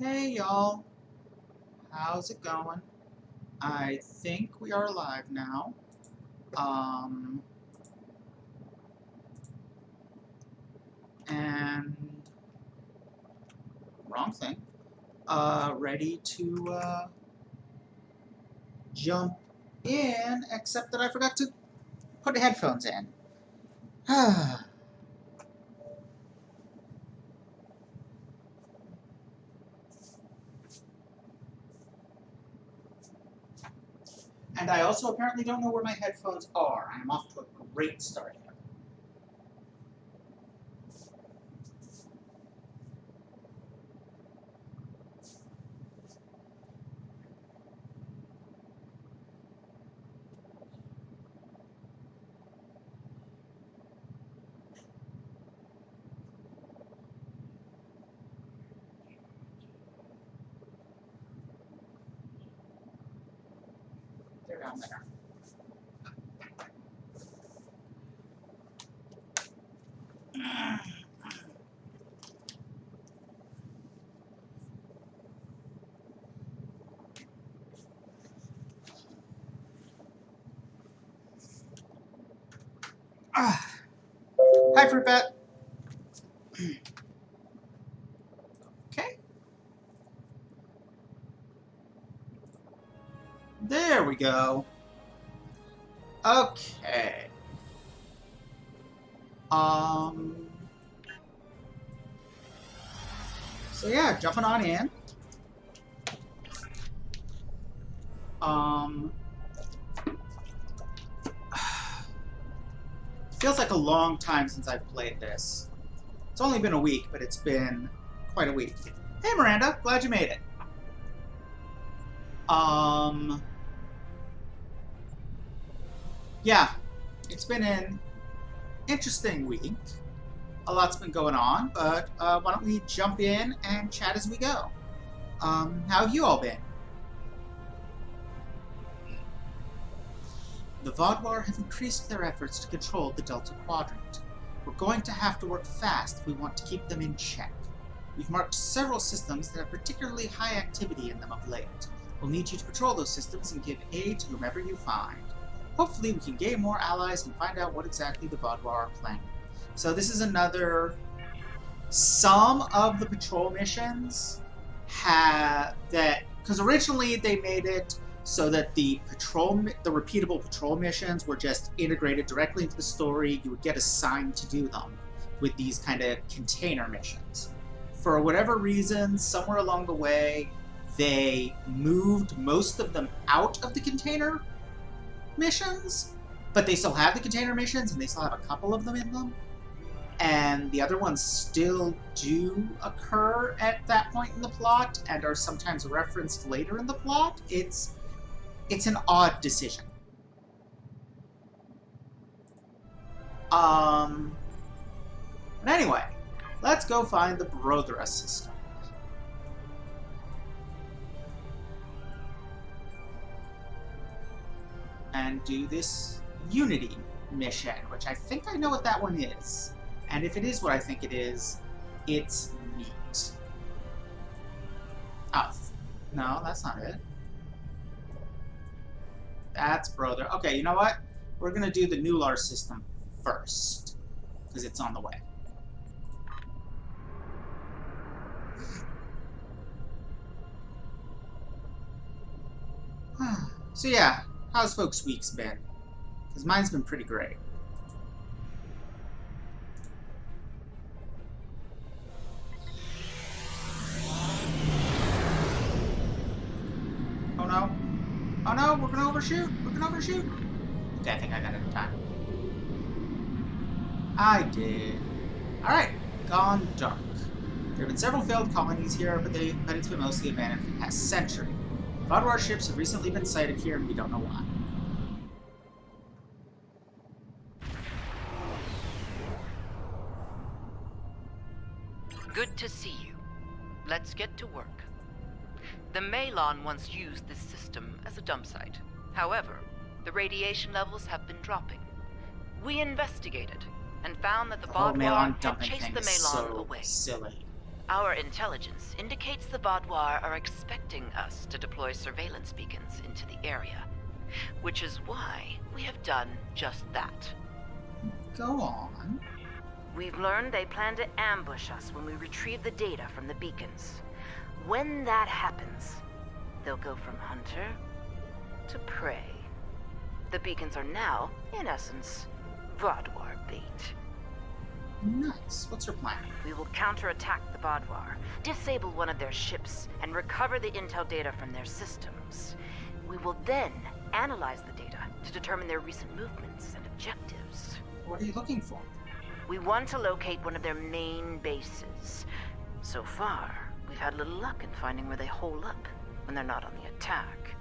Hey y'all, how's it going? I think we are live now. Um, and wrong thing. Ready to jump in, except that I forgot to put headphones in. And I also apparently don't know where my headphones are. I'm off to a great start here. They're down there. Hi, Fruit Bat. Okay. There we go. Okay. So yeah, jumping on in. Feels like a long time since I've played this. It's only been a week, but it's been quite a week. Hey Miranda, glad you made it. Yeah, it's been an interesting week. A lot's been going on, but why don't we jump in and chat as we go? How have you all been? The Vaadwaur have increased their efforts to control the Delta Quadrant. We're going to have to work fast if we want to keep them in check. We've marked several systems that have particularly high activity in them of late. We'll need you to patrol those systems and give aid to whomever you find. Hopefully we can gain more allies and find out what exactly the Vaadwaur are planning. So this is another... Some of the patrol missions have that... Because originally they made it so that the repeatable patrol missions were just integrated directly into the story. You would get assigned to do them with these kind of container missions. For whatever reason, somewhere along the way, they moved most of them out of the container missions, but they still have the container missions, and they still have a couple of them in them. And the other ones still do occur at that point in the plot, and are sometimes referenced later in the plot. It's an odd decision. But anyway, let's go find the Vaadwaur system. And do this Unity mission, which I think I know what that one is. And if it is what I think it is, it's neat. Oh, no, that's not it. That's brother. Okay, you know what? We're gonna do the Nular system first, because it's on the way. So yeah, how's folks' weeks been? Because mine's been pretty great. Oh no. Oh no, we're gonna overshoot. We're gonna overshoot. Okay, I think I got it in time. I did. Alright, gone dark. There have been several failed colonies here, but it's been mostly abandoned for the past century. Vaadwaur ships have recently been sighted here, and we don't know why. Good to see you. Let's get to work. The Malon once used this system as a dump site. However, the radiation levels have been dropping. We investigated and found that the Vaadwaur had chased the Malon away. Silly. Our intelligence indicates the Vaadwaur are expecting us to deploy surveillance beacons into the area, which is why we have done just that. Go on. We've learned they plan to ambush us when we retrieve the data from the beacons. When that happens, they'll go from hunter to prey. The beacons are now, in essence, Vaadwaur bait. Nice. What's your plan? We will counterattack the Vaadwaur, disable one of their ships, and recover the intel data from their systems. We will then analyze the data to determine their recent movements and objectives. What are you looking for? We want to locate one of their main bases. So far, we've had little luck in finding where they hole up when they're not on the attack.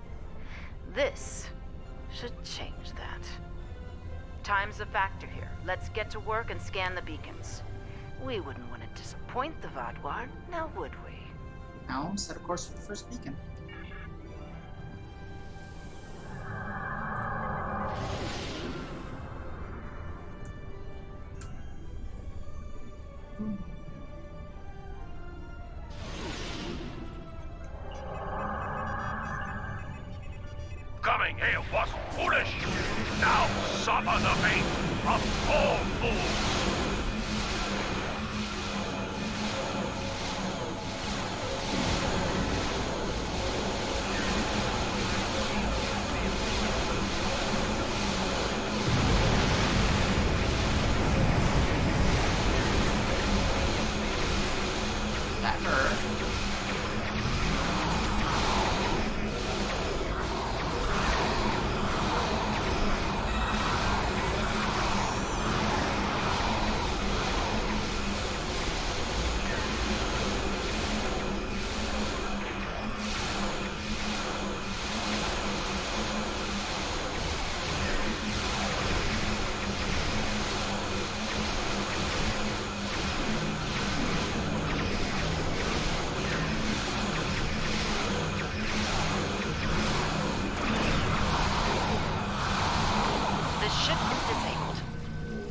This should change that. Time's a factor here. Let's get to work and scan the beacons. We wouldn't want to disappoint the Vaadwaur, now would we? Helm, set a course for the first beacon. Coming here was foolish. Now suffer the fate of all fools. That hurt.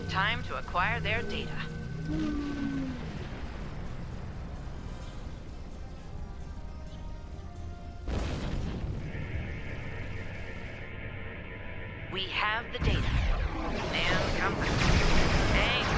Time to acquire their data. We have the data. And company. Thanks.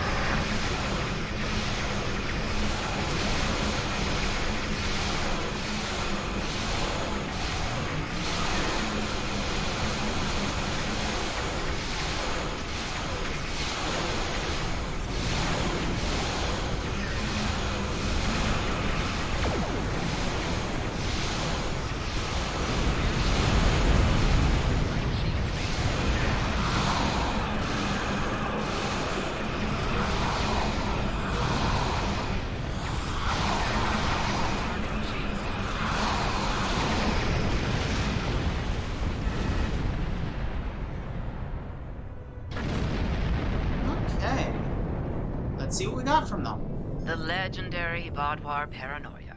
See what we got from them. The legendary Vaadwaur paranoia.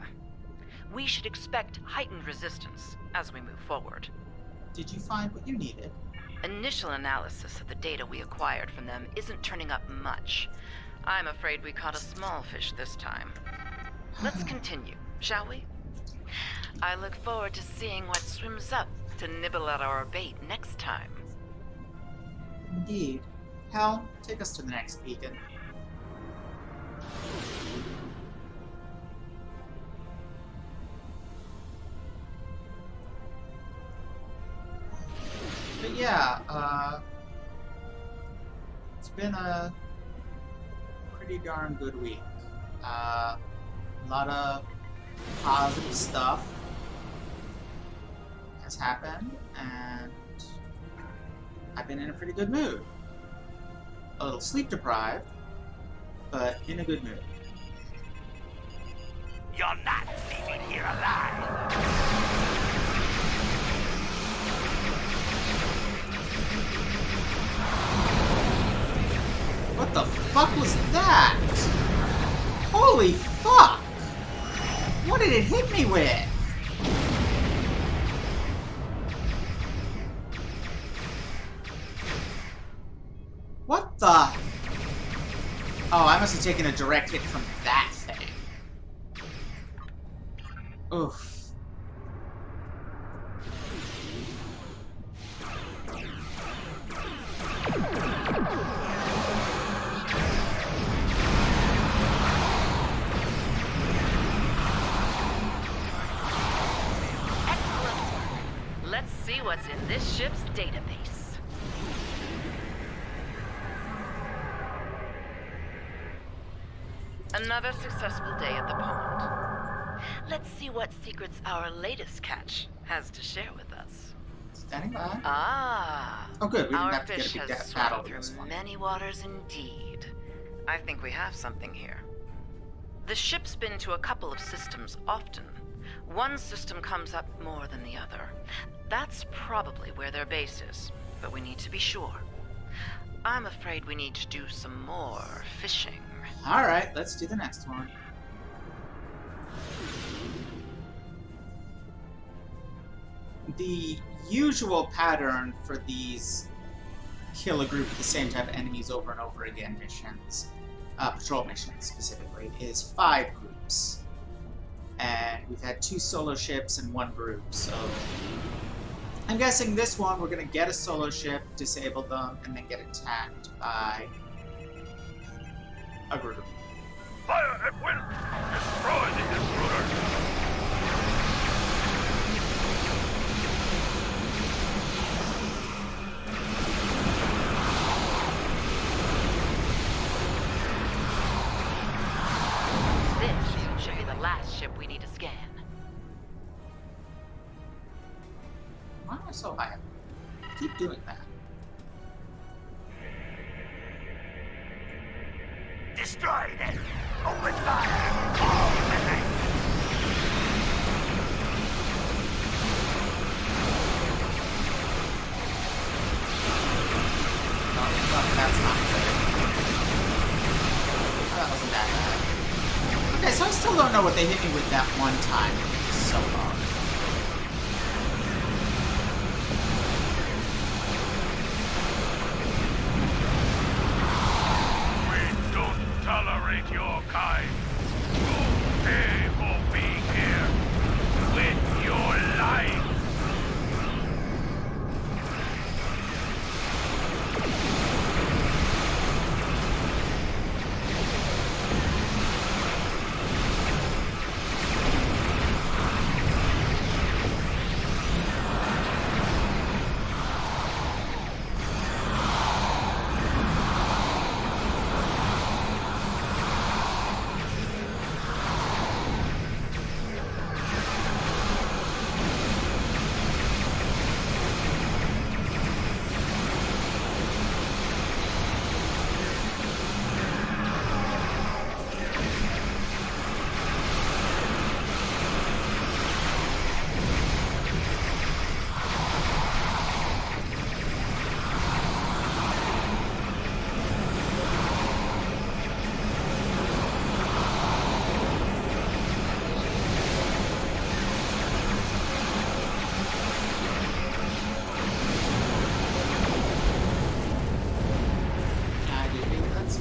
We should expect heightened resistance as we move forward. Did you find what you needed? Initial analysis of the data we acquired from them isn't turning up much. I'm afraid we caught a small fish this time. Let's continue, shall we? I look forward to seeing what swims up to nibble at our bait next time. Indeed. Hal, take us to the next beacon. But yeah, it's been a pretty darn good week. A lot of positive stuff has happened, and I've been in a pretty good mood. A little sleep deprived, but in a good mood. You're not leaving here alive. What the fuck was that? Holy fuck! What did it hit me with? What the? Oh, I must have taken a direct hit from that thing. Oof. Let's see what's in this ship's database. Another successful day at the pond. Let's see what secrets our latest catch has to share with us. Standing by. Ah. Oh, good. We didn't Our have to fish get a big has battle swum with this through one. many waters indeed. I think we have something here. The ship's been to a couple of systems often. One system comes up more than the other. That's probably where their base is, but we need to be sure. I'm afraid we need to do some more fishing. Alright, let's do the next one. The usual pattern for these kill a group of the same type of enemies over and over again missions, patrol missions specifically, is 5 groups. And we've had 2 solo ships and 1 group, so I'm guessing this one we're gonna get a solo ship, disable them, and then get attacked by a group. Fire at will! Destroy the intruders! This should be the last ship we need to scan. Why am I so high up? Keep doing that. Destroy them! Open fire! All the night! No, that's not good. That wasn't that bad. Okay, so I still don't know what they hit me with that one time. So hard. We don't tolerate your kind. You pay for being here with your life.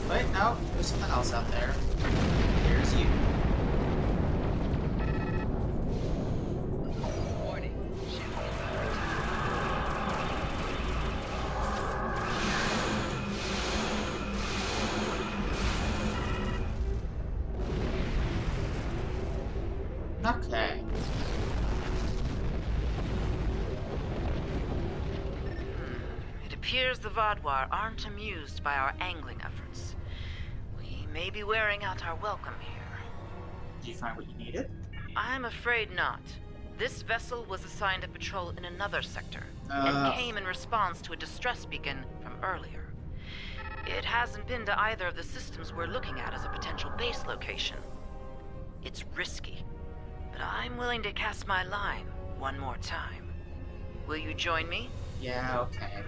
Wait, no, there's something else out there. Here's you. Warning. Ship Okay. It appears the Vaadwaur aren't amused by our angling efforts. We may be wearing out our welcome here. Did you find what you needed? I'm afraid not. This vessel was assigned a patrol in another sector, and came in response to a distress beacon from earlier. It hasn't been to either of the systems we're looking at as a potential base location. It's risky, but I'm willing to cast my line one more time. Will you join me? Yeah, okay.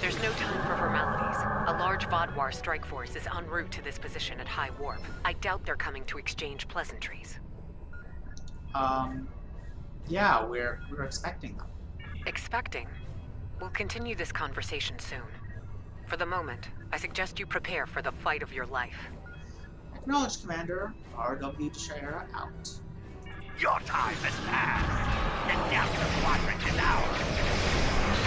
There's no time for formalities. A large Vaadwaur strike force is en route to this position at high warp. I doubt they're coming to exchange pleasantries. Yeah, we're expecting them. Expecting? We'll continue this conversation soon. For the moment, I suggest you prepare for the fight of your life. Acknowledged, Commander. R.W. Deshira out. Your time has passed. The Delta Quadrant is ours.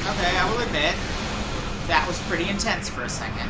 Okay, I will admit, that was pretty intense for a second.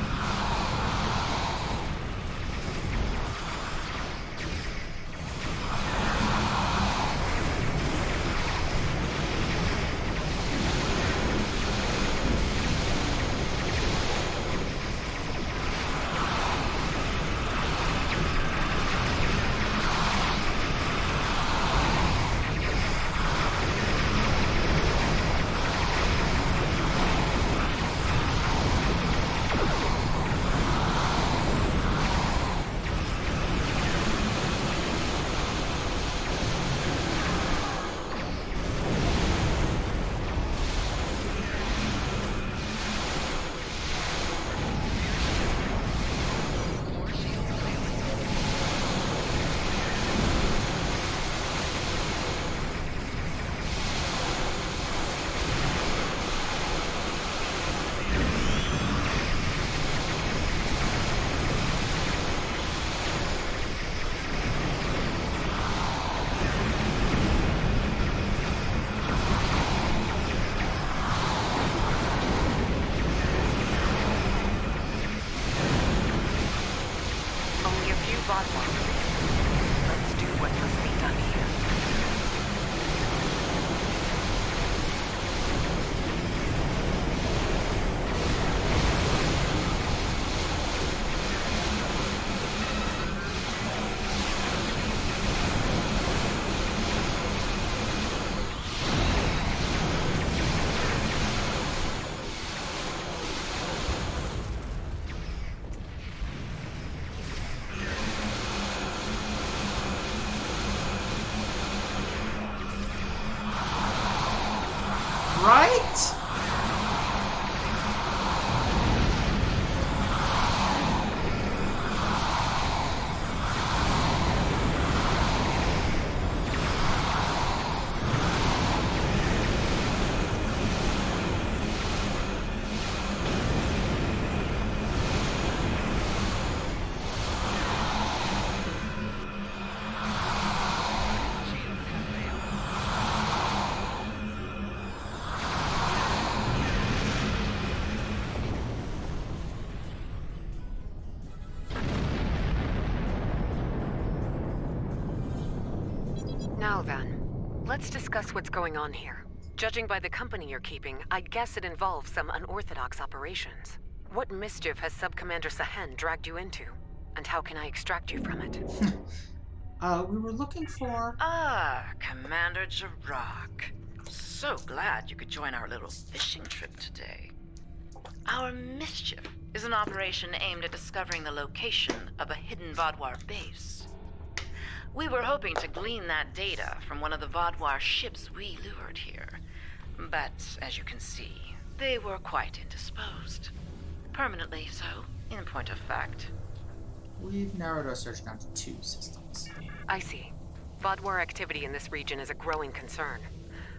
Vaadwaur. Let's do what must be done here. Right? Now then, let's discuss what's going on here. Judging by the company you're keeping, I guess it involves some unorthodox operations. What mischief has Sub-Commander Sahen dragged you into? And how can I extract you from it? We were looking for... Ah, Commander Jirok. So glad you could join our little fishing trip today. Our mischief is an operation aimed at discovering the location of a hidden Vaadwaur base. We were hoping to glean that data from one of the Vaadwaur ships we lured here. But, as you can see, they were quite indisposed. Permanently so, in point of fact. We've narrowed our search down to 2 systems. I see. Vaadwaur activity in this region is a growing concern.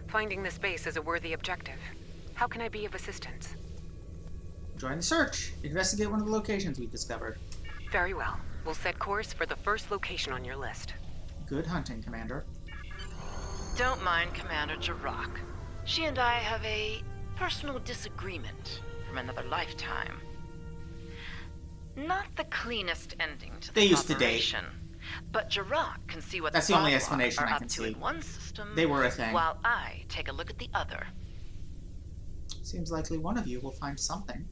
Finding this base is a worthy objective. How can I be of assistance? Join the search. Investigate one of the locations we've discovered. Very well. We'll set course for the first location on your list. Good hunting, Commander. Don't mind Commander Jirok. She and I have a personal disagreement from another lifetime. Not the cleanest ending to They this used to date. operation, but Jirok can see what That's the the only Vaadwaur explanation are I up can to see. in one system, They were a thing. while I take a look at the other. Seems likely one of you will find something.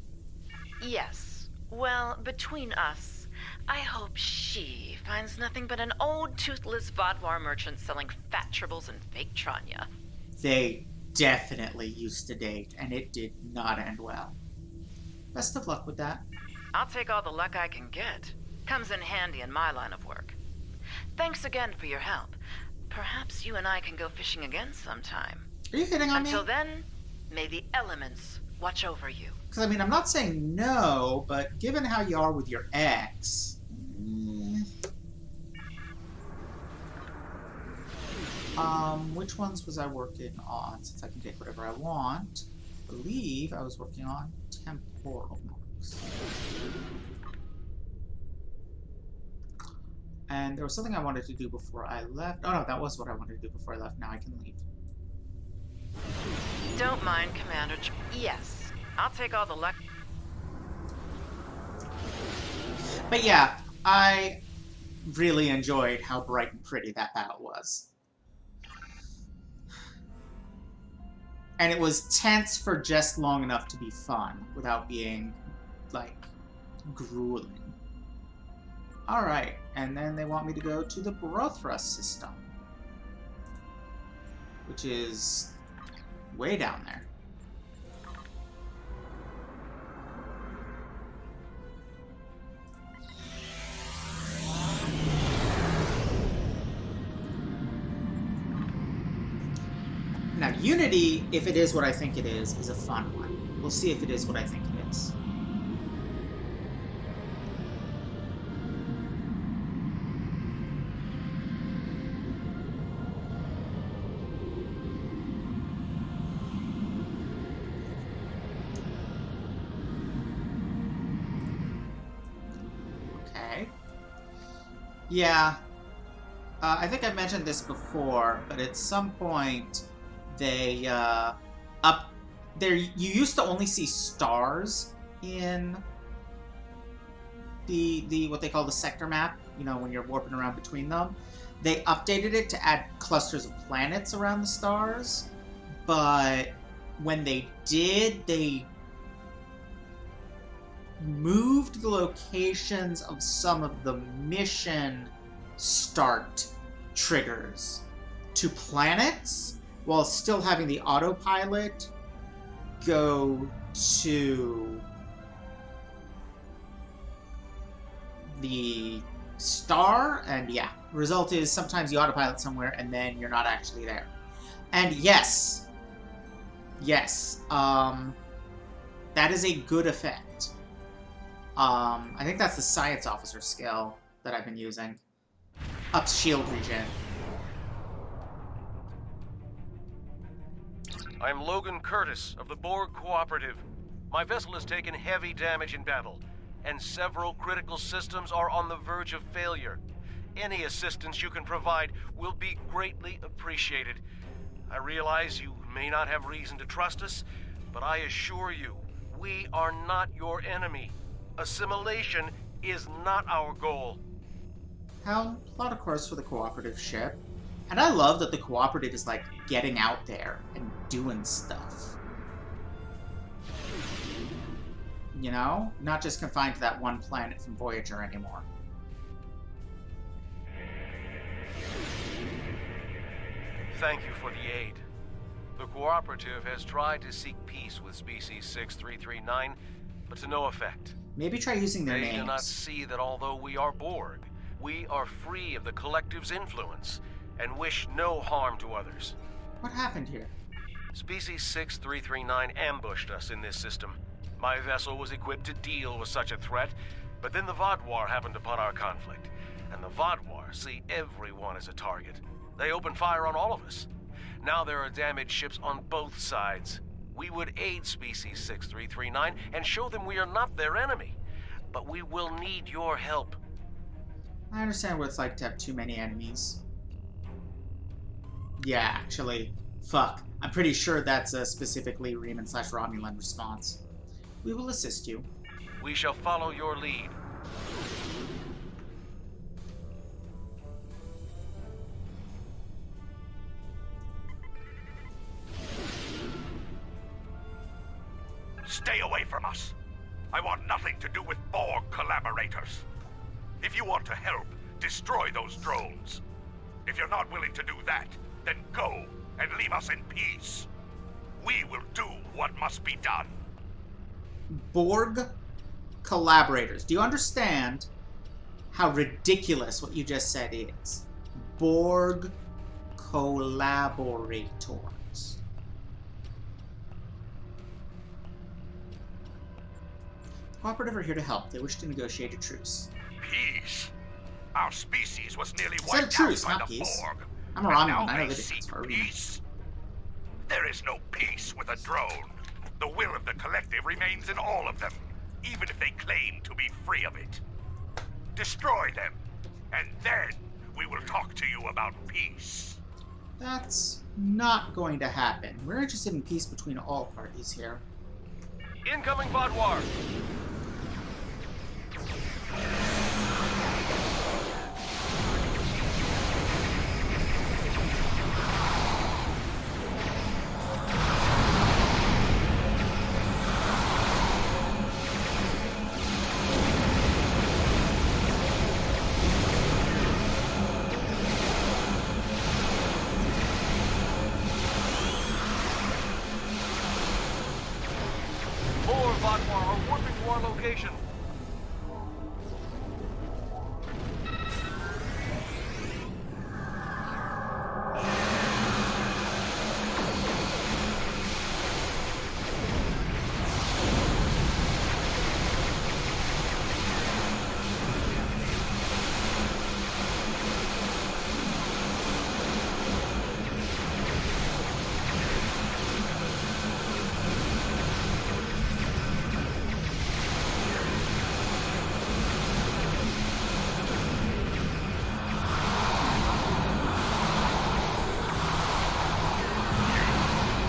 Yes. Well, between us, I hope she finds nothing but an old, toothless Vaadwaur merchant selling fat tribbles and fake Tranya. They definitely used to date, and it did not end well. Best of luck with that. I'll take all the luck I can get. Comes in handy in my line of work. Thanks again for your help. Perhaps you and I can go fishing again sometime. Are you hitting on me? Until then, may the elements watch over you. Because, I mean, I'm not saying no, but given how you are with your ex... which ones was I working on, since I can take whatever I want? I believe I was working on temporal marks. And there was something I wanted to do before I left. Oh no, that was what I wanted to do before I left. Now I can leave. Don't mind, Commander. Yes, I'll take all the luck. But yeah, I really enjoyed how bright and pretty that battle was. And it was tense for just long enough to be fun, without being, like, grueling. Alright, and then they want me to go to the Vaadwaur System, which is way down there. Now, Unity, if it is what I think it is a fun one. We'll see if it is what I think it is. Okay. Yeah. I think I mentioned this before, but at some point... They, you used to only see stars in the what they call the sector map, you know, when you're warping around between them. They updated it to add clusters of planets around the stars, but when they did, they moved the locations of some of the mission start triggers to planets, while still having the autopilot go to the star, and yeah, result is sometimes you autopilot somewhere and then you're not actually there. And yes, that is a good effect. I think that's the science officer skill that I've been using. Ups shield regen. I'm Logan Curtis of the Borg Cooperative. My vessel has taken heavy damage in battle, and several critical systems are on the verge of failure. Any assistance you can provide will be greatly appreciated. I realize you may not have reason to trust us, but I assure you, we are not your enemy. Assimilation is not our goal. How a lot of course for the cooperative ship. And I love that the cooperative is, like, getting out there and doing stuff. You know? Not just confined to that one planet from Voyager anymore. Thank you for the aid. The Cooperative has tried to seek peace with Species 6339, but to no effect. Maybe try using their They names. do not see that although we are Borg, we are free of the Collective's influence, and wish no harm to others. What happened here? Species 6339 ambushed us in this system. My vessel was equipped to deal with such a threat, but then the Vaadwaur happened upon our conflict, and the Vaadwaur see everyone as a target. They open fire on all of us. Now there are damaged ships on both sides. We would aid Species 6339 and show them we are not their enemy, but we will need your help. I understand what it's like to have too many enemies. Yeah, actually. Fuck. I'm pretty sure that's a specifically Riemann/Romulan response. We will assist you. We shall follow your lead. Stay away from us. I want nothing to do with Borg collaborators. If you want to help, destroy those drones. If you're not willing to do that, then go and leave us in peace. We will do what must be done. Borg collaborators. Do you understand how ridiculous what you just said is? Borg collaborators. Cooperative are here to help. They wish to negotiate a truce. Peace? Our species was nearly Said wiped truce, out by not the peace. Borg. I'm a And Romulan. now I know they the difference. seek Or peace. There is no peace with a drone. The will of the collective remains in all of them, even if they claim to be free of it. Destroy them, and then we will talk to you about peace. That's not going to happen. We're interested in peace between all parties here. Incoming Vaadwaur! More Vaadwaur are warping to our location.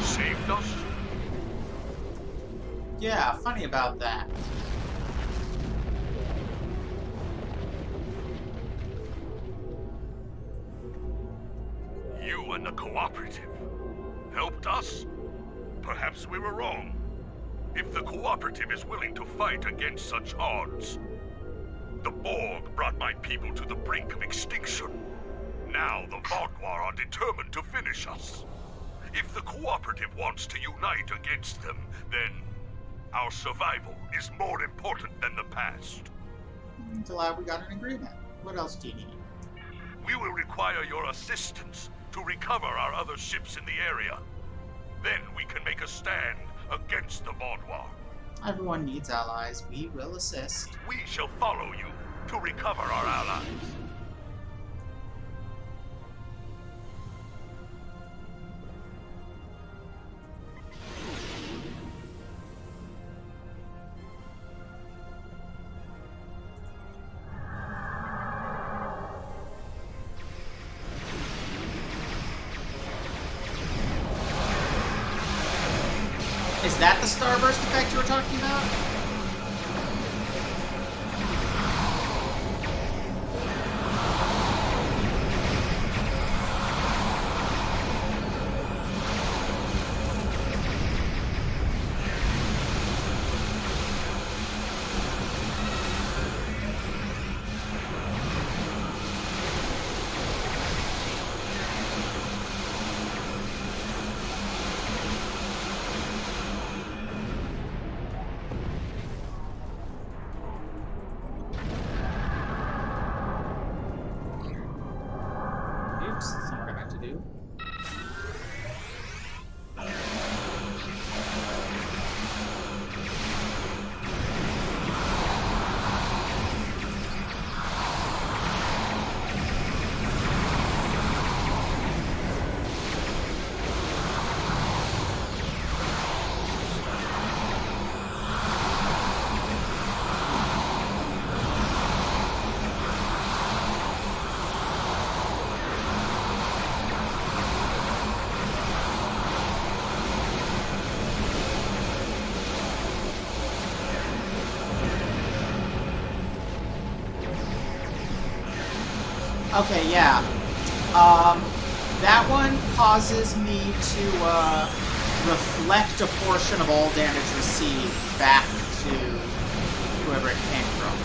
Saved us? Yeah, funny about that. You and the Cooperative helped us? Perhaps we were wrong. If the Cooperative is willing to fight against such odds. The Borg brought my people to the brink of extinction. Now the Vaadwaur are determined to finish us. If the Cooperative wants to unite against them, then our survival is more important than the past. Glad we got an agreement. What else do you need? We will require your assistance to recover our other ships in the area. Then we can make a stand against the Vaadwaur. Everyone needs allies. We will assist. We shall follow you to recover our allies. Is that the starburst effect you were talking about? Oops, that's not what I meant to do. Okay, yeah. That one causes me to reflect a portion of all damage received back to whoever it came from.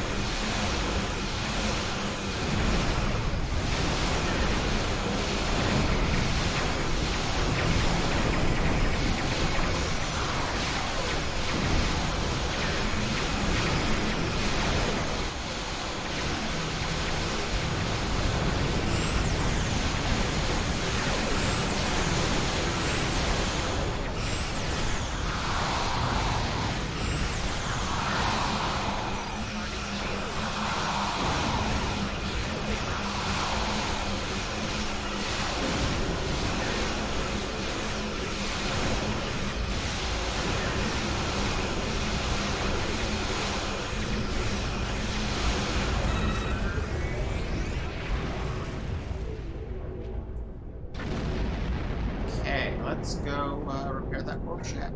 let's go repair that warp ship.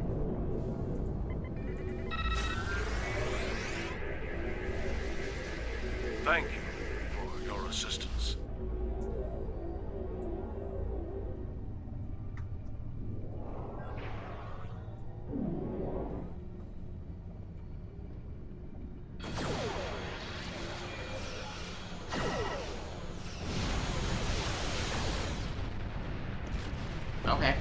Thank you for your assistance. Okay.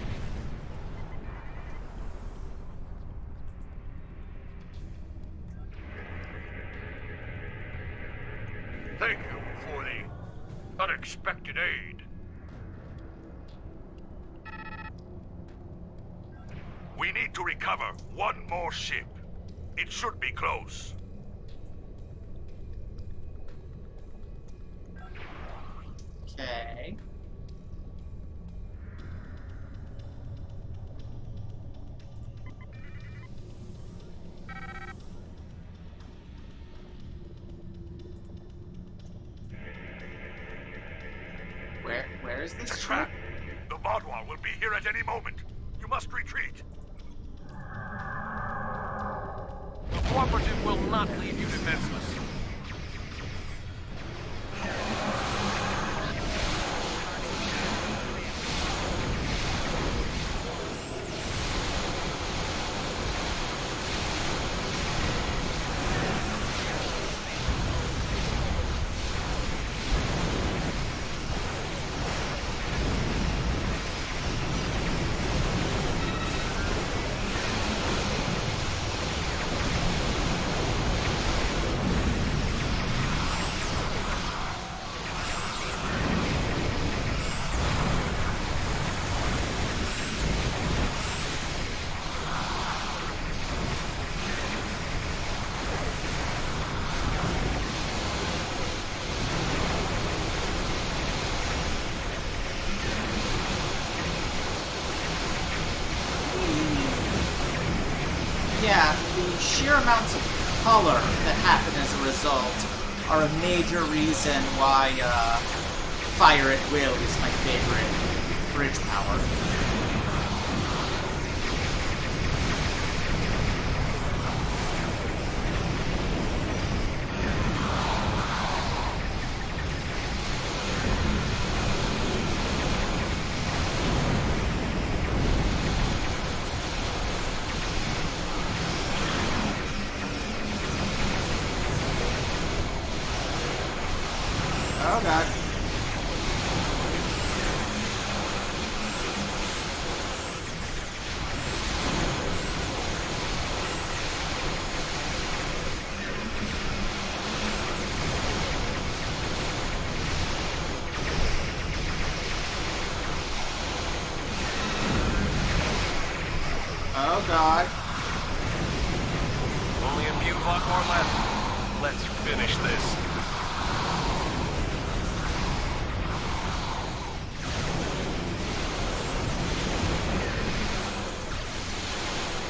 Thank you for the unexpected aid. We need to recover one more ship. It should be close. Okay. Where is It's a this trap. ship? The Vaadwaur will be here at any moment. You must retreat. The cooperative will not leave you defenseless. Yeah, the sheer amounts of color that happen as a result are a major reason why Fire at Will is my favorite bridge power. Oh god. Oh god. Only a few Vaadwaur left. Let's finish this.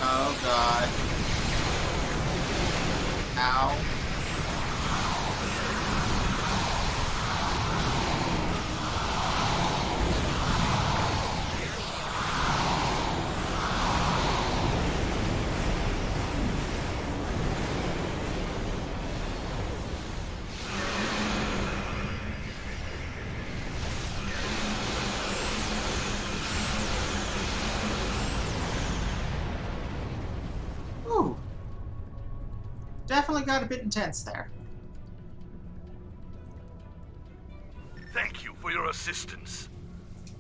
Oh god. Ow. Ooh. Definitely got a bit intense there. Thank you for your assistance.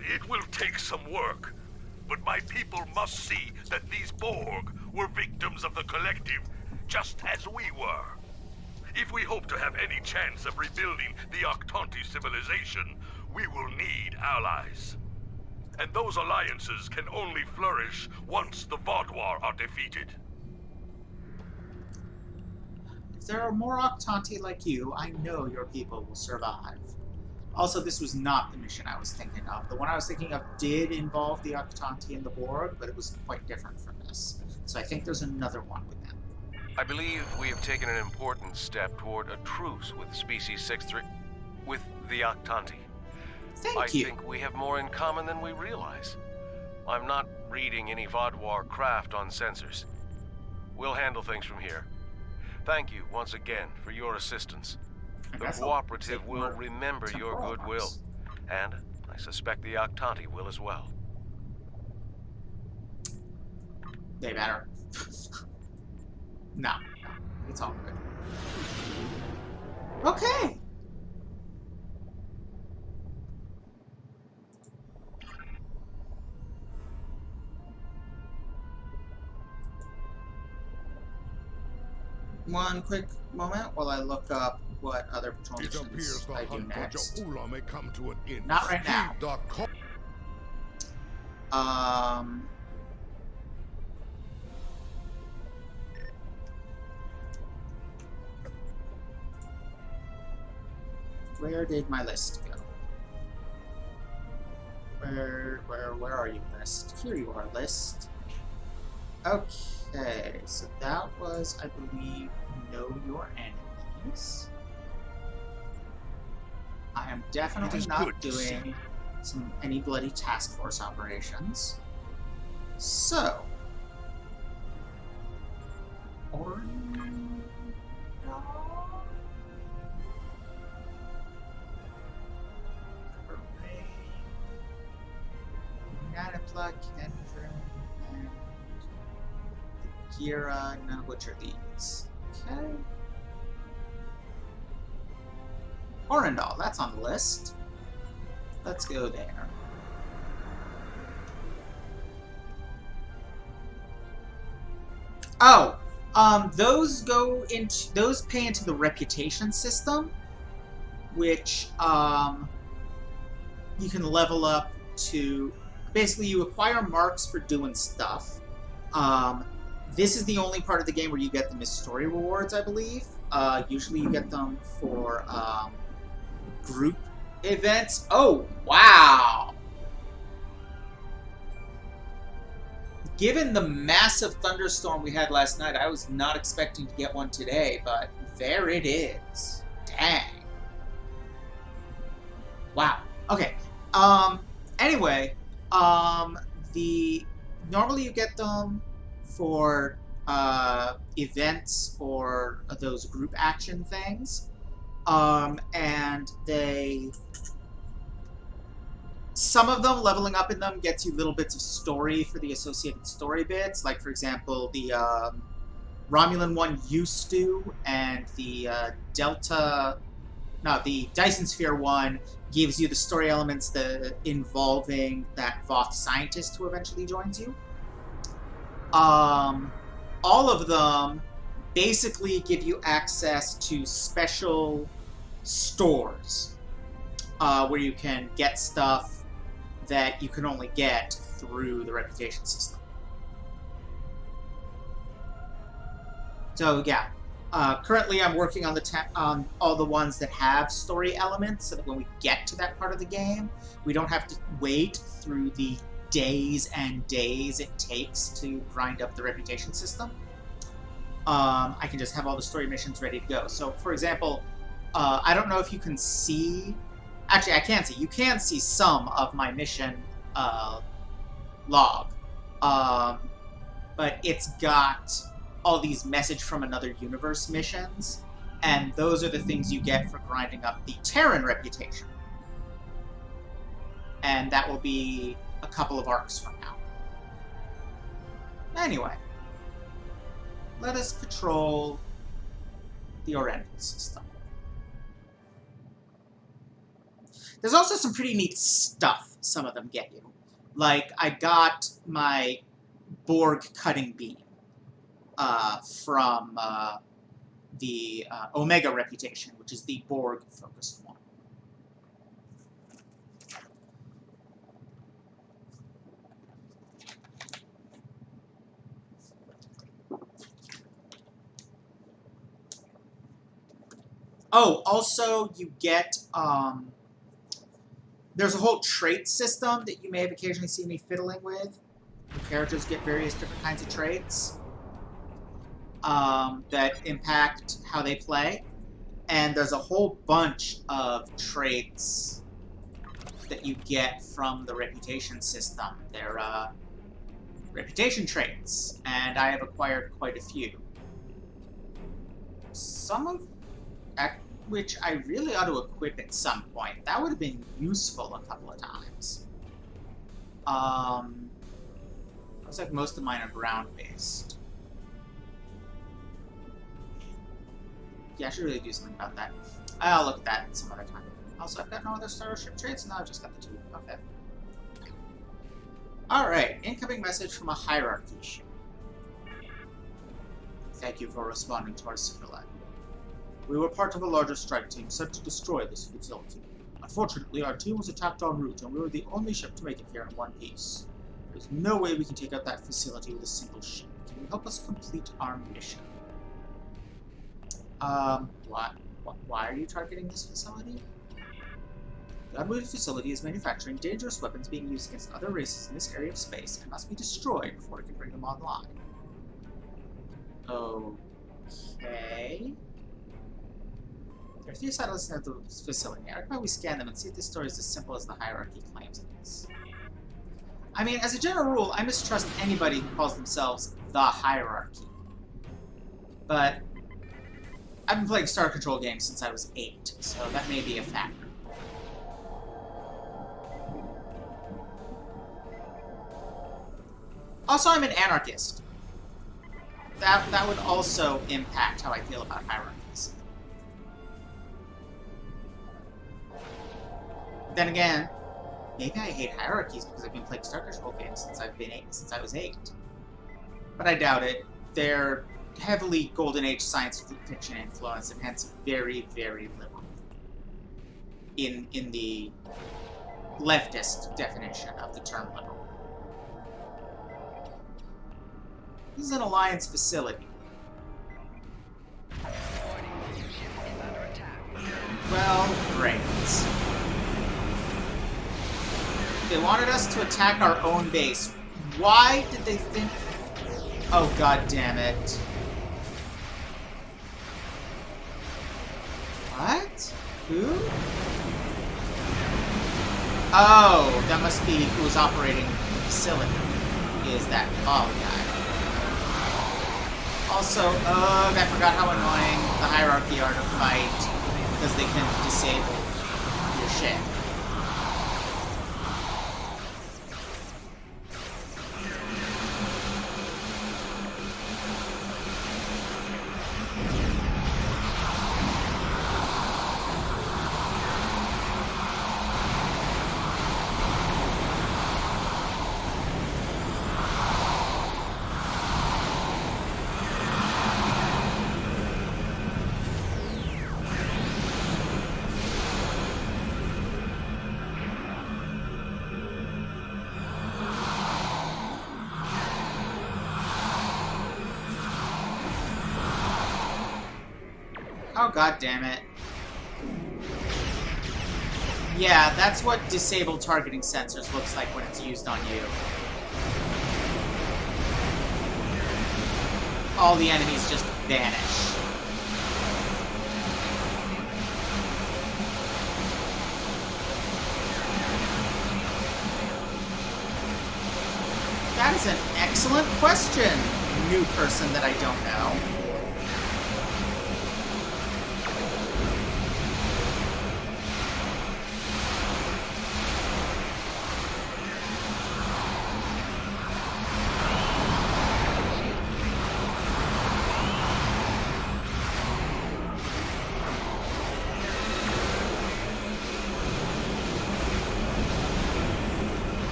It will take some work, but my people must see that these Borg were victims of the Collective, just as we were. If we hope to have any chance of rebuilding the Octanti civilization, we will need allies. And those alliances can only flourish once the Vaadwaur are defeated. If there are more Octanti like you, I know your people will survive. Also, this was not the mission I was thinking of. The one I was thinking of did involve the Octanti and the Borg, but it was quite different from this. So I think there's another one with them. I believe we have taken an important step toward a truce with Species 6-3... with the Octanti. Thank you. I think we have more in common than we realize. I'm not reading any Vaadwaur craft on sensors. We'll handle things from here. Thank you once again for your assistance. The Cooperative will remember your goodwill, and I suspect the Octanti will as well. They better. No, it's all good. Okay. One quick moment while I look up what other patrol missions I do next. May come to an end. Not right now. Where did my list go? Where are you, list? Here you are, list. Okay, so that was, I believe, Know Your Enemies. I am definitely not doing any bloody task force operations. So, Nanipia, Kendra, and Gira. Now, which are these? Okay. Orendal, that's on the list. Let's go there. Oh, those pay into the reputation system, which you can level up to. Basically, you acquire marks for doing stuff. This is the only part of the game where you get them as story rewards, I believe. Usually you get them for group events. Oh, wow! Given the massive thunderstorm we had last night, I was not expecting to get one today, but there it is. Dang. Wow. Okay. Anyway, normally you get them for events or those group action things, and some of them, leveling up in them gets you little bits of story for the associated story bits. Like, for example, the Romulan one used to, and the Dyson Sphere one gives you the story elements involving that Voth scientist who eventually joins you. All of them basically give you access to special stores where you can get stuff that you can only get through the reputation system. So yeah, currently I'm working on on all the ones that have story elements, so that when we get to that part of the game, we don't have to wait through the days and days it takes to grind up the reputation system. I can just have all the story missions ready to go. So, for example, I don't know if you can see... Actually, I can see. You can see some of my mission log. But it's got all these message from another universe missions, and those are the things you get for grinding up the Terran reputation. And that will be a couple of arcs from now. Anyway, let us patrol the Orendal System. There's also some pretty neat stuff some of them get you. Like, I got my Borg cutting beam from the Omega reputation, which is the Borg-focused one. Oh, also you get, there's a whole trait system that you may have occasionally seen me fiddling with. The characters get various different kinds of traits that impact how they play. And there's a whole bunch of traits that you get from the reputation system. They're reputation traits, and I have acquired quite a few. Some of which I really ought to equip at some point. That would have been useful a couple of times. Looks like most of mine are ground-based. Yeah, I should really do something about that. I'll look at that some other time. Also, I've got no other starship traits, and now I've just got the 2. Okay. Alright, incoming message from a hierarchy ship. Thank you for responding to our signal. We were part of a larger strike team sent to destroy this facility. Unfortunately, our team was attacked en route, and we were the only ship to make it here in one piece. There's no way we can take out that facility with a single ship. Can you help us complete our mission? Why are you targeting this facility? The unweighted facility is manufacturing dangerous weapons being used against other races in this area of space and must be destroyed before it can bring them online. Okay. There are 3 satellites near the facility. I recommend we scan them and see if this story is as simple as the hierarchy claims it is. I mean, as a general rule, I mistrust anybody who calls themselves the hierarchy. But I've been playing Star Control games since I was 8, so that may be a factor. Also, I'm an anarchist. That would also impact how I feel about hierarchies. Then again, maybe I hate hierarchies because I've been playing Star Control games since I was 8. But I doubt it. They're heavily Golden Age science fiction influence and hence very, very liberal. In the leftist definition of the term liberal. This is an Alliance facility. Well, great. They wanted us to attack our own base. Why did they think... Oh, god damn it. What? Who? Oh, that must be who was operating the facility. Is that Molly guy. Also, I forgot how annoying the hierarchy are to fight because they can disable your ship. Oh, god damn it. Yeah, that's what disabled targeting sensors looks like when it's used on you. All the enemies just vanish. That is an excellent question, new person that I don't know.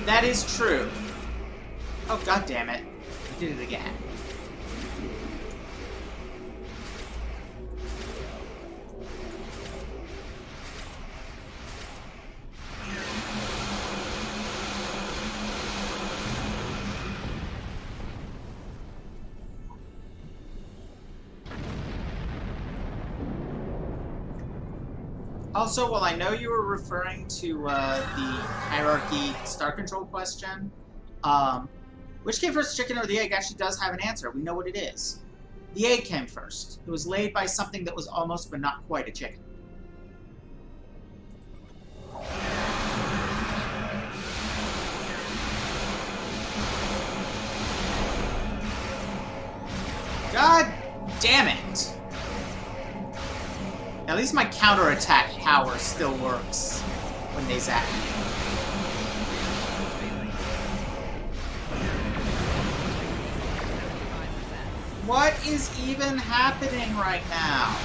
That is true. Oh, god damn it. I did it again. Also, while I know you were referring to the hierarchy star control question, Which came first, the chicken or the egg, actually does have an answer. We know what it is. The egg came first. It was laid by something that was almost but not quite a chicken. God damn it! At least my counterattack power still works when they zap me. What is even happening right now?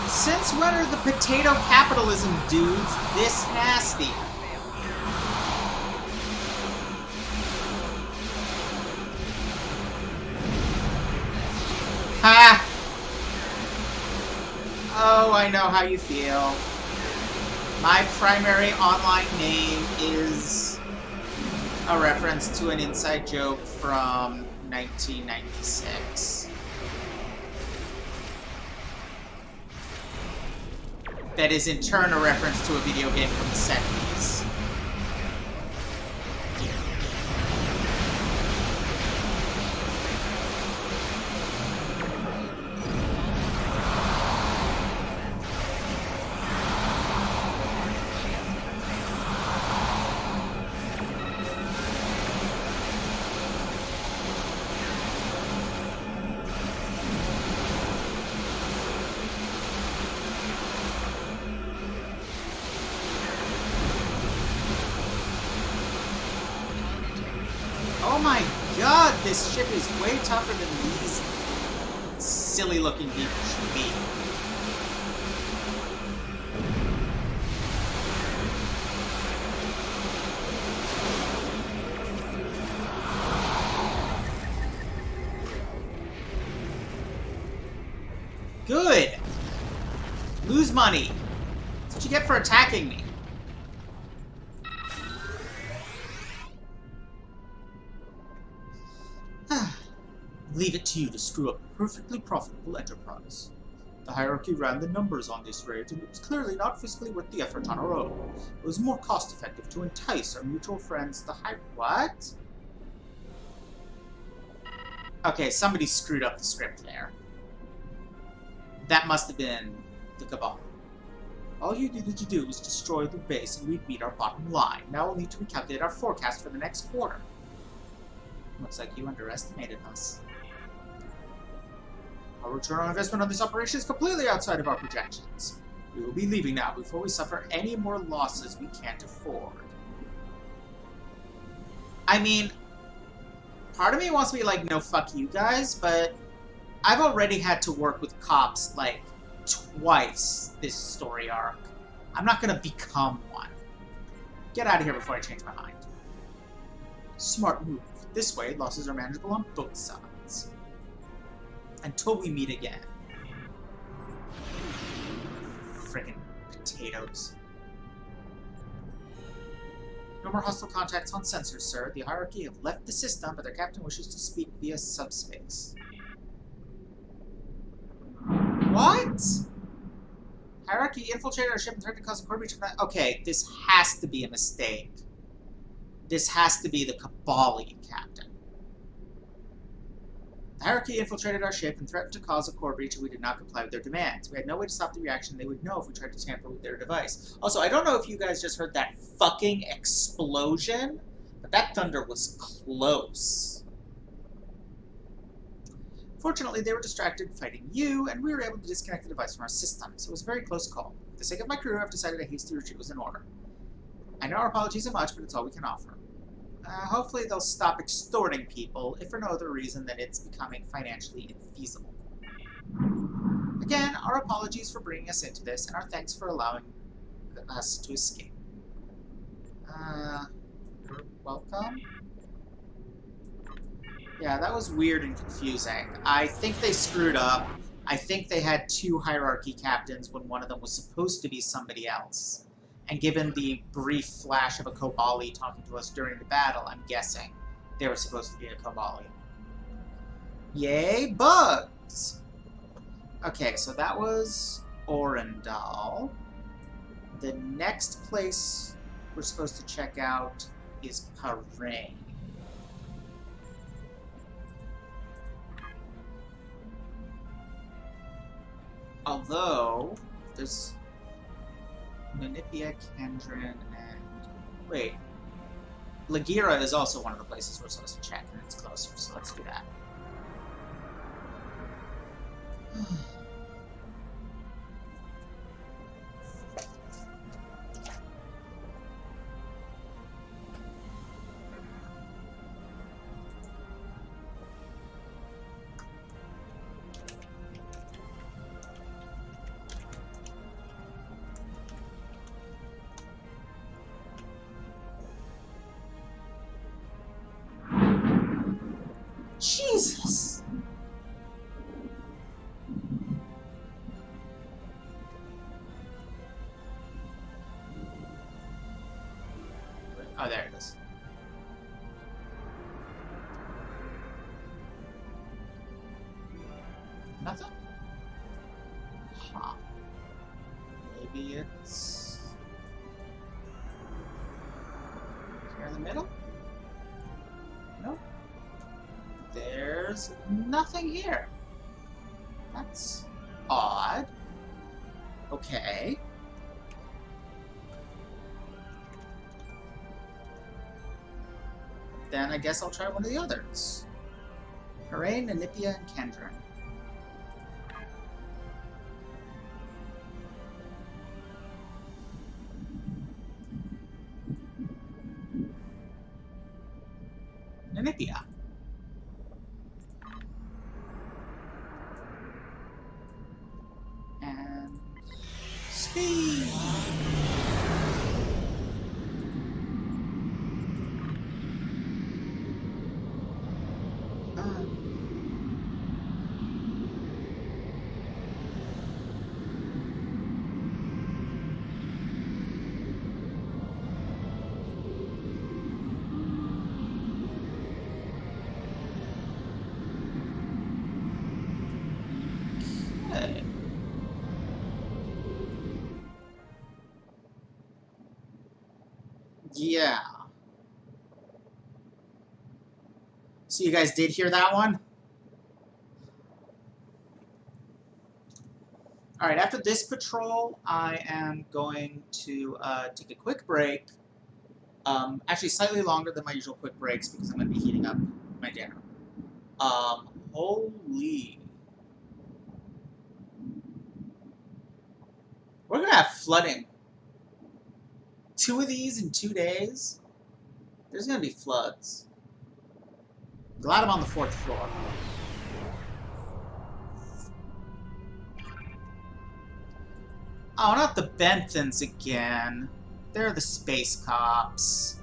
Since when are the potato capitalism dudes this nasty? Ha! Oh, I know how you feel. My primary online name is a reference to an inside joke from 1996. That is in turn a reference to a video game from the 70s. Oh my god, this ship is way tougher than these silly-looking people should be. Good! Lose money. That's what you get for attacking me. Leave it to you to screw up a perfectly profitable enterprise. The hierarchy ran the numbers on this raid, and it was clearly not fiscally worth the effort on our own. It was more cost-effective to entice our mutual friends, the What? Okay, somebody screwed up the script there. That must have been the Cabal. All you needed to do was destroy the base, and we'd meet our bottom line. Now we'll need to recalculate our forecast for the next quarter. Looks like you underestimated us. Our return on investment on this operation is completely outside of our projections. We will be leaving now before we suffer any more losses we can't afford. I mean, part of me wants to be like, no, fuck you guys, but I've already had to work with cops, like, twice this story arc. I'm not gonna become one. Get out of here before I change my mind. Smart move. This way, losses are manageable on both sides. Until we meet again. Frickin' potatoes. No more hostile contacts on sensors, sir. The hierarchy have left the system, but their captain wishes to speak via subspace. What? Hierarchy infiltrated our ship and threatened to cause a core breach of that. Okay, this has to be a mistake. This has to be the Cabali captain. The hierarchy infiltrated our ship and threatened to cause a core breach if we did not comply with their demands. We had no way to stop the reaction. They would know if we tried to tamper with their device. Also, I don't know if you guys just heard that fucking explosion, but that thunder was close. Fortunately, they were distracted fighting you, and we were able to disconnect the device from our systems. It was a very close call. For the sake of my crew, I've decided a hasty retreat was in order. I know our apologies are much, but it's all we can offer. Hopefully they'll stop extorting people, if for no other reason than it's becoming financially infeasible. Again, our apologies for bringing us into this, and our thanks for allowing us to escape. You're welcome? Yeah, that was weird and confusing. I think they screwed up. I think they had two hierarchy captains when one of them was supposed to be somebody else. And given the brief flash of a Kobali talking to us during the battle, I'm guessing they were supposed to be a Kobali. Yay, bugs! Okay, so that was Orendal. The next place we're supposed to check out is Parain. Although, there's Nanipia, Kendron, and... Wait. Lagira is also one of the places we're supposed to check, and it's closer, so let's do that. Jesus! Oh, there it is. Nothing? Huh. Maybe it's... here in the middle? Nope. There's nothing here. That's odd. Okay. Then I guess I'll try one of the others. Parain, Nanipia, and Kendron. Nanipia. And... speed! Okay. Yeah. So you guys did hear that one? Alright, after this patrol, I am going to take a quick break. Actually, slightly longer than my usual quick breaks because I'm going to be heating up my dinner. Holy... we're going to have flooding. 2 of these in 2 days? There's going to be floods. Glad I'm on the 4th floor. Oh, not the Benthans again. They're the space cops.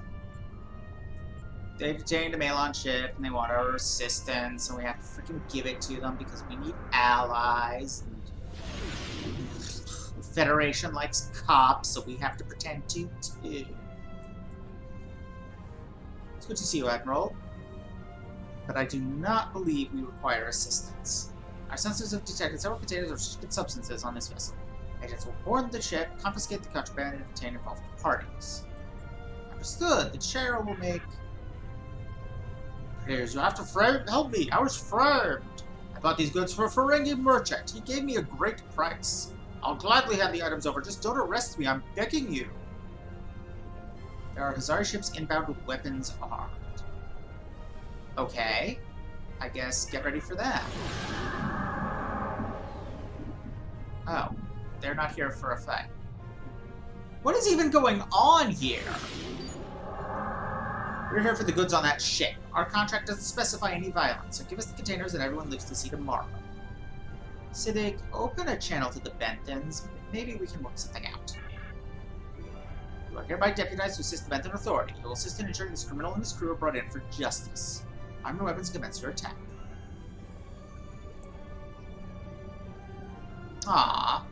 They detained a Malon ship and they want our assistance, and we have to freaking give it to them because we need allies. The Federation likes cops, so we have to pretend to too. It's good to see you, Admiral. But I do not believe we require assistance. Our sensors have detected several containers of restricted substances on this vessel. Agents will board the ship, confiscate the contraband, and obtain involved parties. Understood. The chair will make... Players, you have to help me. I was framed. I bought these goods for a Ferengi merchant. He gave me a great price. I'll gladly hand the items over. Just don't arrest me. I'm begging you. There are Hazari ships inbound with weapons armed. Okay. I guess get ready for that. Oh. They're not here for a fight. What is even going on here? We're here for the goods on that ship. Our contract doesn't specify any violence, so give us the containers and everyone lives to see tomorrow. Siddiq, open a channel to the Benthans. Maybe we can work something out. You are hereby deputized to assist the Benthan Authority. You will assist in ensuring this criminal and his crew are brought in for justice. Arm your weapons and commence your attack. Ah.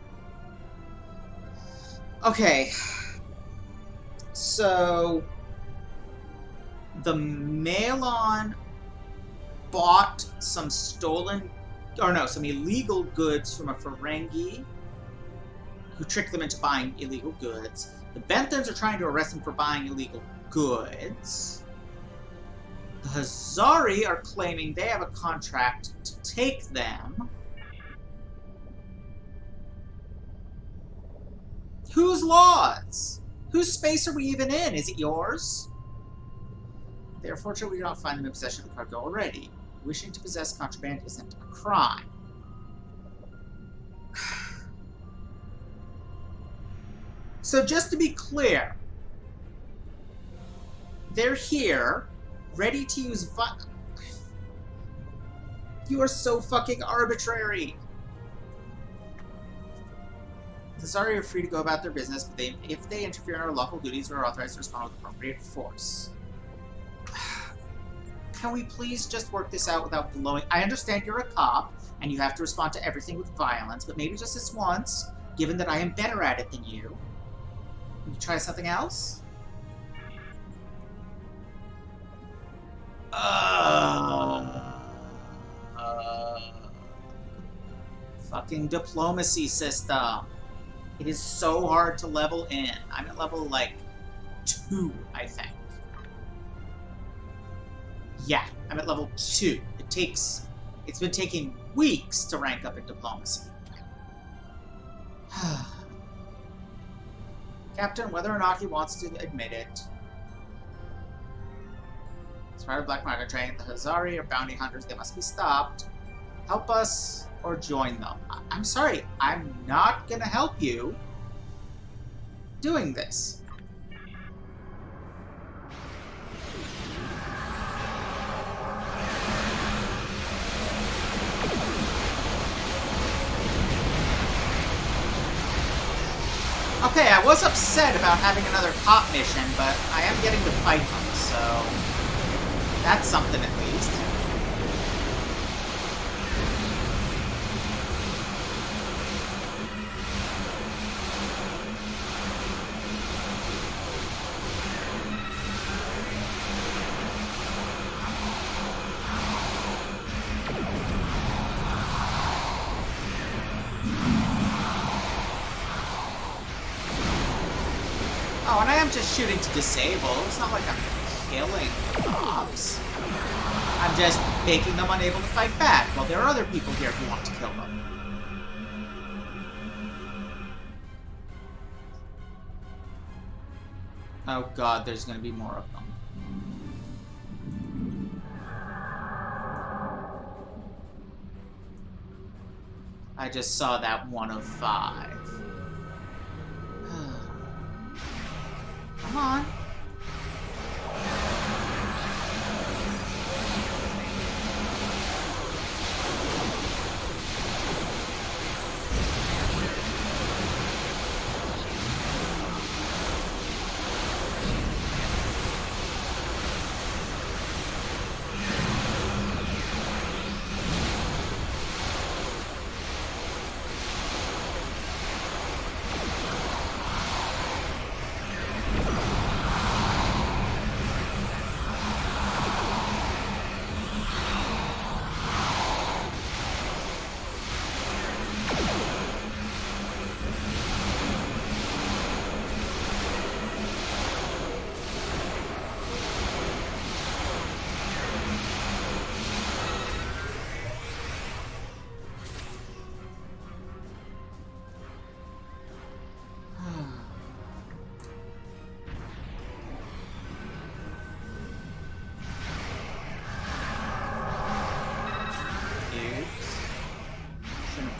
Okay. So the Malon bought some some illegal goods from a Ferengi who tricked them into buying illegal goods. The Benthans are trying to arrest them for buying illegal goods. The Hazari are claiming they have a contract to take them. Whose laws? Whose space are we even in? Is it yours? They're fortunate we do not find them in possession of the cargo already. Wishing to possess contraband isn't a crime. So just to be clear, they're here, ready to use You are so fucking arbitrary. The Zari are free to go about their business, but if they interfere in our lawful duties, we are authorized to respond with appropriate force. Can we please just work this out without blowing... I understand you're a cop, and you have to respond to everything with violence, but maybe just this once, given that I am better at it than you. Can you try something else? Fucking diplomacy system. It is so hard to level in. I'm at level, like, 2, I think. Yeah, I'm at level 2. It's been taking weeks to rank up in diplomacy. Captain, whether or not he wants to admit it, as part of black market trade, the Hazari are bounty hunters. They must be stopped. Help us or join them. I'm sorry, I'm not gonna help you doing this. Okay, I was upset about having another cop mission, but I am getting to fight them, so that's something at least. Oh, and I am just shooting to disable. It's not like I'm killing cops. I'm just making them unable to fight back. Well, there are other people here who want to kill them. Oh god, there's gonna be more of them. I just saw that 1 of 5. Come on.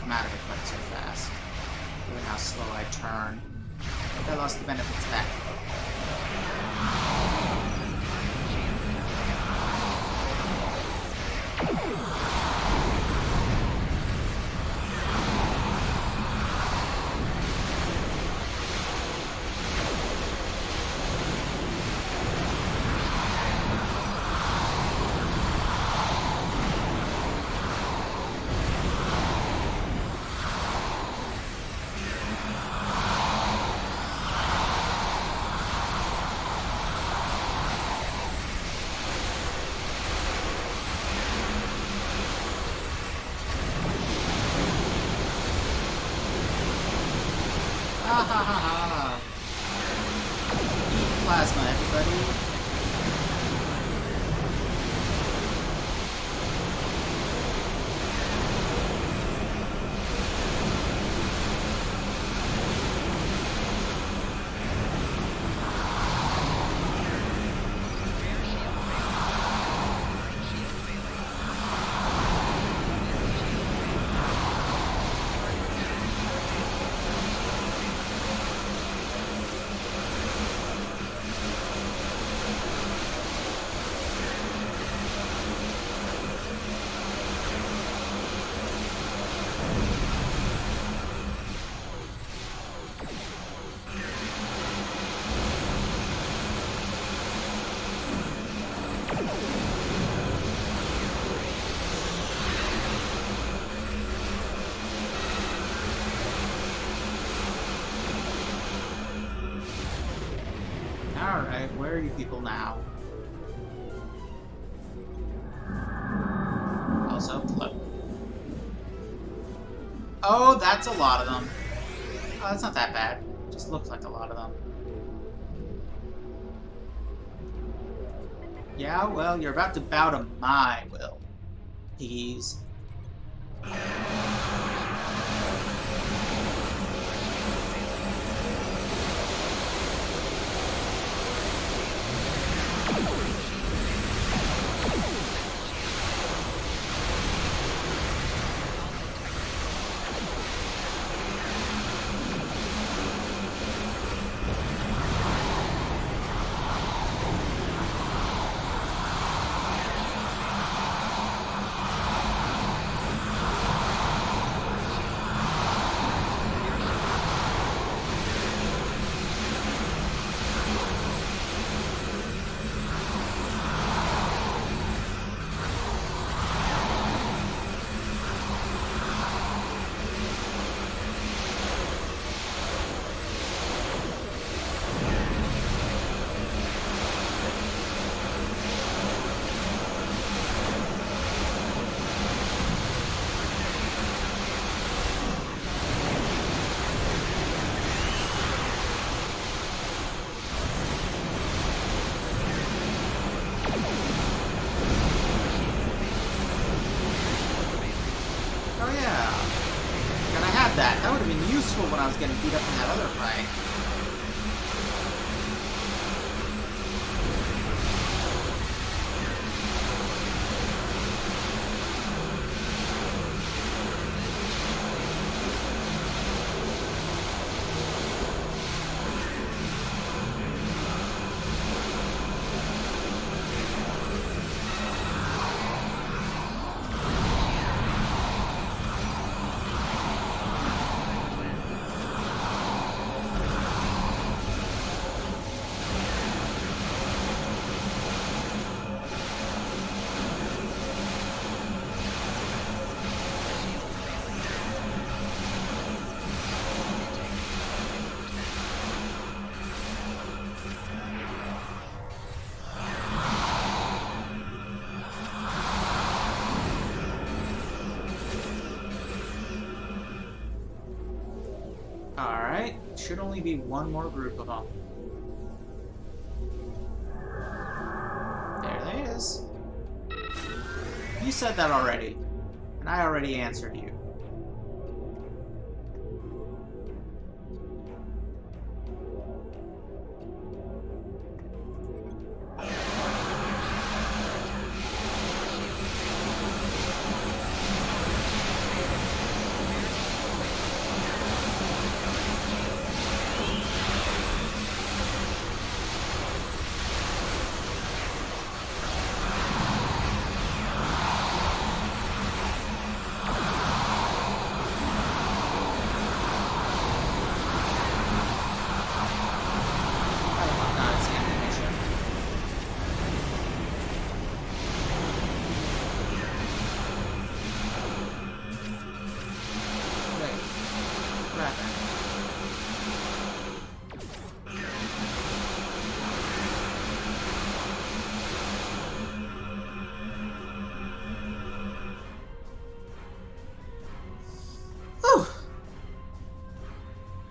Out of it quite so fast. Given how slow I turn. I lost the benefits back. Where are you people now? Also, look. Oh, that's a lot of them. Oh, that's not that bad. Just looks like a lot of them. Yeah, well, you're about to bow to my will. Piggies. That would have been useful when I was getting beat up in that other fight. Alright, should only be one more group of them. There they is. You said that already, and I already answered you.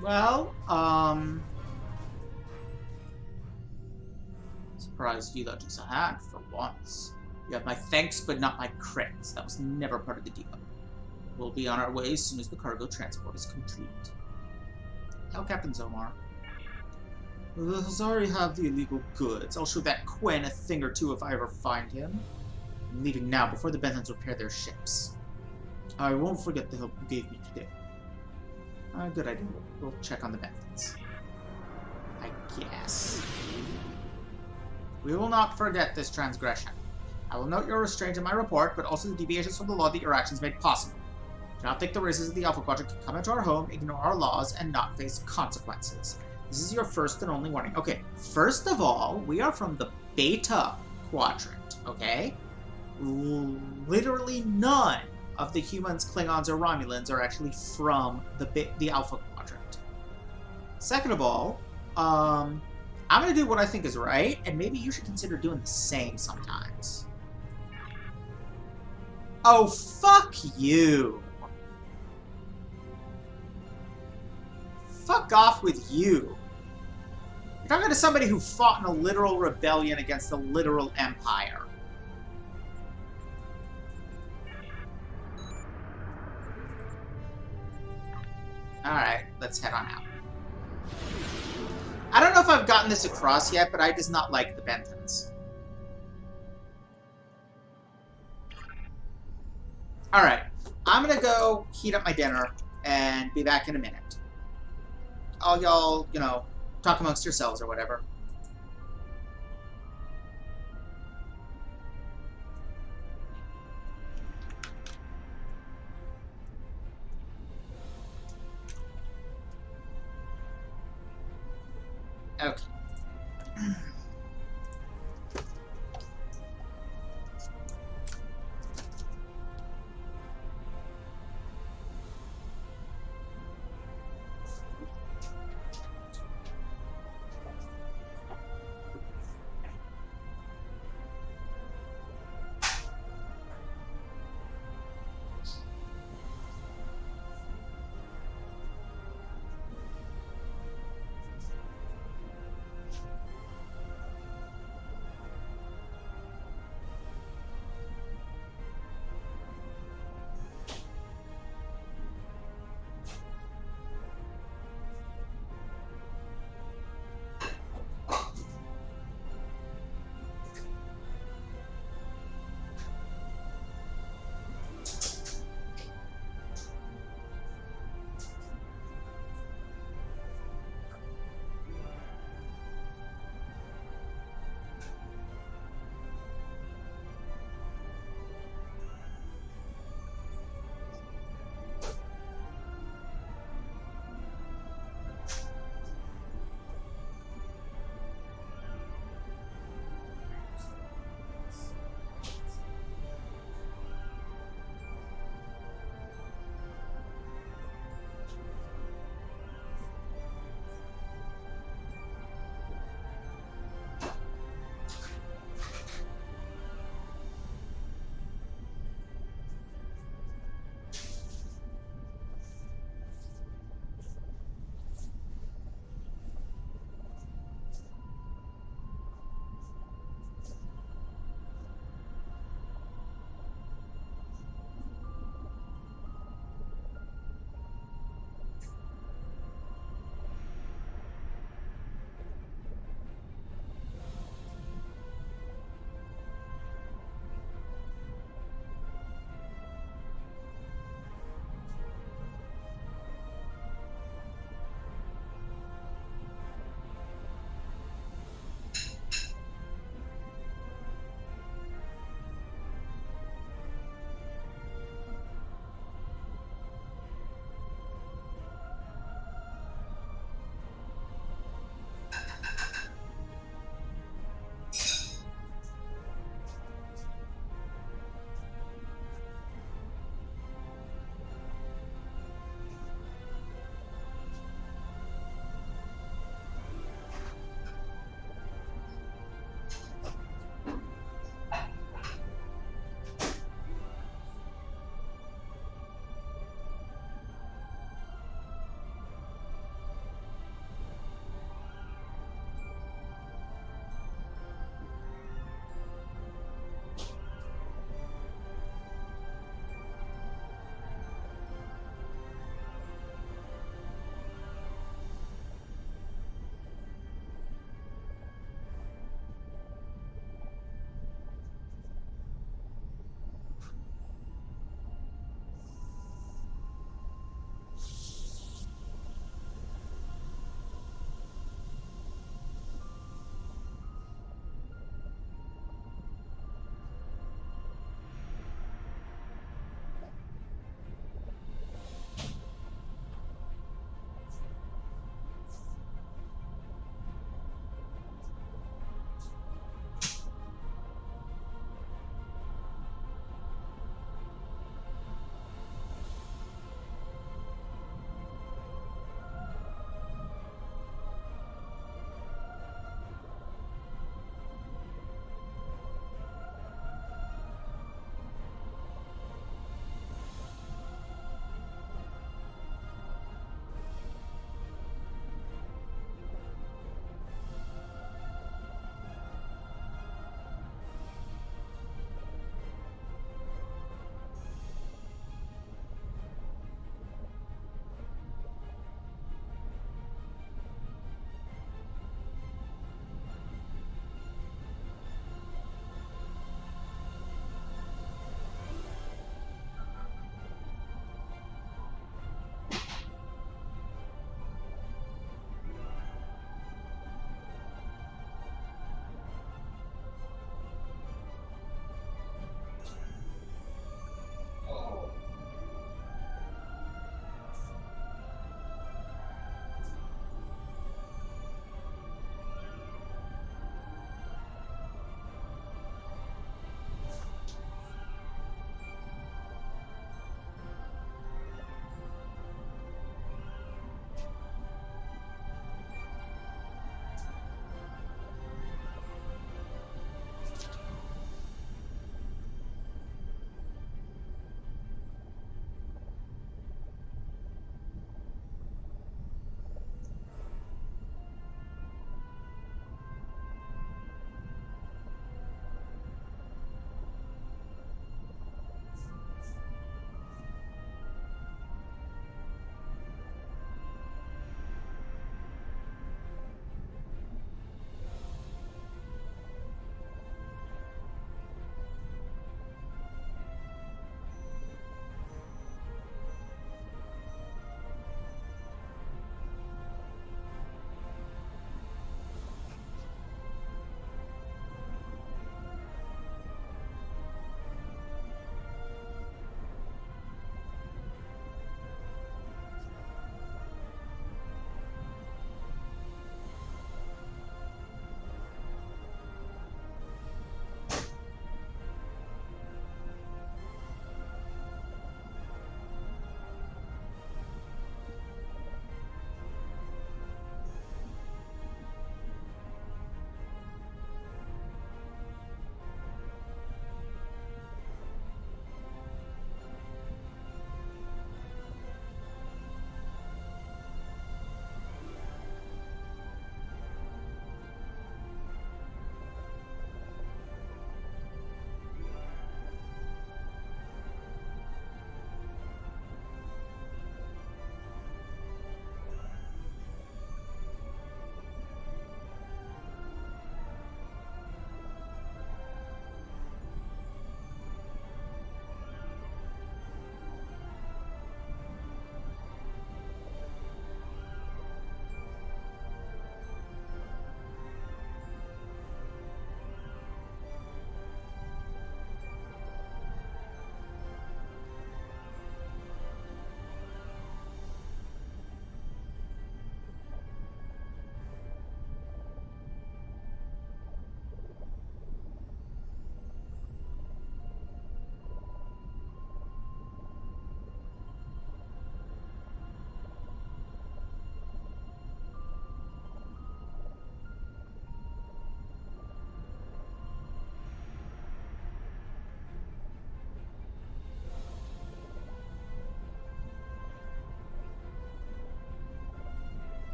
Well, surprised you let us a hand for once. You have my thanks, but not my credits. That was never part of the deal. We'll be on our way as soon as the cargo transport is complete. Tell Captain Zomar. The Hazari have the illegal goods. I'll show that Quen a thing or two if I ever find him. I'm leaving now before the Bentons repair their ships. I won't forget the help you gave me today. Good idea. We'll check on the Bentons. I guess. We will not forget this transgression. I will note your restraint in my report, but also the deviations from the law that your actions made possible. Do not think the races of the Alpha Quadrant can come into our home, ignore our laws, and not face consequences. This is your first and only warning. Okay, first of all, we are from the Beta Quadrant, okay? Literally none of the humans, Klingons, or Romulans are actually from the Alpha Quadrant. Second of all, I'm gonna do what I think is right, and maybe you should consider doing the same sometimes. Oh, fuck you! Fuck off with you! You're talking to somebody who fought in a literal rebellion against a literal empire. Alright, let's head on out. I don't know if I've gotten this across yet, but I does not like the Bentons. Alright, I'm gonna go heat up my dinner and be back in a minute. All y'all, you know, talk amongst yourselves or whatever. Okay.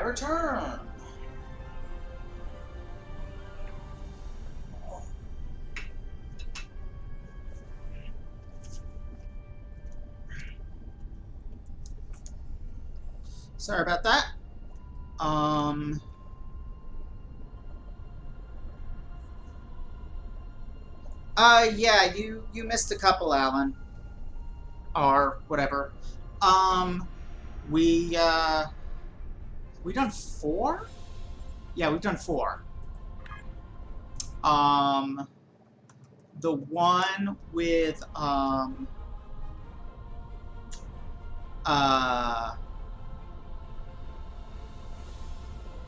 I return. Sorry about that. Yeah, you missed a couple, Alan. Or whatever. We done 4? Yeah, we've done 4. The one with,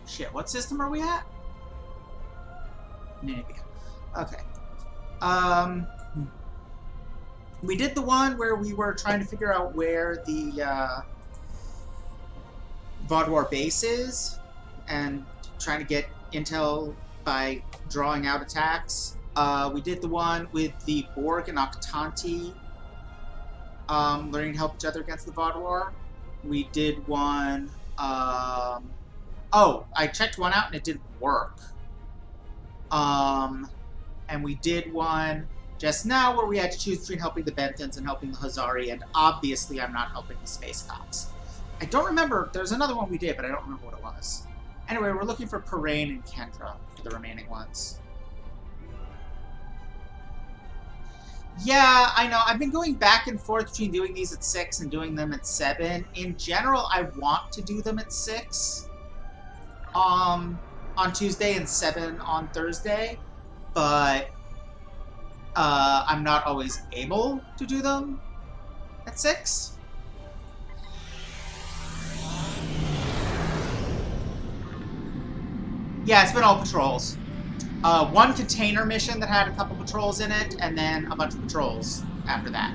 shit, what system are we at? Nanipia. Okay. We did the one where we were trying to figure out where the, Vaadwaur base is, and trying to get intel by drawing out attacks. We did the one with the Borg and Octanti, learning to help each other against the Vaadwaur. We did one, oh, I checked one out and it didn't work. And we did one just now where we had to choose between helping the Benthans and helping the Hazari, and obviously I'm not helping the Space Cops. I don't remember, there's another one we did, but I don't remember what it was. Anyway, we're looking for Parain and Kendra for the remaining ones. Yeah, I know, I've been going back and forth between doing these at 6 and doing them at 7. In general, I want to do them at 6 on Tuesday and 7 on Thursday, but I'm not always able to do them at 6. Yeah, it's been all patrols. One container mission that had a couple patrols in it, and then a bunch of patrols after that.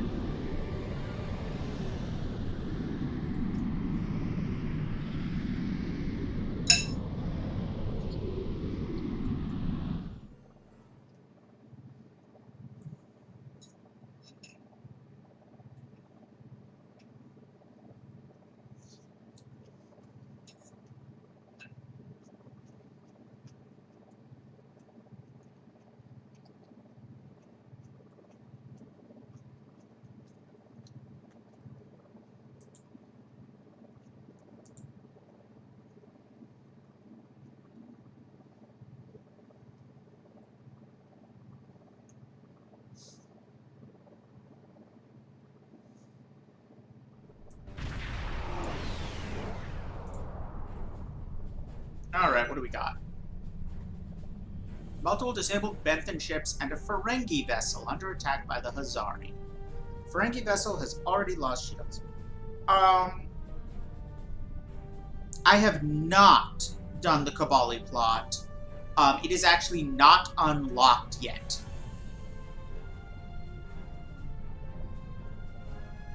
Alright, what do we got? Multiple disabled Benthan ships and a Ferengi vessel under attack by the Hazari. Ferengi vessel has already lost shields. I have not done the Cavalli plot. It is actually not unlocked yet.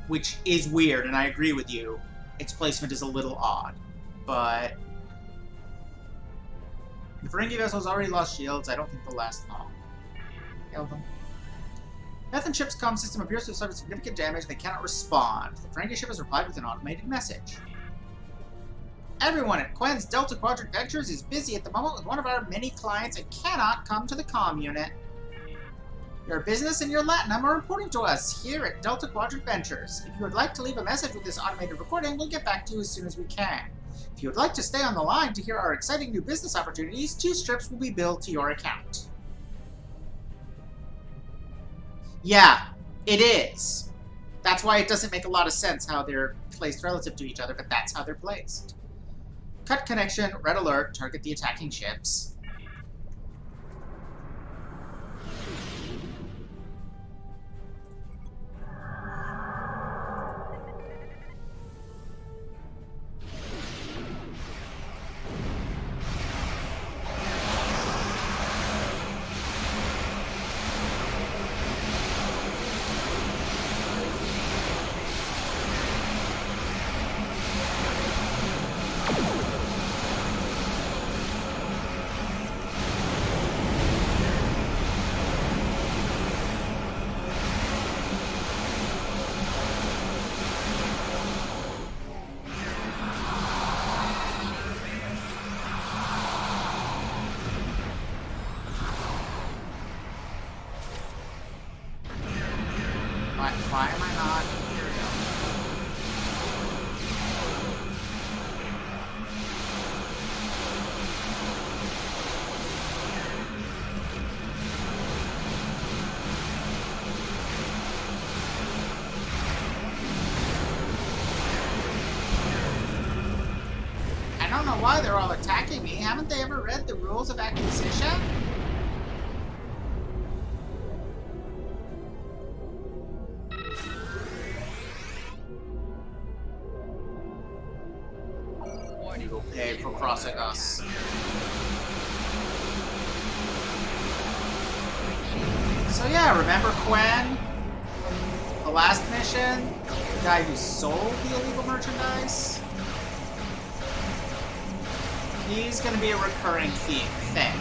Which is weird, and I agree with you. Its placement is a little odd. But the Ferengi vessel's already lost shields. I don't think they'll last long. Kill them. Benthan ship's comm system appears to have suffered significant damage. They cannot respond. The Ferengi ship has replied with an automated message. Everyone at Quen's Delta Quadrant Ventures is busy at the moment with one of our many clients and cannot come to the comm unit. Your business and your Latinum are important to us here at Delta Quadrant Ventures. If you would like to leave a message with this automated recording, we'll get back to you as soon as we can. If you would like to stay on the line to hear our exciting new business opportunities, 2 strips will be billed to your account. Yeah, it is. That's why it doesn't make a lot of sense how they're placed relative to each other, but that's how they're placed. Cut connection, red alert, target the attacking ships. Why am I not? Here we go. I don't know why they're all attacking me. Haven't they ever read the rules of acquisition? You will pay for crossing us. So yeah, remember Quen? The last mission? The guy who sold the illegal merchandise? He's gonna be a recurring thing.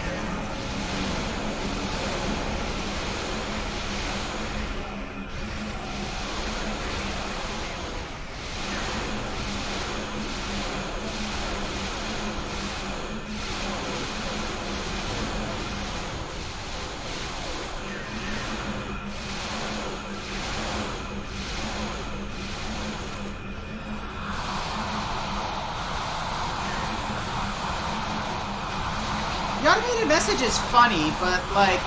The automated message is funny, but, like,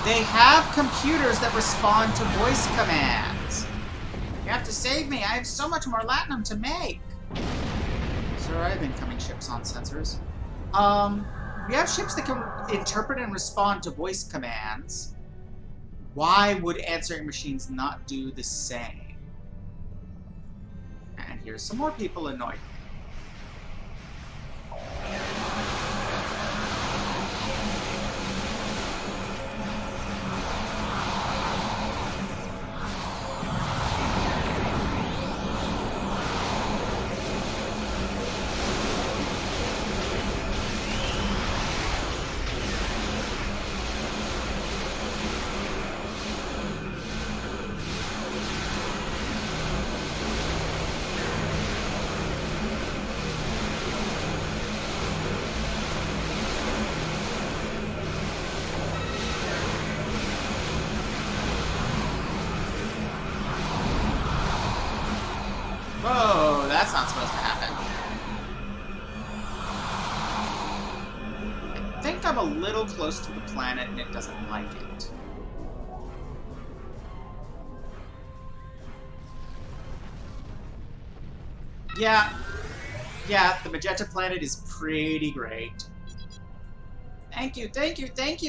they have computers that respond to voice commands. You have to save me. I have so much more latinum to make. Sir, I have incoming ships on sensors. We have ships that can interpret and respond to voice commands. Why would answering machines not do the same? And here's some more people annoyed. Whoa, that's not supposed to happen. I think I'm a little close to the planet and it doesn't like it. Yeah, the magenta planet is pretty great. Thank you.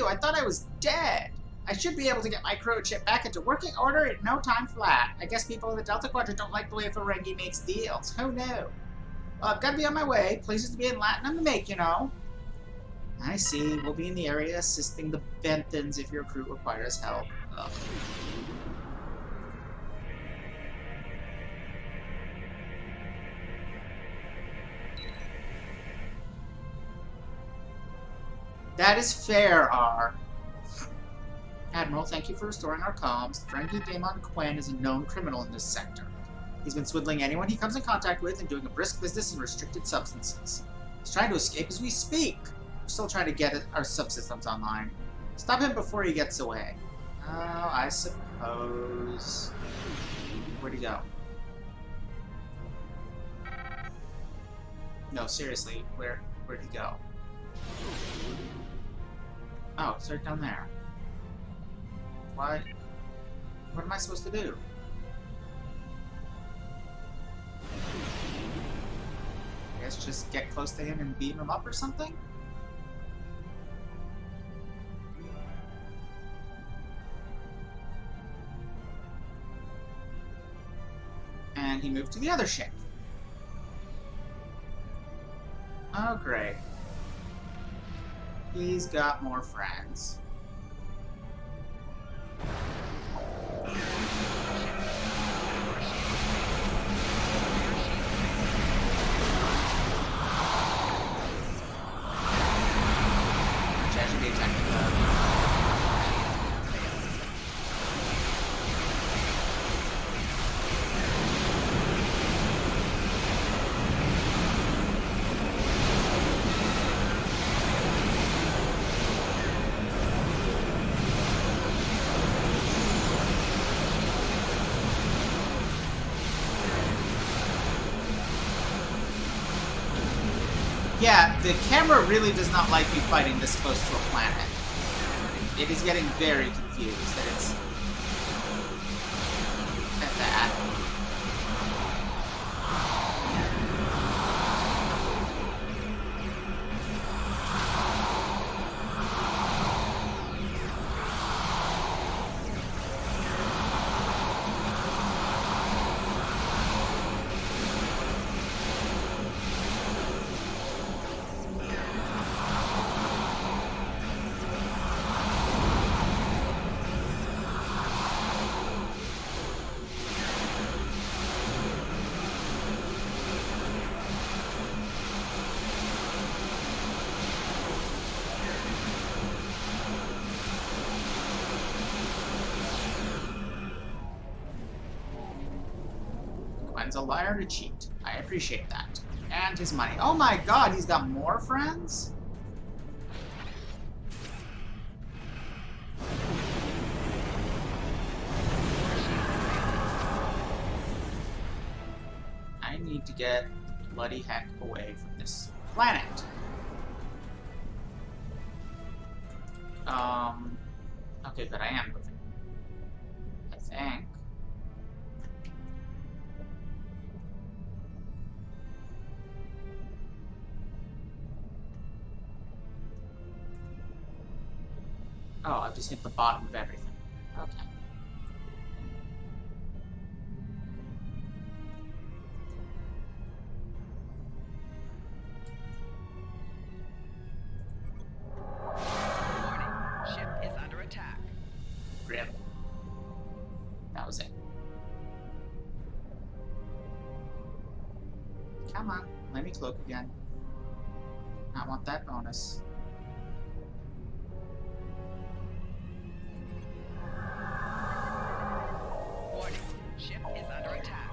I thought I was dead. I should be able to get my crew ship back into working order in no time flat. I guess people in the Delta Quadrant don't like the way Ferengi makes deals. Who knew? Well, I've got to be on my way. Places to be in Latinum to make, you know. I see. We'll be in the area assisting the Benthans if your crew requires help. Ugh. That is fair, R. Admiral, thank you for restoring our comms. The Ferengi Daemon Quen is a known criminal in this sector. He's been swindling anyone he comes in contact with and doing a brisk business in restricted substances. He's trying to escape as we speak. We're still trying to get our subsystems online. Stop him before he gets away. Oh, I suppose... Where'd he go? No, seriously, where'd he go? Oh, it's right down there. Why? What am I supposed to do? I guess just get close to him and beam him up or something? And he moved to the other ship. Oh, great. He's got more friends. Tragedy attack. The camera really does not like you fighting this close to a planet. It is getting very confused that it's... at that. A liar to cheat. I appreciate that. And his money. Oh my god, he's got more friends? I need to get bloody heck away from this planet. Okay, but I am moving. I think. Oh, I've just hit the bottom of everything. Okay. Warning. Ship is under attack. Rip. That was it. Come on, let me cloak again. I want that bonus. Warning. Ship is under attack.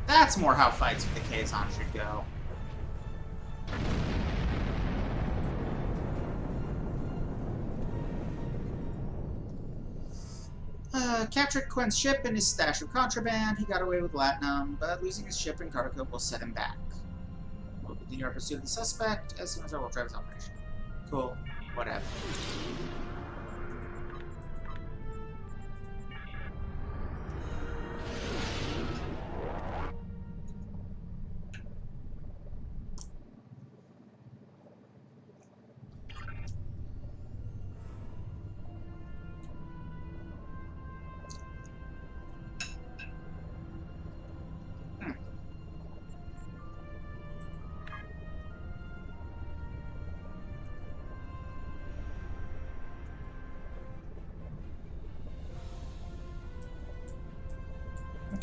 That's more how fights with the Kazon should go. Captured Quinn's ship and his stash of contraband. He got away with Latinum, but losing his ship and cargo will set him back. We'll continue our pursuit of the suspect as soon as our will drive his operation. Cool. Whatever.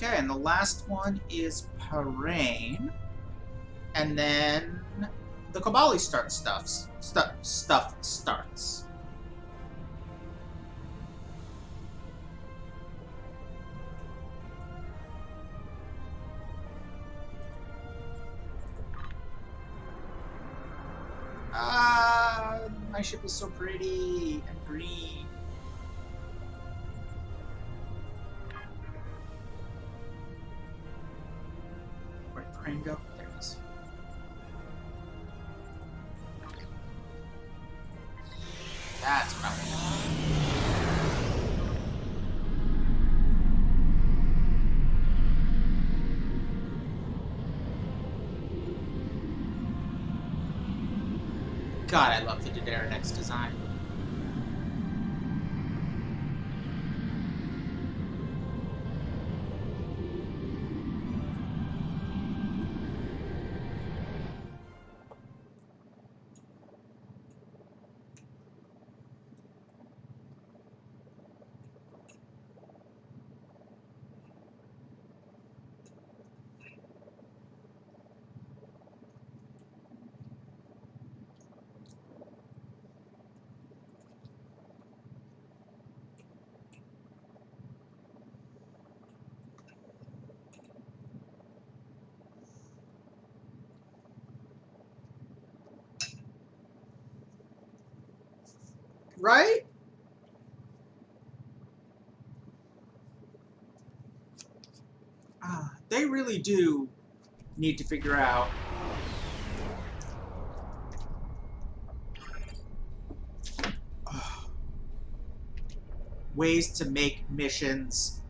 Okay, and the last one is Parain, and then the Kobali stuff starts. My ship is so pretty and green. Where'd Parain go? There it is. That's probably God, I love the Dideranex design. Right? They really do need to figure out ways to make missions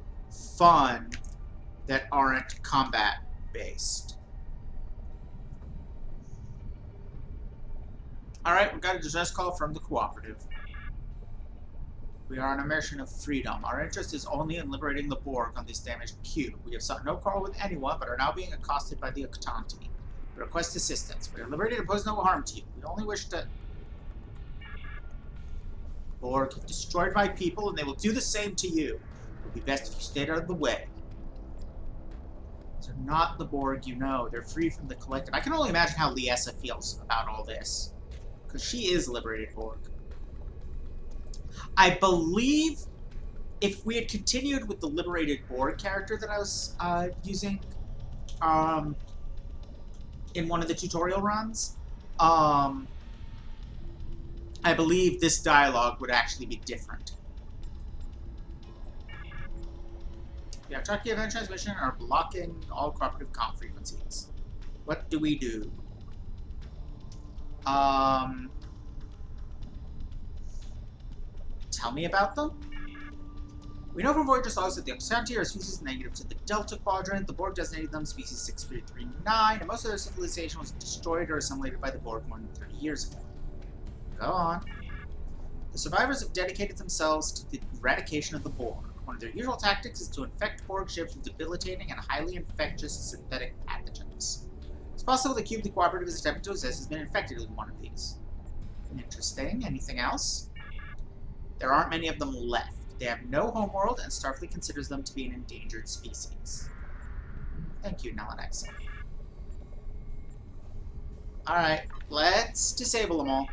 fun that aren't combat-based. Alright, we got a distress call from the Cooperative. We are on a mission of freedom. Our interest is only in liberating the Borg on this damaged cube. We have sought no quarrel with anyone, but are now being accosted by the Octanti. We request assistance. We are liberated and pose no harm to you. We only wish to... Borg have destroyed my people, and they will do the same to you. It would be best if you stayed out of the way. These are not the Borg you know. They're free from the collective. I can only imagine how Liessa feels about all this. Because she is liberated Borg. I believe if we had continued with the liberated Borg character that I was using in one of the tutorial runs, I believe this dialogue would actually be different. The Octanti event transmission are blocking all cooperative comm frequencies. What do we do? Tell me about them? We know from Voyager's logs that the Octanti are species negative to the Delta Quadrant. The Borg designated them species 6339, and most of their civilization was destroyed or assimilated by the Borg more than 30 years ago. Go on. The survivors have dedicated themselves to the eradication of the Borg. One of their usual tactics is to infect Borg ships with debilitating and highly infectious synthetic pathogens. It's possible the cube the Cooperative is attempting to assist has been infected with one of these. Interesting. Anything else? There aren't many of them left. They have no homeworld, and Starfleet considers them to be an endangered species. Thank you, Nalanexa. Alright, let's disable them all.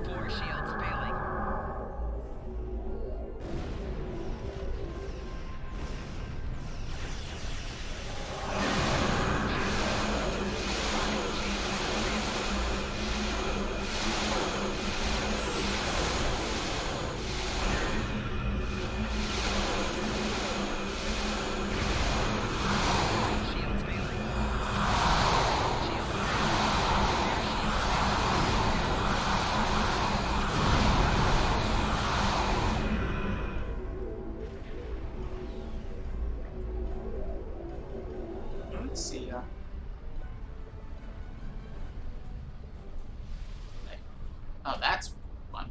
Door shields failing. Shields failing. Let's see. Oh, that's one.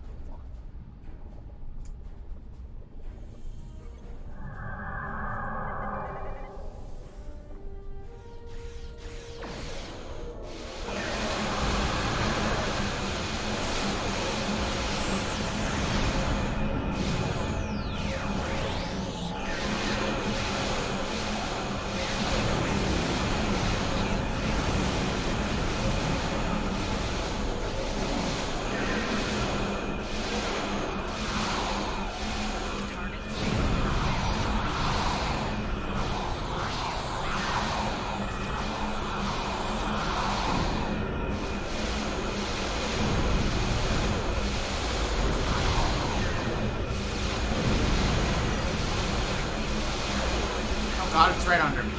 Oh god, it's right under me.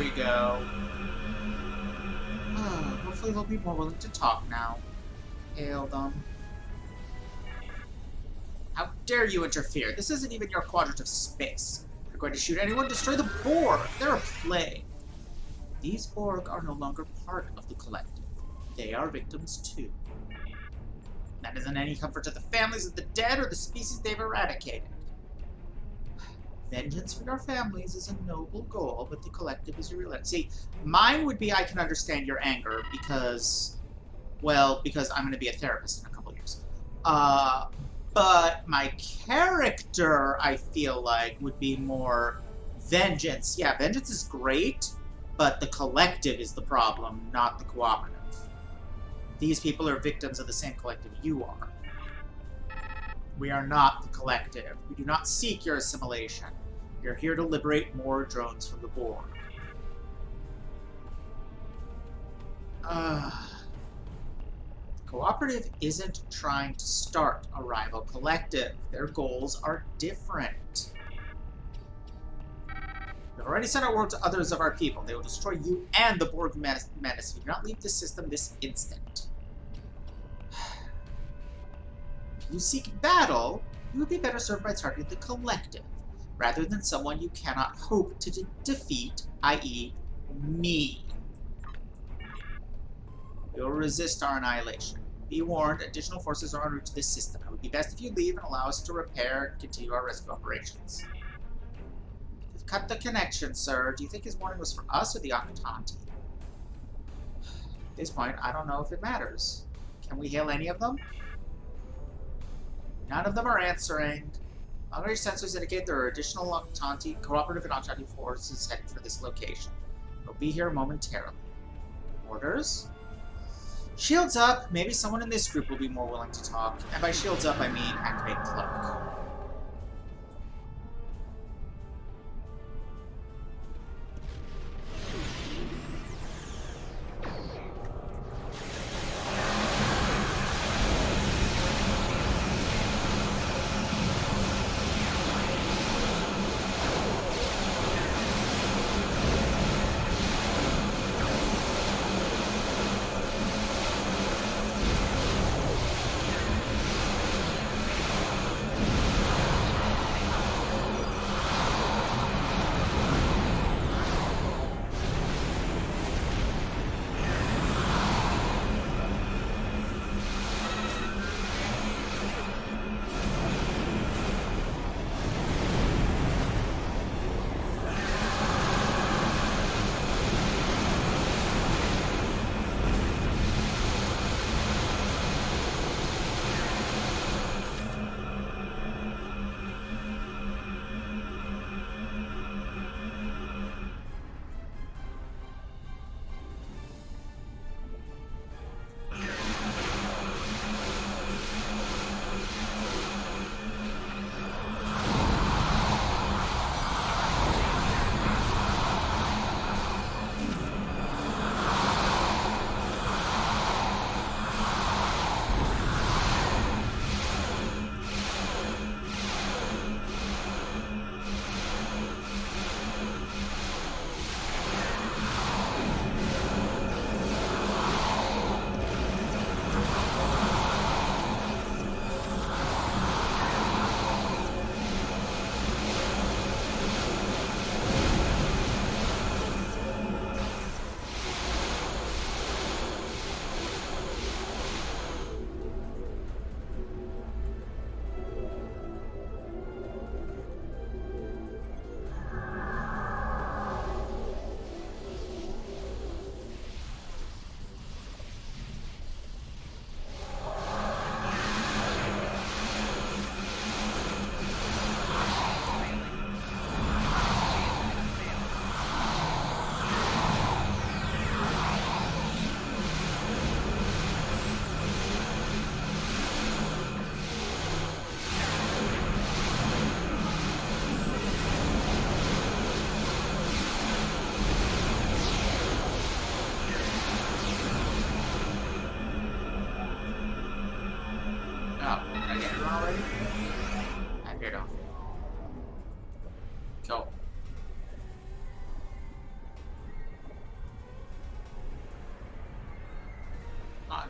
we go. Hopefully they'll be more willing to talk now. Hail them. How dare you interfere? This isn't even your quadrant of space. You're going to shoot anyone, destroy the Borg. They're a plague. These Borg are no longer part of the collective. They are victims too. That isn't any comfort to the families of the dead or the species they've eradicated. Vengeance for your families is a noble goal, but the collective is irrelevant. See, mine would be I can understand your anger because, well, because I'm going to be a therapist in a couple years. But my character, I feel like, would be more vengeance. Yeah, vengeance is great, but the collective is the problem, not the cooperative. These people are victims of the same collective you are. We are not the collective. We do not seek your assimilation. We are here to liberate more drones from the Borg. The cooperative isn't trying to start a rival collective. Their goals are different. We've already sent our word to others of our people. They will destroy you and the Borg menace if you do not leave the system this instant. If you seek battle, you would be better served by targeting the collective, rather than someone you cannot hope to defeat, i.e. me. We will resist our annihilation. Be warned, additional forces are en route to this system. It would be best if you leave and allow us to repair and continue our rescue operations. You've cut the connection, sir. Do you think his warning was for us or the Octanti? At this point, I don't know if it matters. Can we hail any of them? None of them are answering. Long-range sensors indicate there are additional Octanti, cooperative and Octanti forces headed for this location. They'll be here momentarily. Orders? Shields up. Maybe someone in this group will be more willing to talk. And by shields up, I mean activate cloak.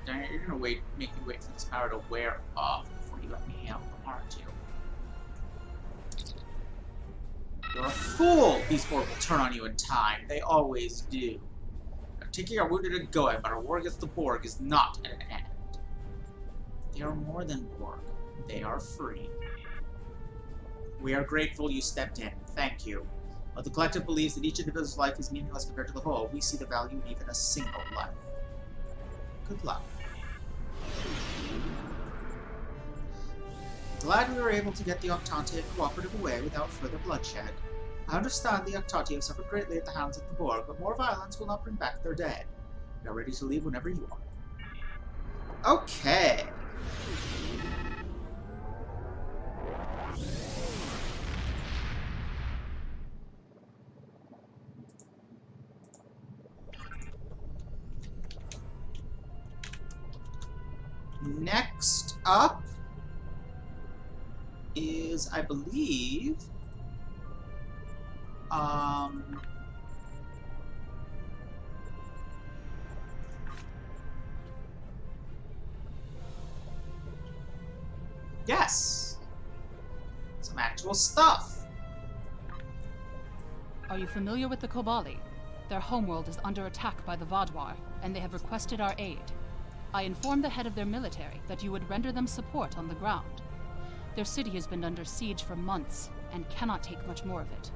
Darn it, you're gonna make me wait for this power to wear off before you let me help, aren't you? You're a fool! These Borg will turn on you in time. They always do. Now, taking our wounded and going, but our war against the Borg is not at an end. They are more than Borg. They are free. We are grateful you stepped in. Thank you. While the collective believes that each individual's life is meaningless compared to the whole, we see the value in even a single life. Good luck. Glad we were able to get the Octante and Cooperative away without further bloodshed. I understand the Octante have suffered greatly at the hands of the Borg, but more violence will not bring back their dead. We are ready to leave whenever you are. Okay. Next up is, I believe, yes, some actual stuff. Are you familiar with the Kobali? Their homeworld is under attack by the Vaadwaur, and they have requested our aid. I informed the head of their military that you would render them support on the ground. Their city has been under siege for months, and cannot take much more of it.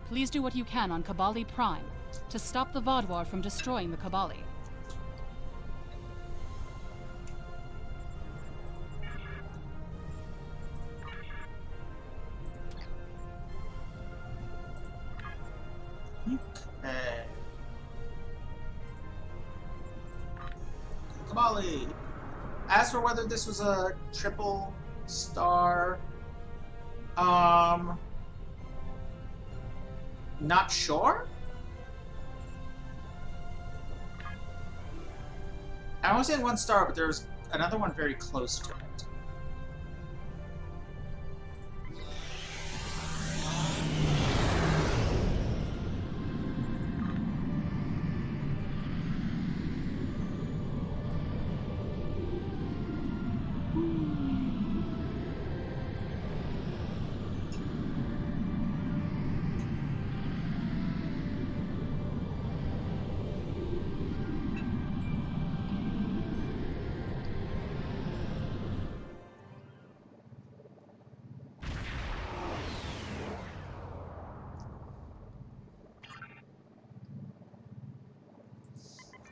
Please do what you can on Kobali Prime, to stop the Vaadwaur from destroying the Kobali. Okay. Kobali. As for whether this was a triple star, not sure. I only said 1 star, but there's another one very close to it.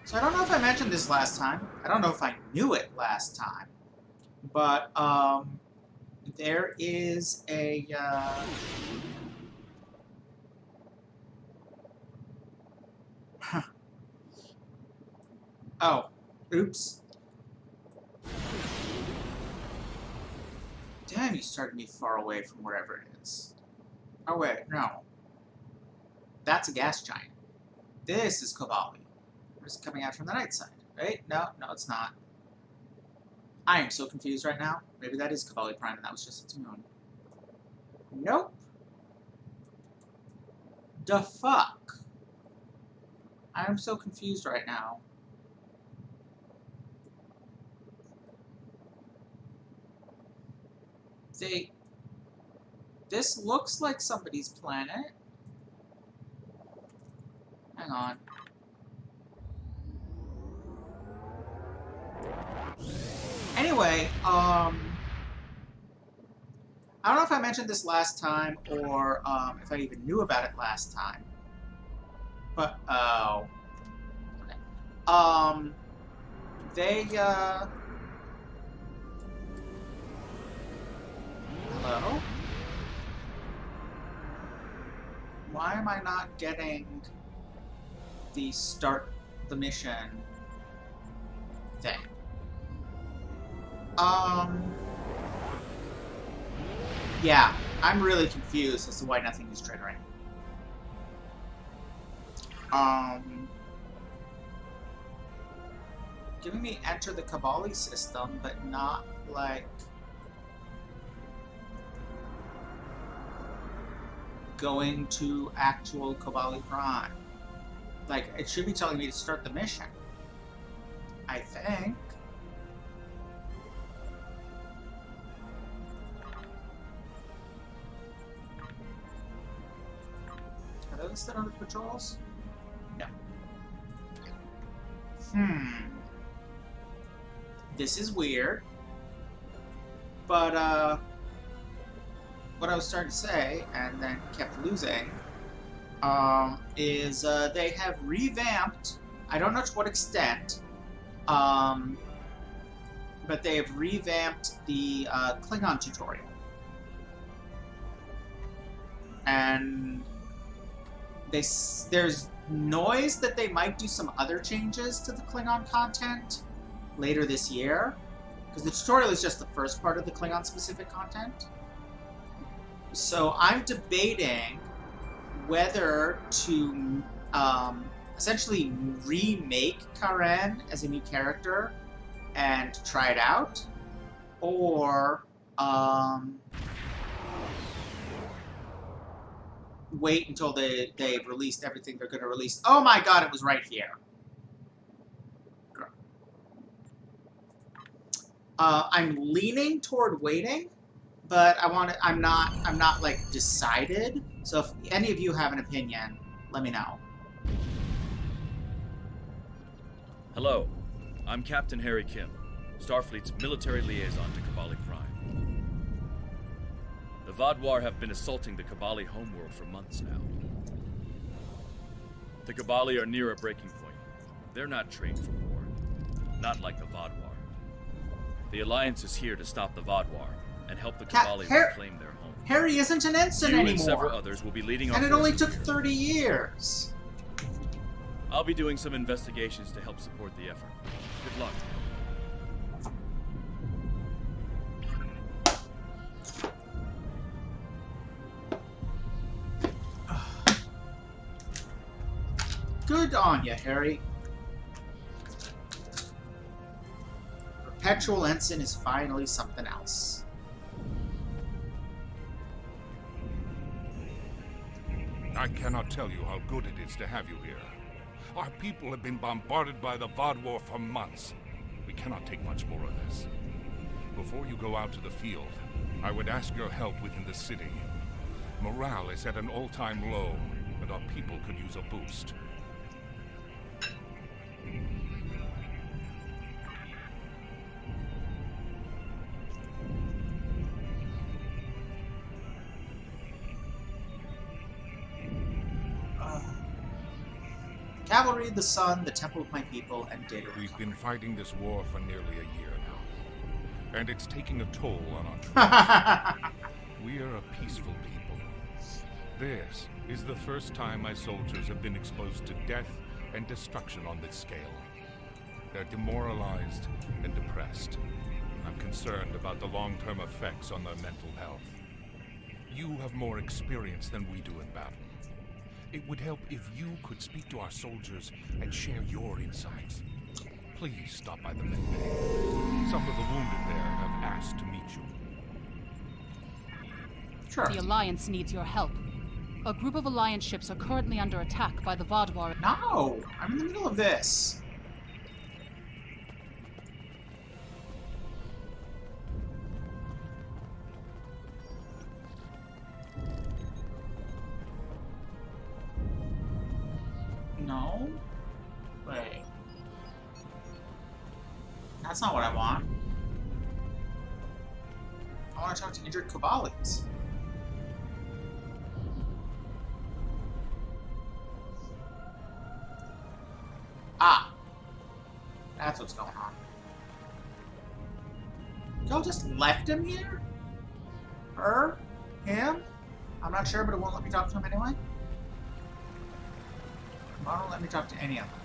So I don't know if I mentioned this last time. I don't know if I knew it last time. But, there is a, Oh, oops. Damn, you started me far away from wherever it is. Oh wait, no. That's a gas giant. This is Kobali. It's coming out from the night side, right? No, it's not. I am so confused right now. Maybe that is Kobali Prime and that was just its moon. Nope. The fuck? I am so confused right now. This looks like somebody's planet. Hang on. Anyway, I don't know if I mentioned this last time or if I even knew about it last time. But okay. Hello? Why am I not getting the start the mission thing? Yeah, I'm really confused as to why nothing is triggering. Giving me enter the Kobali system, but not, like, going to actual Kobali Prime. Like, it should be telling me to start the mission. I think. they listed under patrols? No. This is weird. But, what I was starting to say, and then kept losing, is they have revamped, I don't know to what extent, but they have revamped the Klingon tutorial. And there's noise that they might do some other changes to the Klingon content later this year, because the tutorial is just the first part of the Klingon-specific content. So I'm debating whether to essentially remake Karen as a new character and try it out, or wait until they've released everything they're going to release. Oh my god, it was right here. I'm leaning toward waiting, but I'm not like decided. So if any of you have an opinion, let me know. Hello, I'm Captain Harry Kim, Starfleet's military liaison to Kabali Prime. The Vaadwaur have been assaulting the Kabali homeworld for months now. The Kabali are near a breaking point. They're not trained for war, not like the Vaadwaur. The Alliance is here to stop the Vaadwaur and help the Kabali reclaim their home. Harry isn't an ensign anymore. And several others will be leading our and it only took here. 30 years. I'll be doing some investigations to help support the effort. Good luck. Good on you, Harry. Perpetual ensign is finally something else. I cannot tell you how good it is to have you here. Our people have been bombarded by the Vaadwaur for months. We cannot take much more of this. Before you go out to the field, I would ask your help within the city. Morale is at an all-time low, and our people could use a boost. Cavalry, the sun, the temple of my people, and data recovery. We've been fighting this war for nearly a year now, and it's taking a toll on our troops. We are a peaceful people. This is the first time my soldiers have been exposed to death and destruction on this scale. They're demoralized and depressed. I'm concerned about the long-term effects on their mental health. You have more experience than we do in battle. It would help if you could speak to our soldiers and share your insights. Please stop by the med bay. Some of the wounded there have asked to meet you. Sure. The Alliance needs your help. A group of Alliance ships are currently under attack by the Vaadwaur. No! I'm in the middle of this. No? Wait. That's not what I want. I want to talk to injured Kabalis. Ah. That's what's going on. Y'all just left him here? Her? Him? I'm not sure, but it won't let me talk to him anyway. Why don't let me talk to any of them?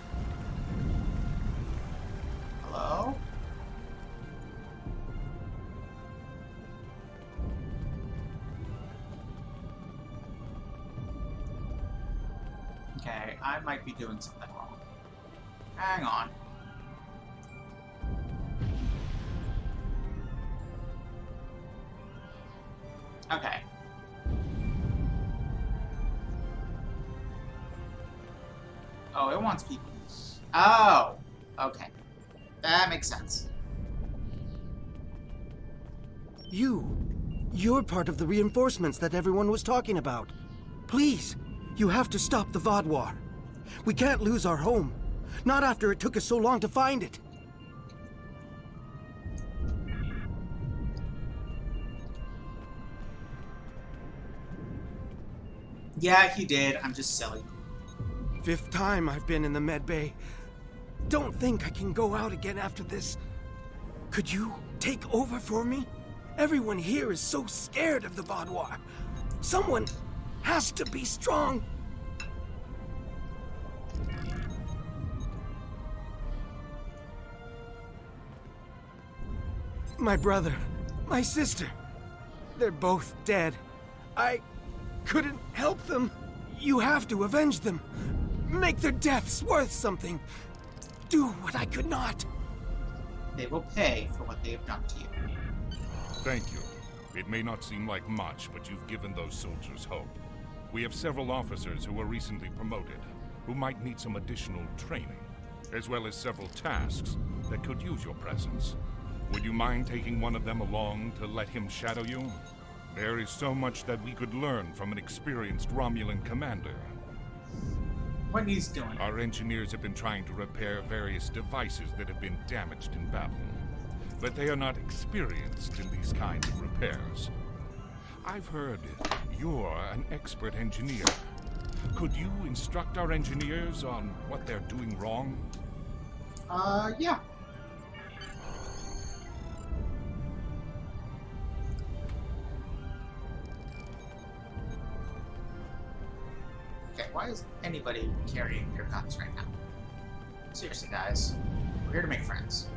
Hello? Okay, I might be doing something wrong. Hang on. Okay. Oh, it wants people. Oh, okay. That makes sense. You're part of the reinforcements that everyone was talking about. Please, You have to stop the Vaadwaur. We can't lose our home. Not after it took us so long to find it. Yeah, he did. I'm just silly. 5th time I've been in the med bay. Don't think I can go out again after this. Could you take over for me? Everyone here is so scared of the Vaadwaur. Someone has to be strong. My brother, my sister, they're both dead. I couldn't help them. You have to avenge them. Make their deaths worth something. Do what I could not. They will pay for what they have done to you. Thank you. It may not seem like much, but you've given those soldiers hope. We have several officers who were recently promoted, who might need some additional training, as well as several tasks that could use your presence. Would you mind taking one of them along to let him shadow you? There is so much that we could learn from an experienced Romulan commander. What he's doing? Our engineers have been trying to repair various devices that have been damaged in battle, but they are not experienced in these kinds of repairs. I've heard you're an expert engineer. Could you instruct our engineers on what they're doing wrong? Yeah. Okay, why is anybody carrying their guns right now? Seriously, guys. We're here to make friends.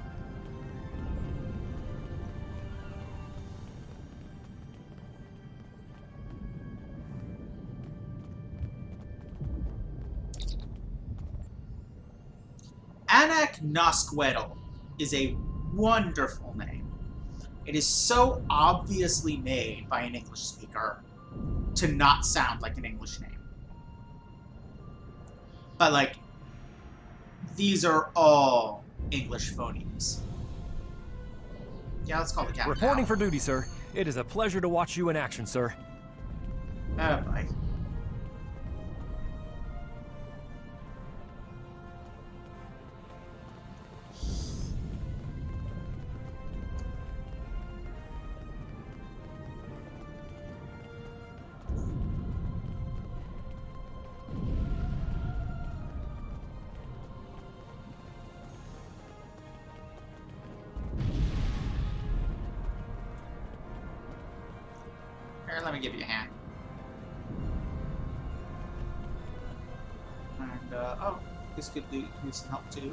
Anak Nosquedel is a wonderful name. It is so obviously made by an English speaker to not sound like an English name. But, like, these are all English phonemes. Yeah, let's call the captain. Reporting out. for duty, sir. It is a pleasure to watch you in action, sir. Oh, boy. Here, let me give you a hand. And, oh, this could use some help too.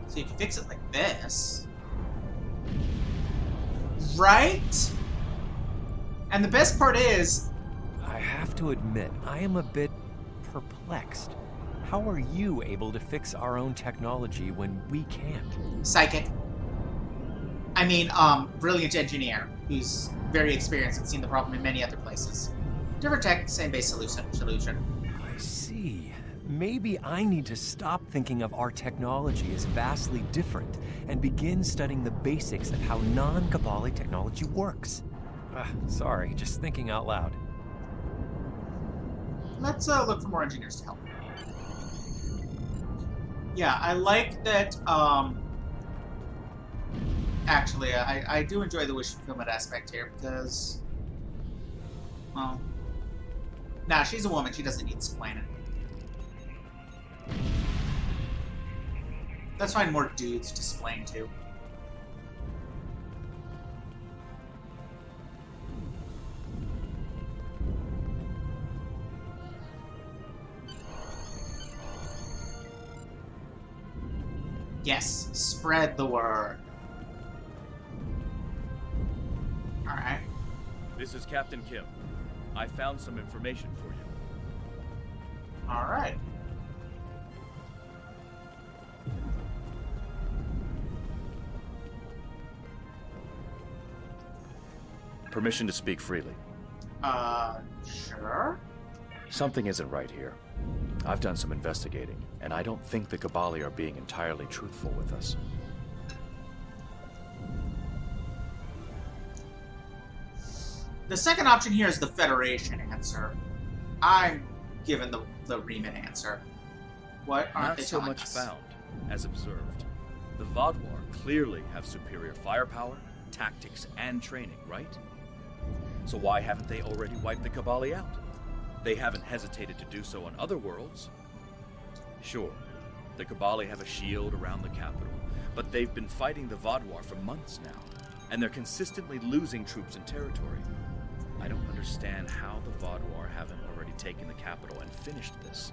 So you can fix it like this. Right? And the best part is... I have to admit, I am a bit perplexed. How are you able to fix our own technology when we can't? Psychic. I mean, brilliant engineer who's very experienced and seen the problem in many other places. Different tech, same base solution. I see. Maybe I need to stop thinking of our technology as vastly different and begin studying the basics of how non-Kabali technology works. Sorry, just thinking out loud. Let's look for more engineers to help. Yeah, I like that, actually, I do enjoy the wish fulfillment aspect here because, well, nah, she's a woman. She doesn't need explaining. Let's find more dudes to explain to. Yes, spread the word. Alright. This is Captain Kim. I found some information for you. Alright. Permission to speak freely. Sure? Something isn't right here. I've done some investigating, and I don't think the Kabali are being entirely truthful with us. The second option here is the Federation answer. I'm giving the Riemann answer. What aren't Not they so telling much us? found, as observed. The Vaadwaur clearly have superior firepower, tactics, and training, right? So why haven't they already wiped the Kabali out? They haven't hesitated to do so on other worlds. Sure, the Kabali have a shield around the capital, but they've been fighting the Vaadwaur for months now, and they're consistently losing troops and territory. I don't understand how the Vaadwaur haven't already taken the capital and finished this.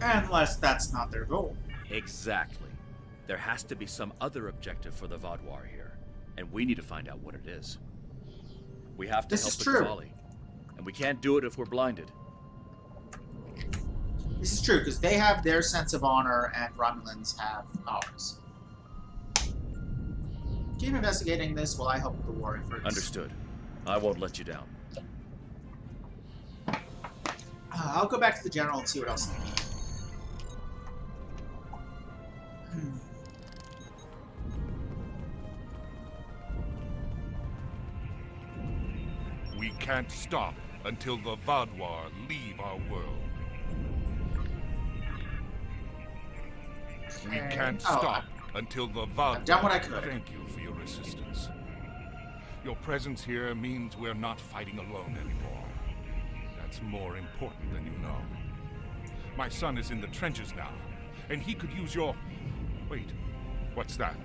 Unless that's not their goal. Exactly. There has to be some other objective for the Vaadwaur here, and we need to find out what it is. We have to This help is the true. Kabali, and we can't do it if we're blinded. This is true, because they have their sense of honor and Romulans have ours. Keep investigating this while I help with the war efforts. Understood. I won't let you down. I'll go back to the general and see what else they need. We can't stop until the Vaadwaur leave our world. We can't Oh, stop until the Vaadwaur... I've done what I could. Thank you for your assistance. Your presence here means we're not fighting alone anymore. That's more important than you know. My son is in the trenches now, and he could use your... Wait, what's that?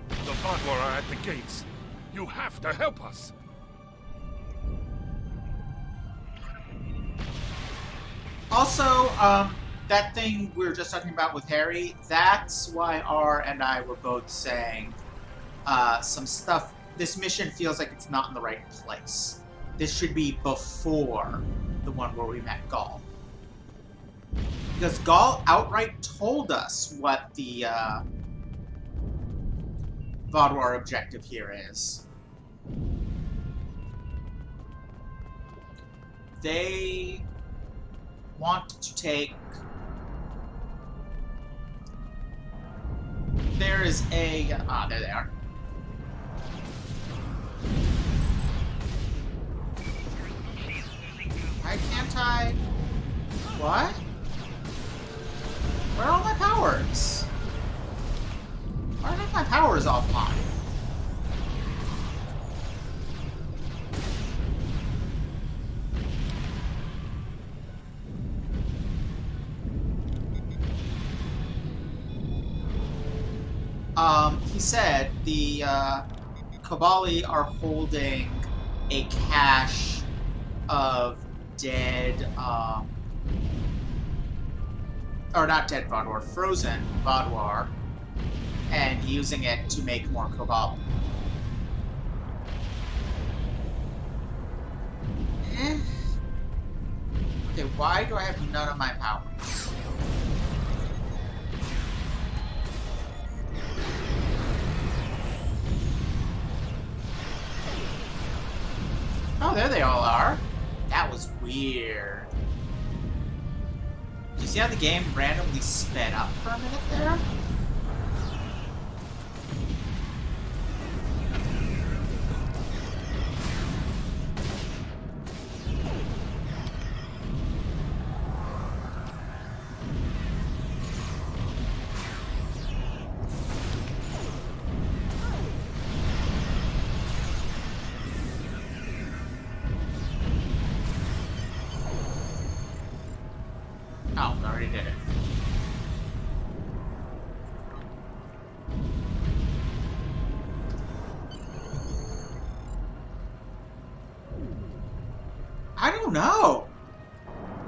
The Vaadwaur are at the gates. You have to help us. Also, that thing we were just talking about with Harry, that's why R and I were both saying some stuff. This mission feels like it's not in the right place. This should be before the one where we met Gaul. Because Gaul outright told us what the Vaadwaur objective here is. They want to take... There is a... there they are. Why can't I... What? Where are all my powers? Why are my powers offline? He said the Kabali are holding a cache of dead, or not dead Vaadwaur, frozen Vaadwaur, and using it to make more Kabali. Okay, why do I have none of my powers? Oh, there they all are. That was weird. Do you see how the game randomly sped up for a minute there? Oh, I already did it. I don't know.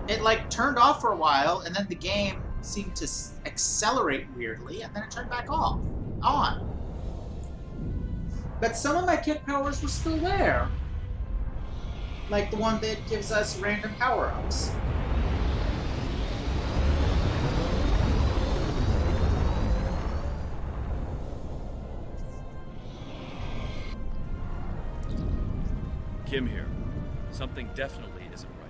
It like turned off for a while, and then the game seemed to accelerate weirdly, and then it turned back off. On. But some of my kit powers were still there. Like the one that gives us random power-ups. Kim here. Something definitely isn't right.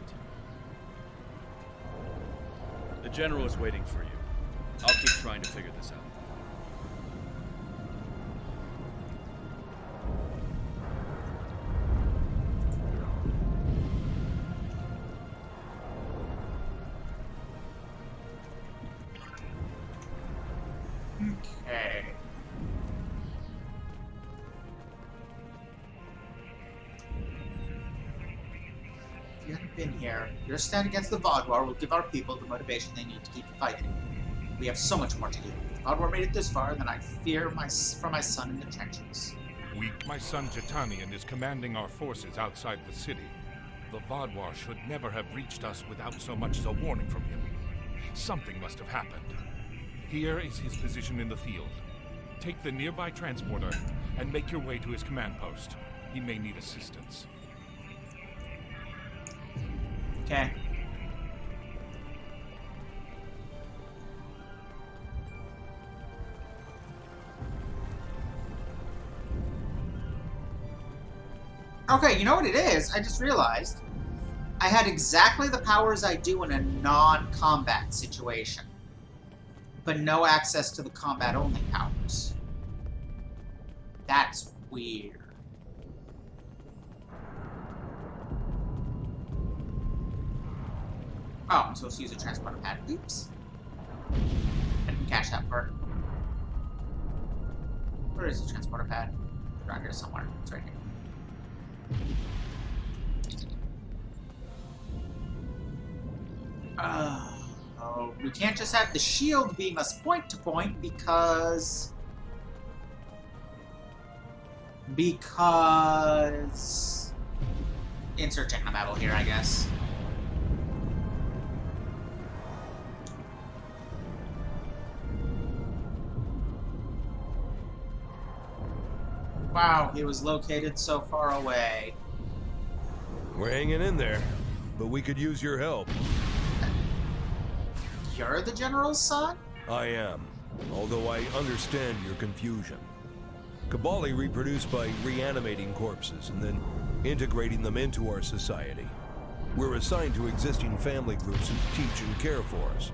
The General is waiting for you. I'll keep trying to figure this out. Okay. If you hadn't been here, your stand against the Vaadwaur will give our people the motivation they need to keep fighting. We have so much more to do. If the Vaadwaur made it this far, then I fear for my son in the trenches. My son Titanian is commanding our forces outside the city. The Vaadwaur should never have reached us without so much as a warning from him. Something must have happened. Here is his position in the field. Take the nearby transporter and make your way to his command post. He may need assistance. Okay. Okay, you know what it is? I just realized I had exactly the powers I do in a non-combat situation, but no access to the combat-only powers. That's weird. Oh, I'm supposed to use a transporter pad. Oops. I didn't catch that part. Where is the transporter pad? Around here somewhere. It's right here. Oh, we can't just have the shield beam us point to point because insert technometal here, I guess. Wow, he was located so far away. We're hanging in there, but we could use your help. You're the General's son? I am, although I understand your confusion. Cabali reproduce by reanimating corpses and then integrating them into our society. We're assigned to existing family groups who teach and care for us.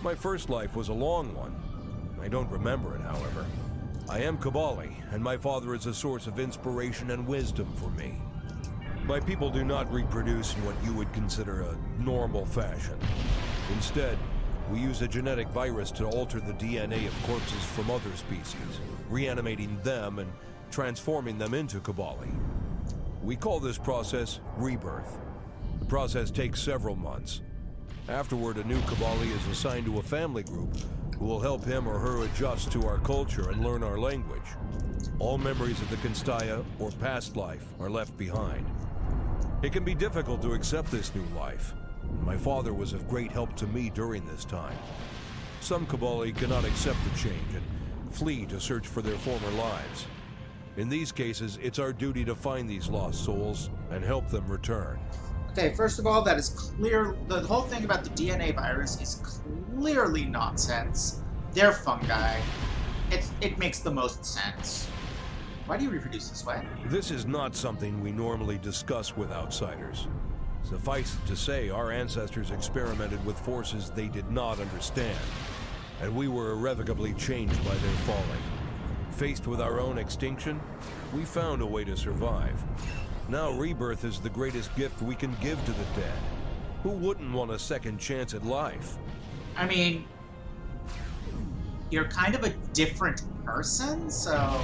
My first life was a long one. I don't remember it, however. I am Cabali, and my father is a source of inspiration and wisdom for me. My people do not reproduce in what you would consider a normal fashion. Instead, we use a genetic virus to alter the DNA of corpses from other species, reanimating them and transforming them into Cabali. We call this process rebirth. The process takes several months. Afterward, a new Cabali is assigned to a family group who will help him or her adjust to our culture and learn our language. All memories of the Constaya or past life are left behind. It can be difficult to accept this new life. My father was of great help to me during this time. Some Cabali cannot accept the change and flee to search for their former lives. In these cases, it's our duty to find these lost souls and help them return. Okay, first of all, that is clear. The whole thing about the DNA virus is clearly nonsense. They're fungi. It makes the most sense. Why do you reproduce this way? This is not something we normally discuss with outsiders. Suffice it to say, our ancestors experimented with forces they did not understand, and we were irrevocably changed by their folly. Faced with our own extinction, we found a way to survive. Now rebirth is the greatest gift we can give to the dead. Who wouldn't want a second chance at life? I mean, you're kind of a different person, so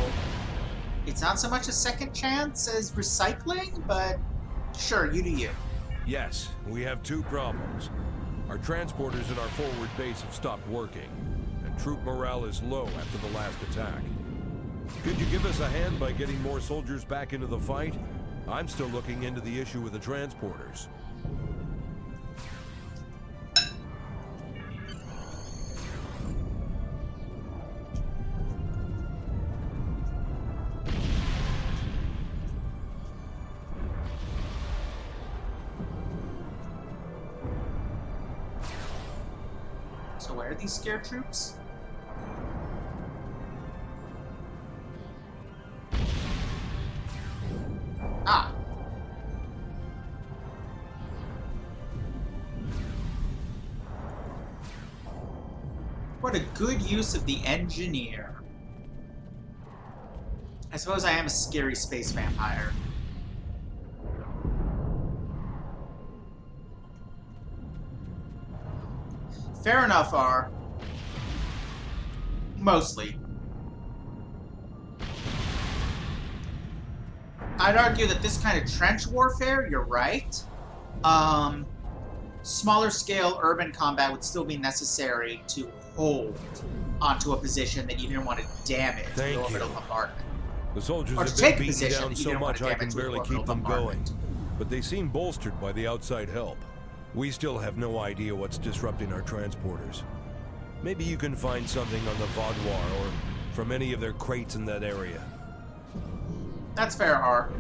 it's not so much a second chance as recycling, but sure, you do you. Yes, we have two problems. Our transporters at our forward base have stopped working, and troop morale is low after the last attack. Could you give us a hand by getting more soldiers back into the fight? I'm still looking into the issue with the transporters. So where are these scared troops? Ah. What a good use of the engineer. I suppose I am a scary space vampire. Fair enough, R. Mostly. I'd argue that this kind of trench warfare, you're right. Smaller scale urban combat would still be necessary to hold onto a position that you didn't want to damage with orbital bombardment. The soldiers Or have to been take a beaten position down that you so didn't want much to I can damage with barely orbital keep them going. bombardment. But they seem bolstered by the outside help. We still have no idea what's disrupting our transporters. Maybe you can find something on the Vaadwaur or from any of their crates in that area. That's fair, R.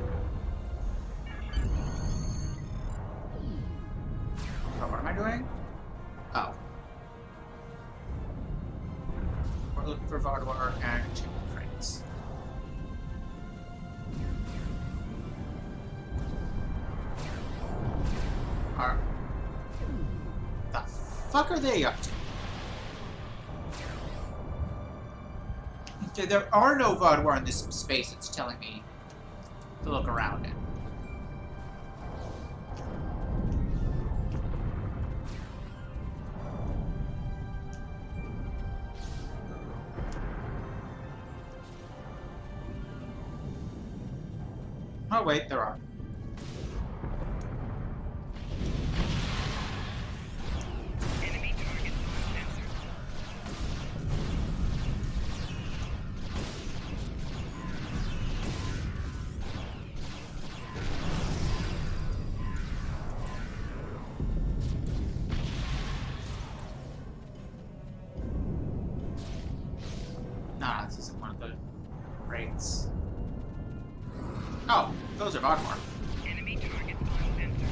Oh, what am I doing? Oh. We're looking for Vaadwaur and chicken crates. R. The fuck are they up to? Okay, there are no Vaadwaur in this space, it's telling me to look around it. Oh wait, there are. Enemy target sensor. Nah, this isn't one of the crates. Oh, those are Vaadwaur. Enemy target sensor.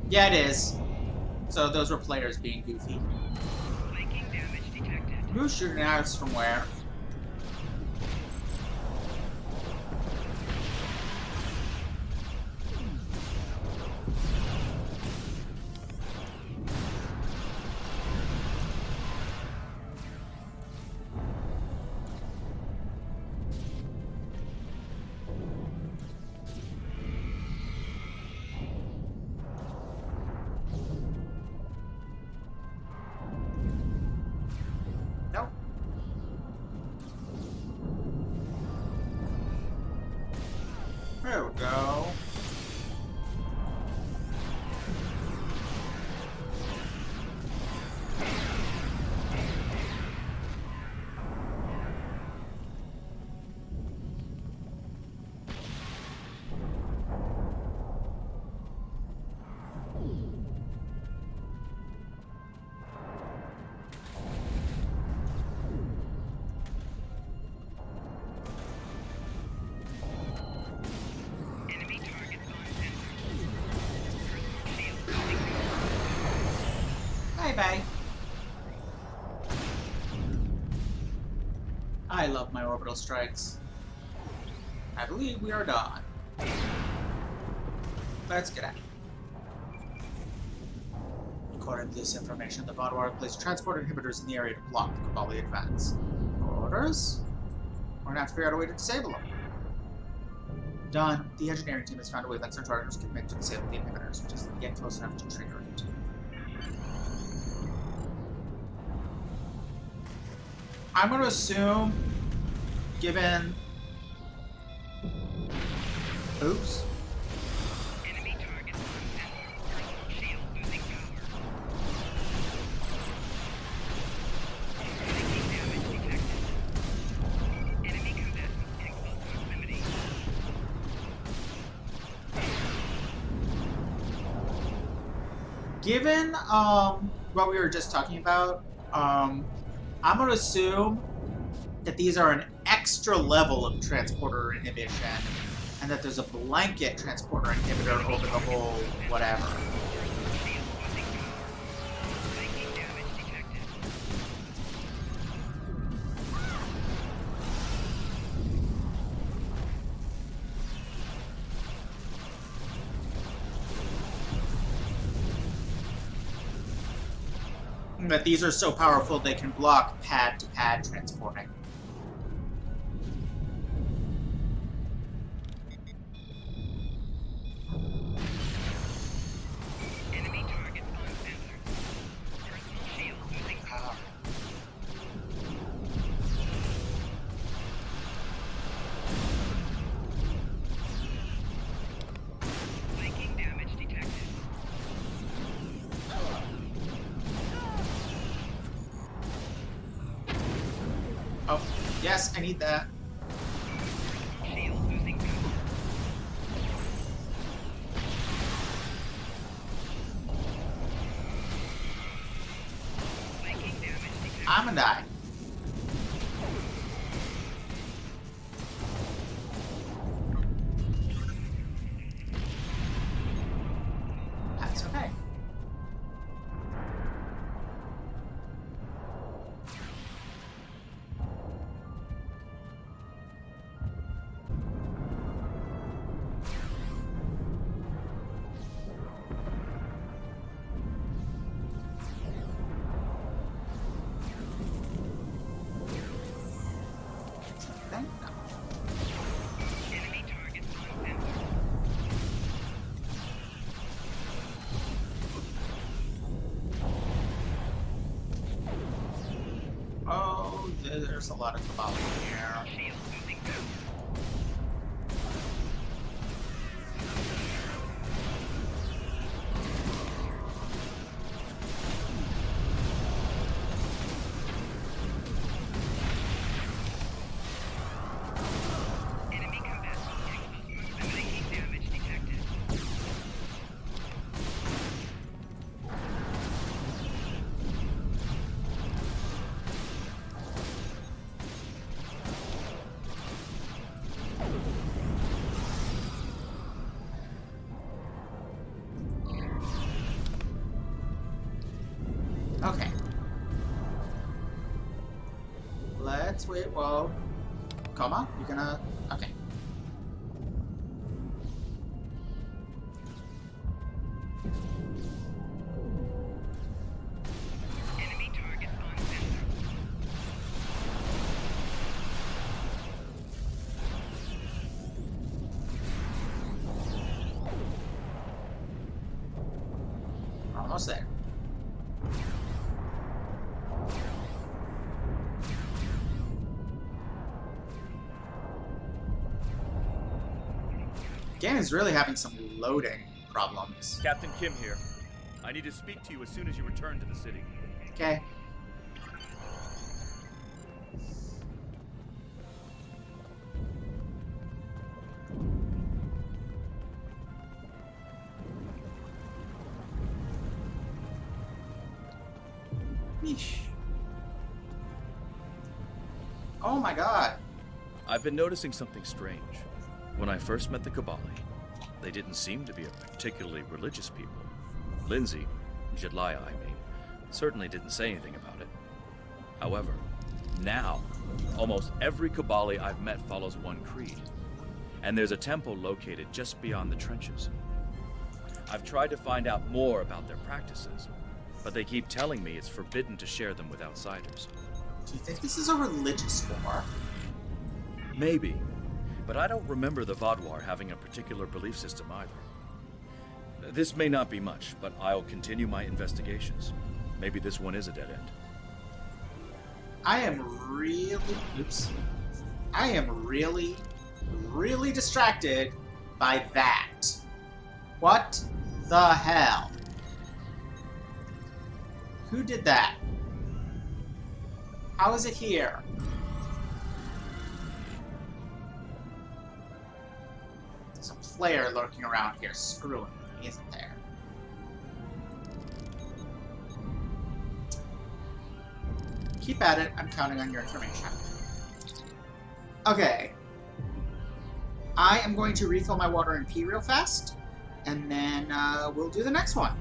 Yeah, it is. So those were players being goofy. Flanking damage detected. Who's shooting at us from where? Nope. There we go. Enemy target sensor. Shield losing Bye bye. I love my orbital strikes. I believe we are done. Let's get out. According to this information, the Vaadwaur placed transport inhibitors in the area to block the Cabali advance. Orders? We're gonna have to figure out a way to disable them. Done. The engineering team has found a way that search orders can make to disable the inhibitors, which is get close enough to trigger it. I'm going to assume, given... Oops. enemy target sensor. Shield losing power. Flanking damage detected. Enemy combatants in close proximity. Given what we were just talking about, I'm going to assume that these are an extra level of transporter inhibition, and that there's a blanket transporter inhibitor over the whole whatever. Shield losing power. Flanking damage detected. But these are so powerful they can block pad-to-pad transporting. Enemy targets on sensor. Personal shield losing power. Flanking damage detected. Oh, yes, I need that. Shield losing power. Flanking damage detected. I'm gonna die. That's okay. Thank you. Enemy targets on sensor. Oh, there's a lot of Cabal in here. Shield losing power. Enemy combatant exposed. Flanking damage detected. Okay. Let's wait. Whoa. Coma? You're gonna. Okay. Enemy targets on sensor. Almost there. Game is really having some loading problems. Captain Kim here. I need to speak to you as soon as you return to the city. Okay. Yeesh. Oh my god. I've been noticing something strange. When I first met the Kabali, they didn't seem to be a particularly religious people. Lindsay, Jedliah I mean, certainly didn't say anything about it. However, now, almost every Kabali I've met follows one creed. And there's a temple located just beyond the trenches. I've tried to find out more about their practices, but they keep telling me it's forbidden to share them with outsiders. Do you think this is a religious war? Maybe, but I don't remember the Vaadwaur having a particular belief system either. This may not be much, but I'll continue my investigations. Maybe this one is a dead end. I am really distracted by that. What the hell? Who did that? How is it here? There's a player lurking around here screwing with me, isn't there? Keep at it. I'm counting on your information. Okay. I am going to refill my water and pee real fast, and then we'll do the next one.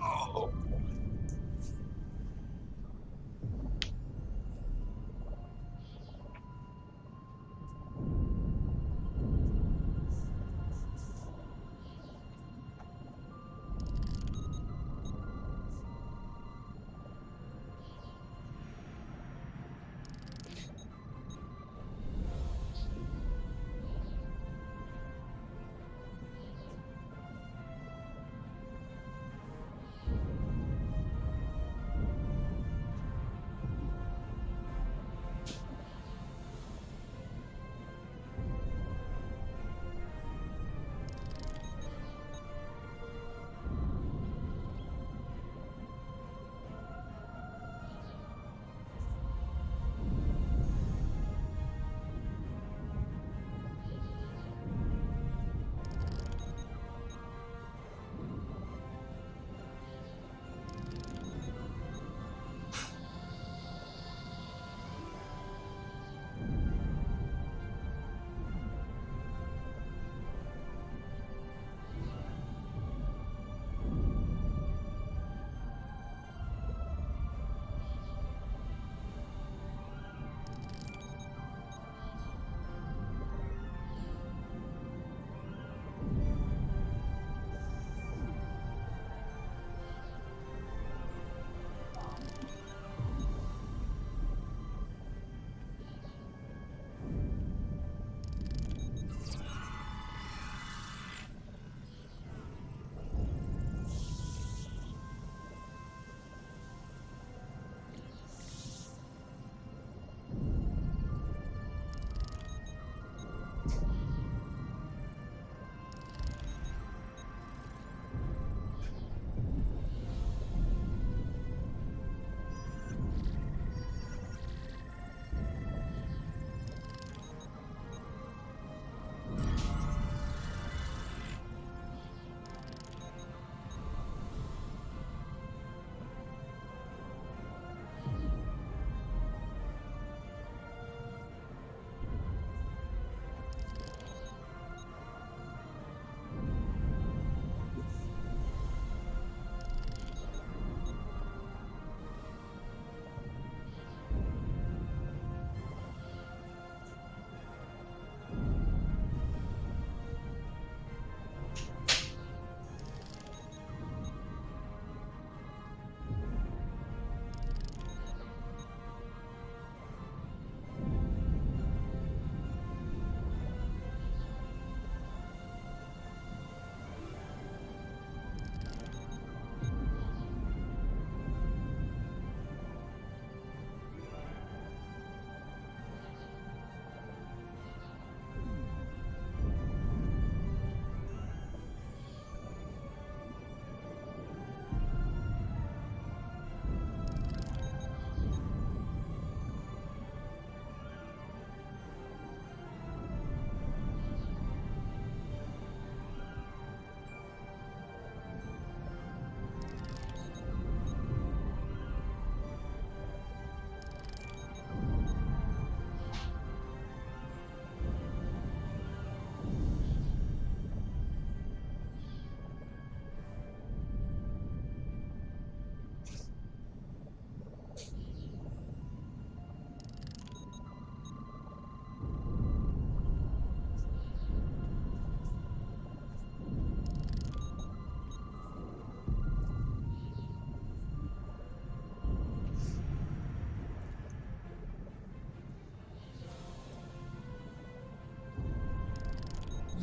Oh.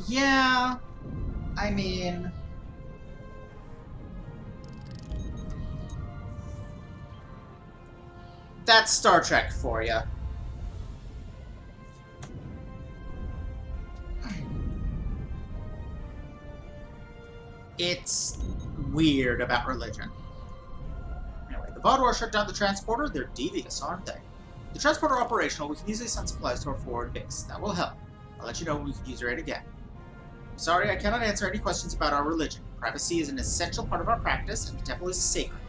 Yeah, I mean... That's Star Trek for you. It's weird about religion. Anyway, the Vaadwaur shut down the transporter. They're devious, aren't they? The transporter operational, we can easily send supplies to our forward base. That will help. I'll let you know when we can use it again. Sorry, I cannot answer any questions about our religion. Privacy is an essential part of our practice, and the temple is sacred.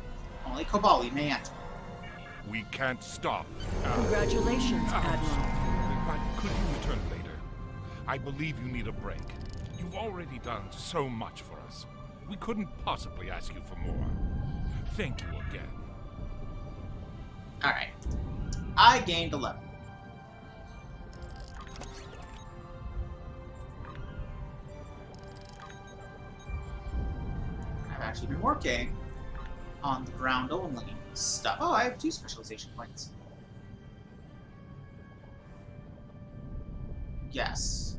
Only Kobali may enter. We can't stop. Congratulations, Admiral. But could you return later? I believe you need a break. You've already done so much for us. We couldn't possibly ask you for more. Thank you again. Alright. I gained 11. I've actually been working on the ground only stuff. Oh, I have 2 specialization points. Yes.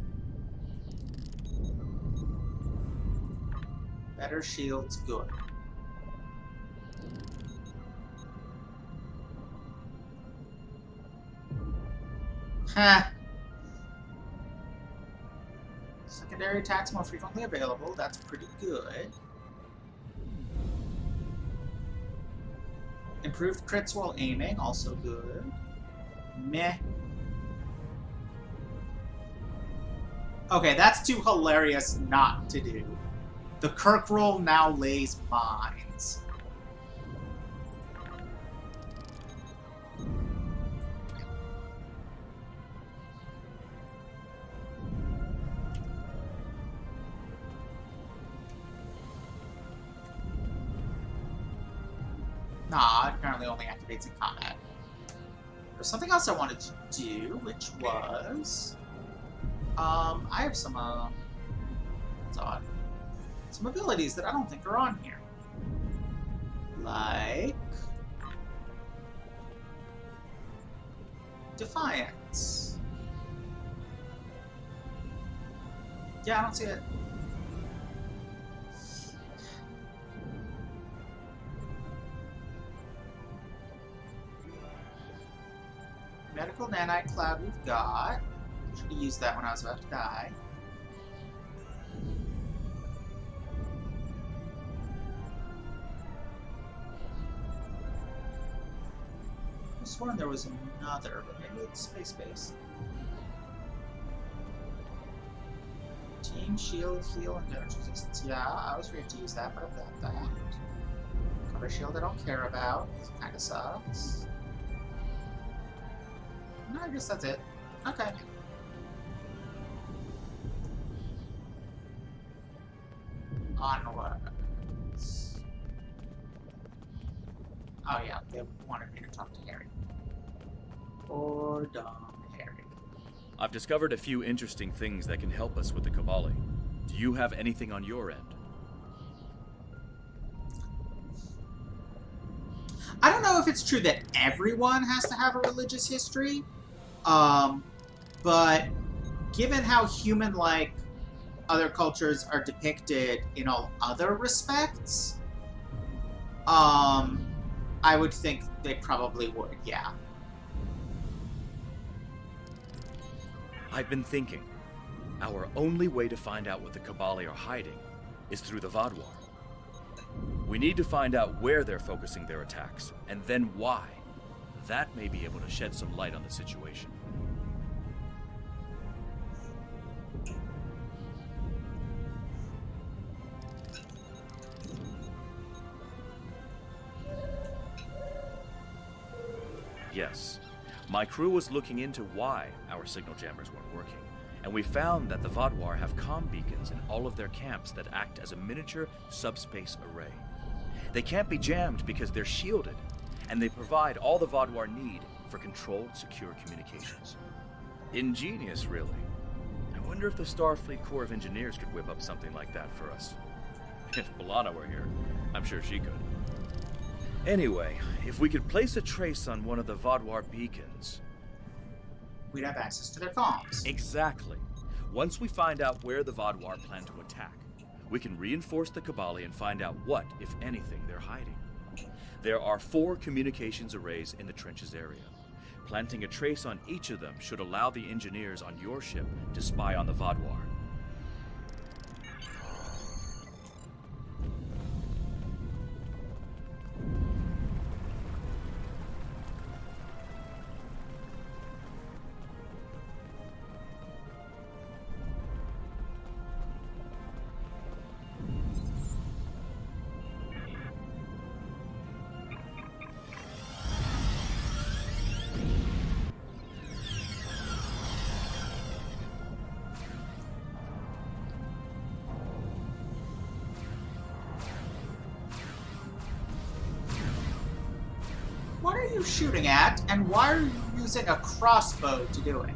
Better shields, good. Ha! Secondary attacks more frequently available, that's pretty good. Improved crits while aiming, also good. Meh. Okay, that's too hilarious not to do. The Kirk roll now lays mines. Nah, it apparently only activates in combat. There's something else I wanted to do, which was... I have some, that's odd. Some abilities that I don't think are on here. Like... Defiance. Yeah, I don't see it. Medical nanite cloud we've got. Should have used that when I was about to die. I was sworn there was another, but maybe it's space-based. Team, shield, heal, and damage resistance. Yeah, I was ready to use that, but I've got that. Cover shield I don't care about. Kinda sucks. No, I guess that's it. Okay. Onwards. Oh yeah, they wanted me to talk to Harry. Poor dumb Harry. I've discovered a few interesting things that can help us with the Kobali. Do you have anything on your end? I don't know if it's true that everyone has to have a religious history, but given how human-like other cultures are depicted in all other respects, I would think they probably would, yeah. I've been thinking. Our only way to find out what the Kobali are hiding is through the Vaadwaur. We need to find out where they're focusing their attacks, and then why. That may be able to shed some light on the situation. Yes. My crew was looking into why our signal jammers weren't working, and we found that the Vaadwaur have comm beacons in all of their camps that act as a miniature subspace array. They can't be jammed because they're shielded, and they provide all the Vaadwaur need for controlled, secure communications. Ingenious, really. I wonder if the Starfleet Corps of Engineers could whip up something like that for us. If B'Elanna were here, I'm sure she could. Anyway, if we could place a trace on one of the Vaadwaur beacons... We'd have access to their comms. Exactly. Once we find out where the Vaadwaur plan to attack, we can reinforce the Kabali and find out what, if anything, they're hiding. There are 4 communications arrays in the trenches area. Planting a trace on each of them should allow the engineers on your ship to spy on the Vaadwaur. What are you shooting at, and why are you using a crossbow to do it?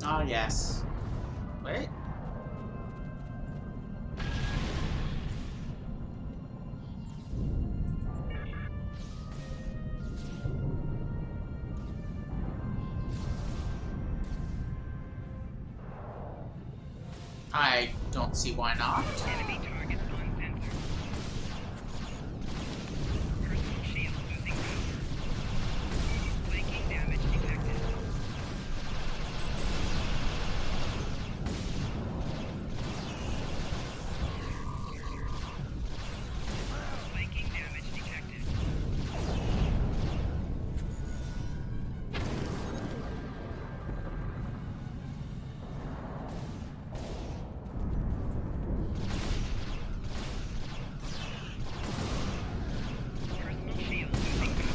Ah, yes. Wait. I don't see why not. Enemy targets on sensor. Personal shield losing power. Flanking damage detected. Flanking damage detected. Personal shield losing power.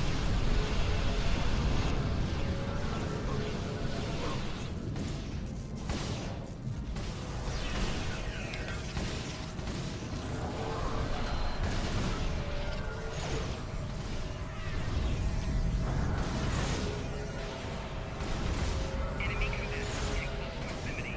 Enemy combatants in close proximity.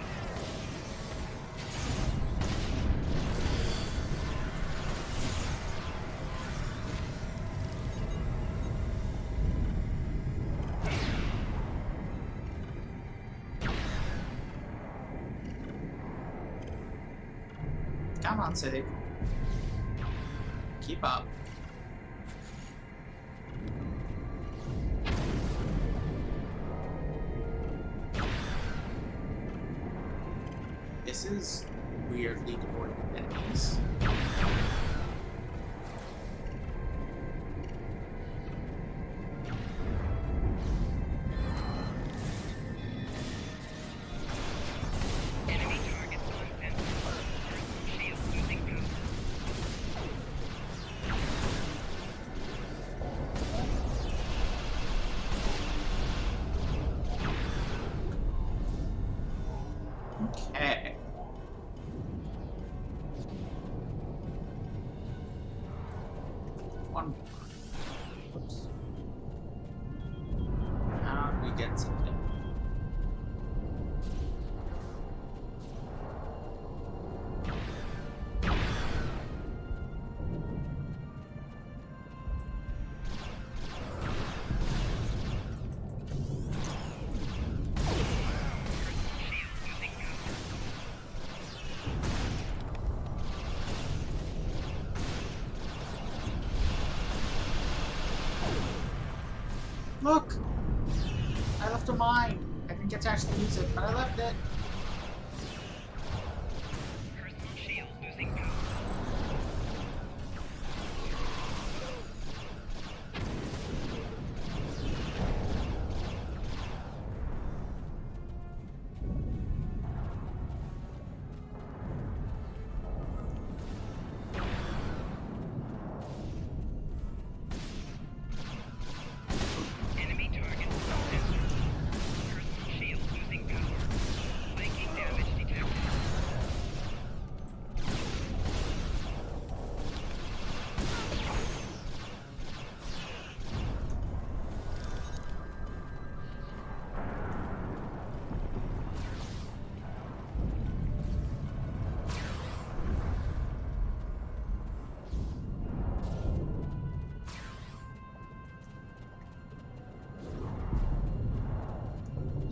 Come on, City. Keep up. This is weirdly devoid of enemies. Enemy targets on sensor. Personal shield losing power. Okay. One more. Whoops. How do we get something? Shield losing power. Look! I left a mine. I didn't get to actually use it, but I left it. Personal shield losing power. Enemy target sensor. Personal shield losing power. Flanking damage detected.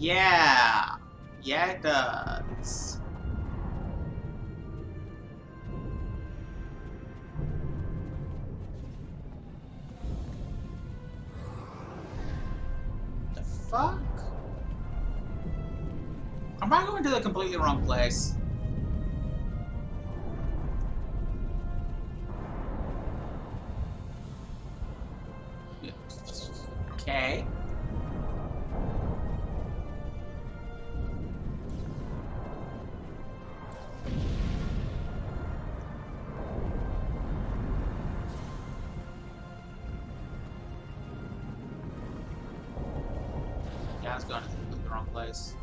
Yeah. Yeah, it does. The fuck? Am I going to the completely wrong place? Okay. Yeah, I was going to the wrong place.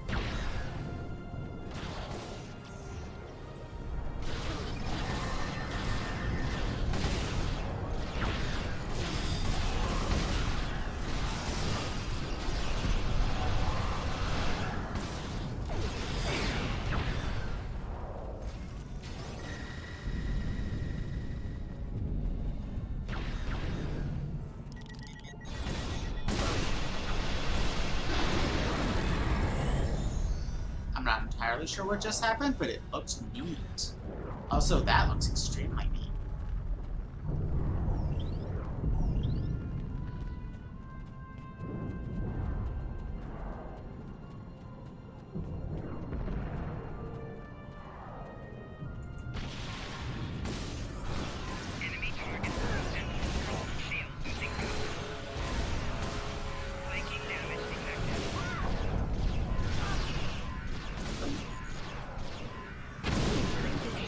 I'm not entirely sure what just happened, but it looks neat. Also, that looks extremely neat. Enemy target sensor. Personal shield losing power. Flanking damage detected. Personal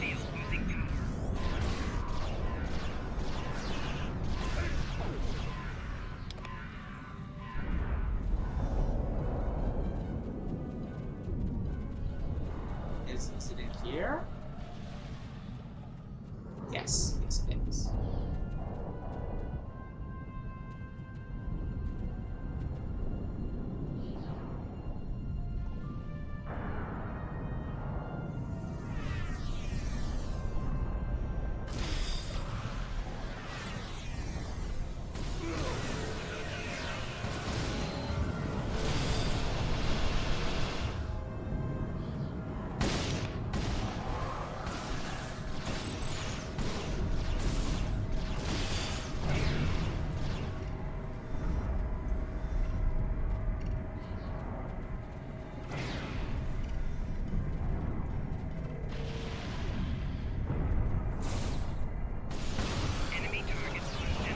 shield losing power. Is it in here? Yes, yes it is. Enemy target sensor.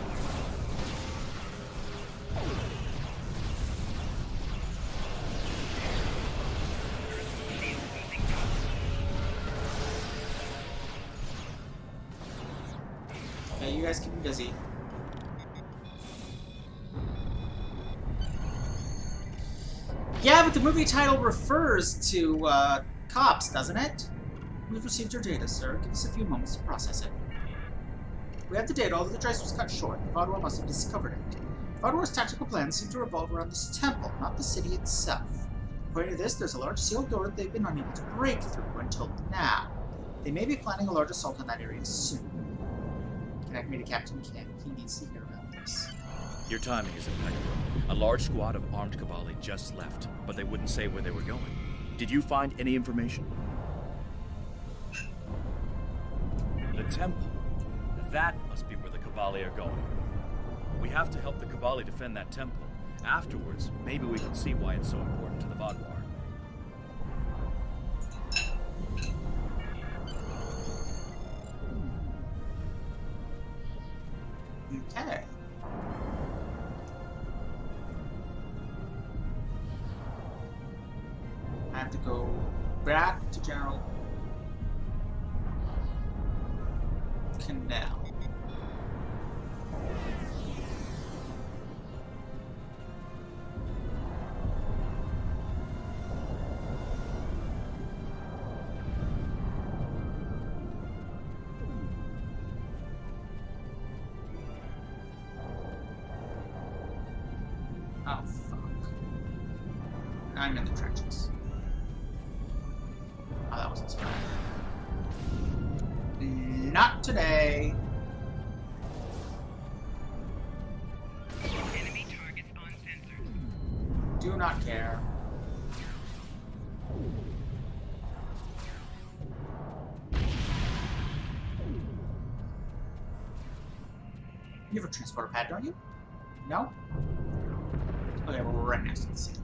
Personal shield losing power. Okay, you guys keep me busy. Yeah, but the movie title refers to cops, doesn't it? We've received your data, sir. Give us a few moments to process it. We have the data, although the trace was cut short. The Vaadwaur must have discovered it. Vaadwaur's tactical plans seem to revolve around this temple, not the city itself. According to this, there's a large sealed door that they've been unable to break through until now. They may be planning a large assault on that area soon. Connect me to Captain Kim. He needs to hear about this. Your timing is impeccable. A large squad of armed Kabali just left, but they wouldn't say where they were going. Did you find any information? The temple. That must be where the Kabali are going. We have to help the Kabali defend that temple, Afterwards, maybe we can see why it's so important to the Vaadwaur. Okay. I have to go back to General Canal. Oh, fuck. I'm in the trenches. Oh, that wasn't smart. Not today. Enemy targets on sensors. Do not care. You have a transporter pad, don't you? No? Okay, well, we're right next to the city.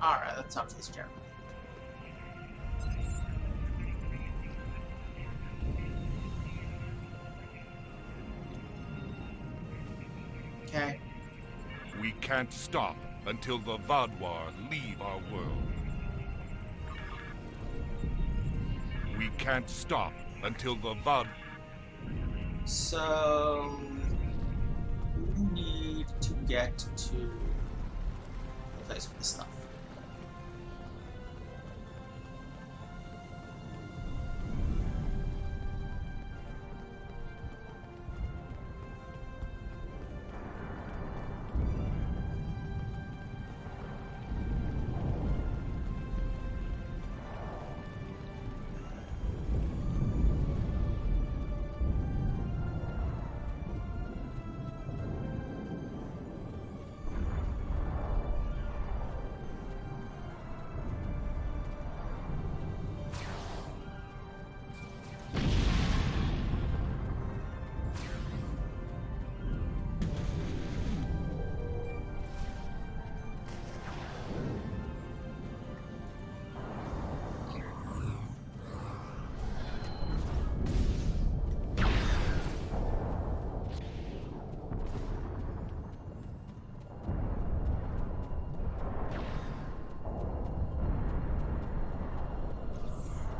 Alright, let's talk to this gentleman. Okay. We can't stop until the Vaadwaur leave our world. We can't stop until the So we need to get to the place with the stuff.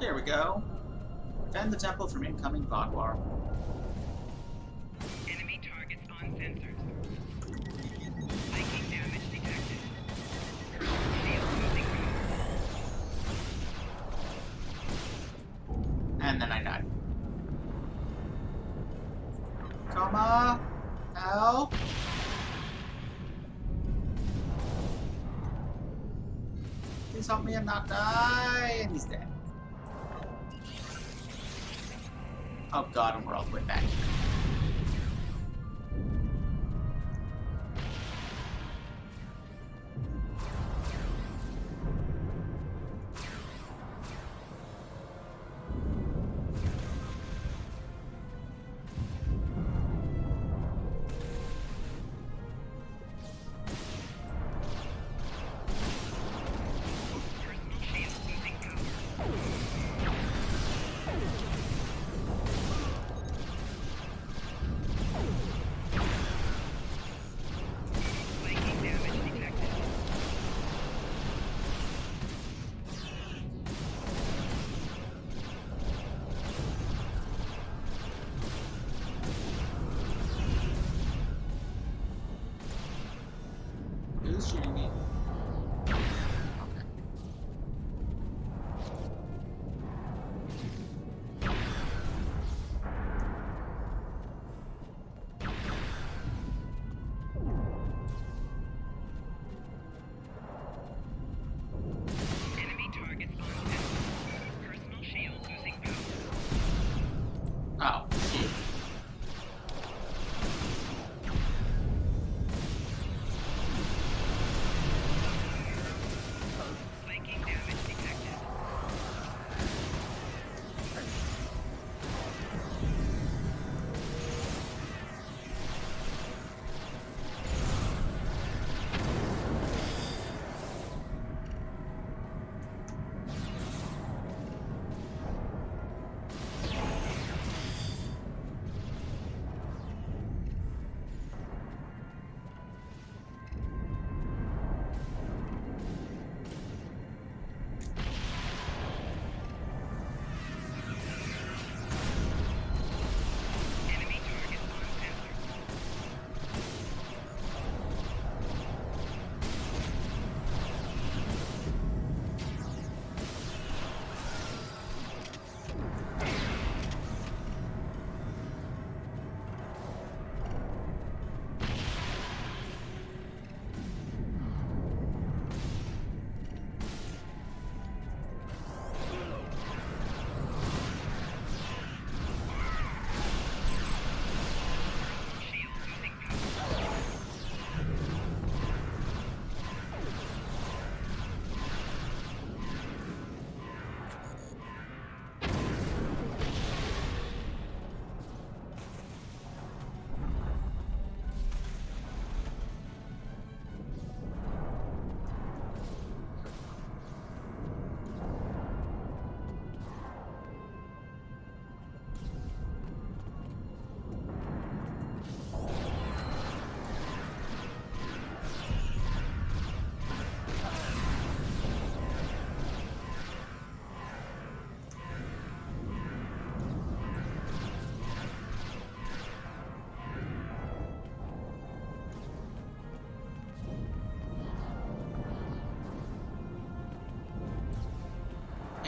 There we go. Defend the temple from incoming Vaadwaur. Enemy targets on sensors. Viking damage detected. Shield losing power. And then I died. Coma! Help! Please help me and not die! And he's dead. Oh god, and we're all the way back here.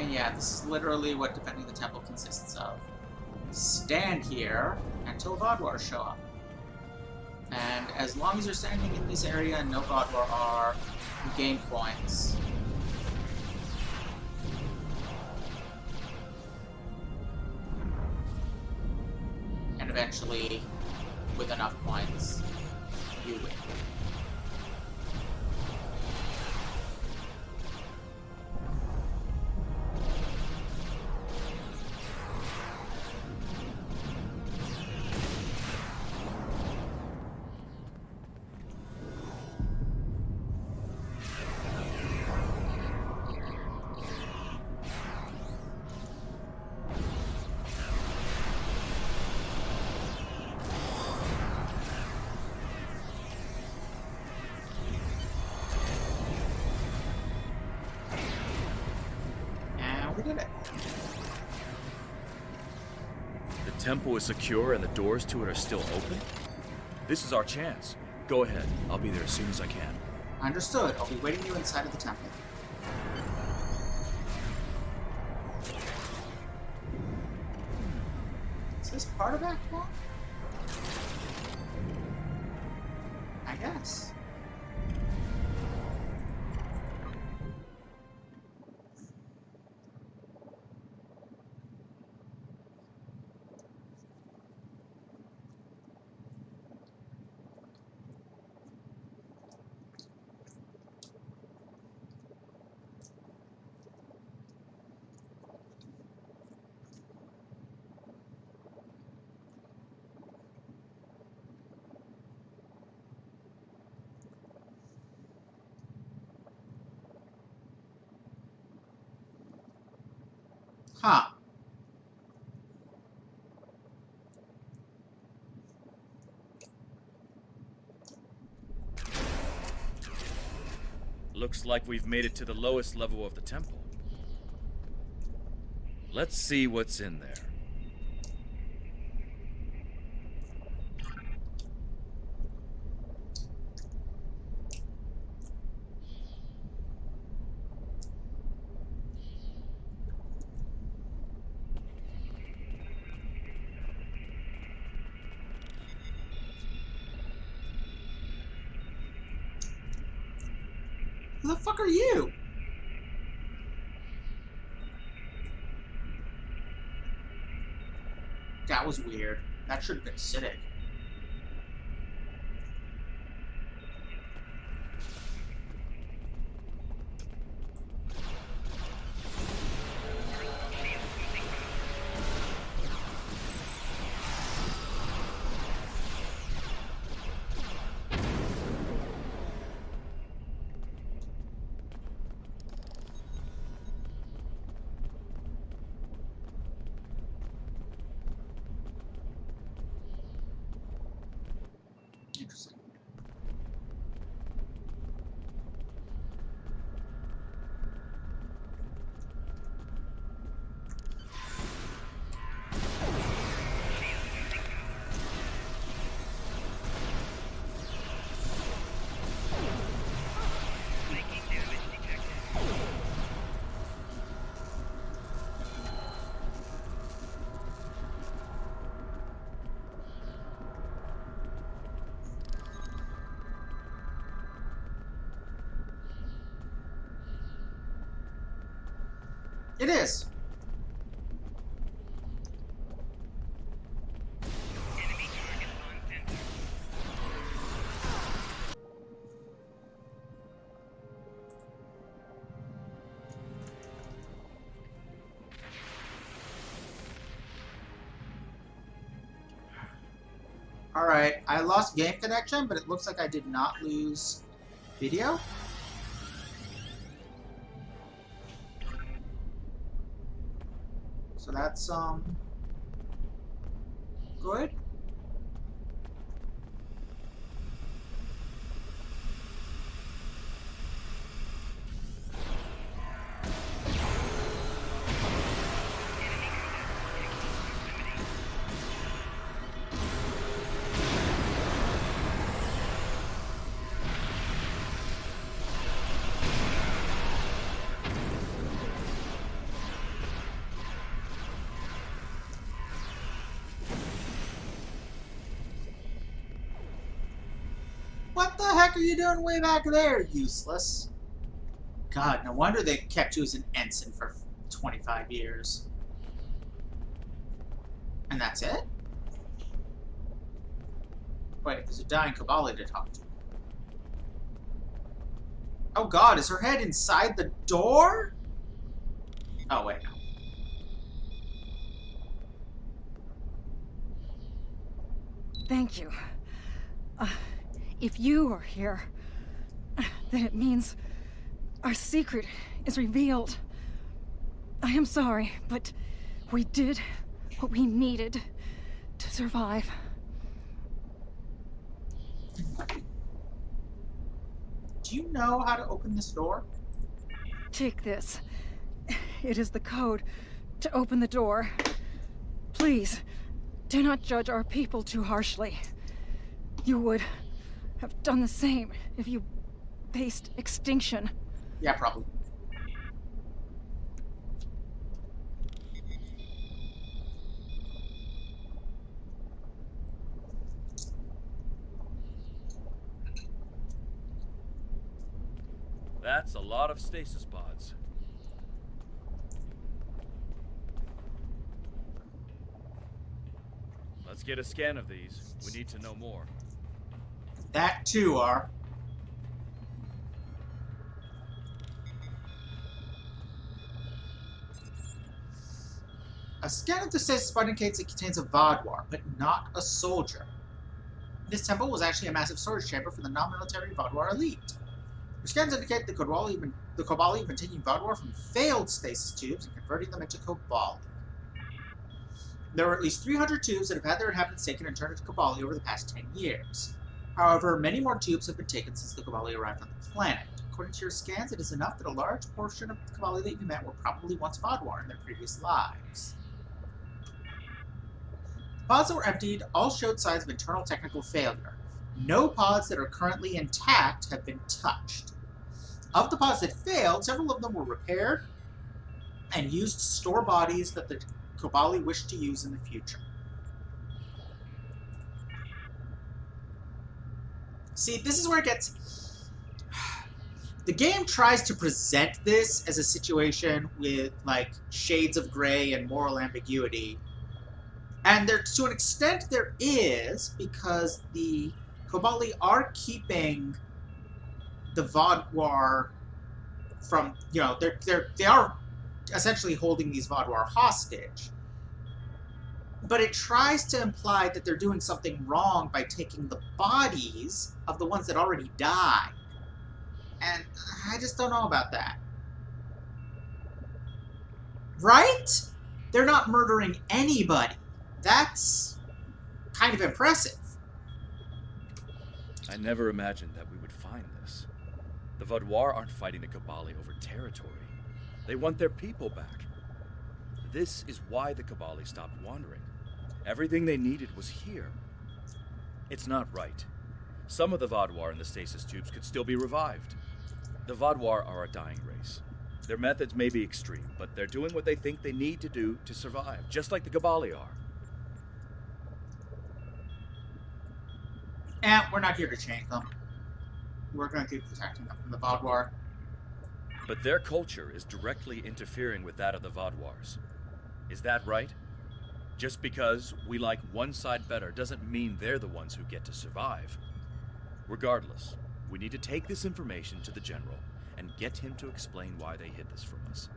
And yeah, this is literally what defending the temple consists of. Stand here until Vaadwaur show up. And as long as you're standing in this area and no Vaadwaur are, you gain points. And eventually, with enough points, you win. We did it. The temple is secure and the doors to it are still open? This is our chance. Go ahead. I'll be there as soon as I can. Understood. I'll be waiting you inside of the temple. Is this part of Act 1? I guess. Huh. Looks like we've made it to the lowest level of the temple. Let's see what's in there. Who the fuck are you? That was weird. That should have been acidic. Interesting. Making damage detected. It is. Enemy target on center. Alright, I lost game connection, but it looks like I did not lose video. So that's, good. What the heck are you doing way back there, useless? God, no wonder they kept you as an ensign for 25 years. And that's it? Wait, there's a dying Kabali to talk to. Oh god, is her head inside the door? Oh, wait, no. Thank you. If you are here, then it means our secret is revealed. I am sorry, but we did what we needed to survive. Do you know how to open this door? Take this. It is the code to open the door. Please, do not judge our people too harshly. You would have done the same if you faced extinction. Yeah, probably. That's a lot of stasis pods. Let's get a scan of these. We need to know more. That too are. A scan of the stasis pod indicates it contains a Vaadwaur, but not a soldier. This temple was actually a massive storage chamber for the non-military Vaadwaur elite. The scans indicate the Kobali have been taking Vaadwaur from failed stasis tubes and converting them into Kobali. There are at least 300 tubes that have had their inhabitants taken and turned into Kobali over the past 10 years. However, many more tubes have been taken since the Kobali arrived on the planet. According to your scans, it is enough that a large portion of the Kobali that you met were probably once Vaadwaur in their previous lives. Pods that were emptied all showed signs of internal technical failure. No pods that are currently intact have been touched. Of the pods that failed, several of them were repaired and used to store bodies that the Kobali wish to use in the future. See, this is where it gets... The game tries to present this as a situation with, like, shades of gray and moral ambiguity. And there, to an extent there is, because the Kobali are keeping the Vaadwaur from, you know, they are essentially holding these Vaadwaur hostage. But it tries to imply that they're doing something wrong by taking the bodies of the ones that already died. And I just don't know about that. Right? They're not murdering anybody. That's kind of impressive. I never imagined that we would find this. The Vaadwaur aren't fighting the Kobali over territory. They want their people back. This is why the Kobali stopped wandering. Everything they needed was here. It's not right. Some of the Vaadwaur in the stasis tubes could still be revived. The Vaadwaur are a dying race. Their methods may be extreme, but they're doing what they think they need to do to survive, just like the Kobali are. And we're not here to change them. We're going to keep protecting them from the Vaadwaur. But their culture is directly interfering with that of the Vaadwaurs. Is that right? Just because we like one side better doesn't mean they're the ones who get to survive. Regardless, we need to take this information to the General and get him to explain why they hid this from us.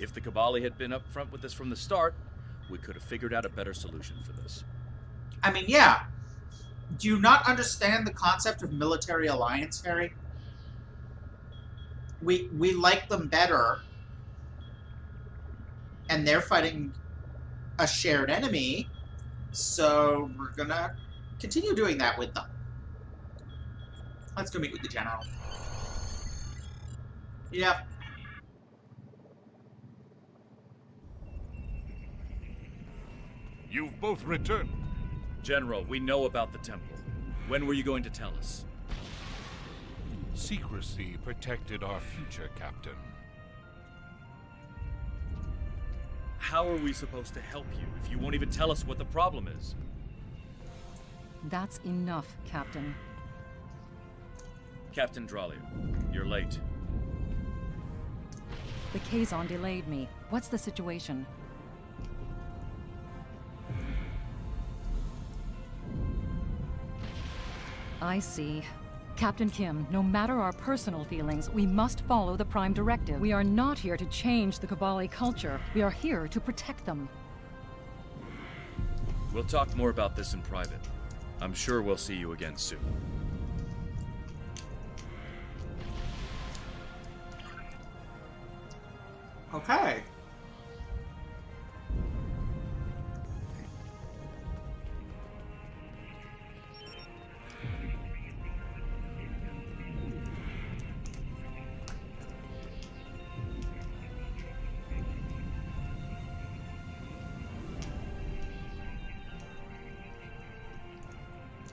If the Kobali had been upfront with this from the start, we could have figured out a better solution for this. I mean, yeah. Do you not understand the concept of military alliance, Harry? We like them better, and they're fighting a shared enemy, so we're gonna continue doing that with them. Let's go meet with the General. Yep. You've both returned. General, we know about the temple. When were you going to tell us? Secrecy protected our future, Captain. How are we supposed to help you if you won't even tell us what the problem is? That's enough, Captain. Captain Drollier, you're late. The Kazon delayed me. What's the situation? I see. Captain Kim, no matter our personal feelings, we must follow the Prime Directive. We are not here to change the Kabali culture. We are here to protect them. We'll talk more about this in private. I'm sure we'll see you again soon. Okay.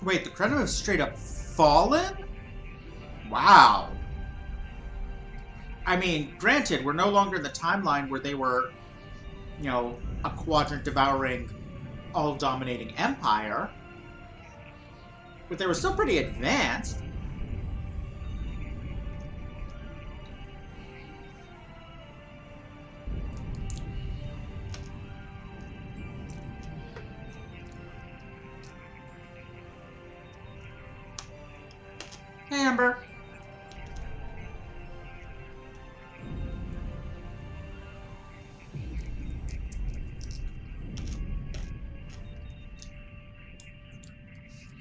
Wait, the Krenim have straight up fallen? Wow. I mean, granted, we're no longer in the timeline where they were, you know, a quadrant-devouring, all-dominating empire. But they were still pretty advanced. Hey, Amber.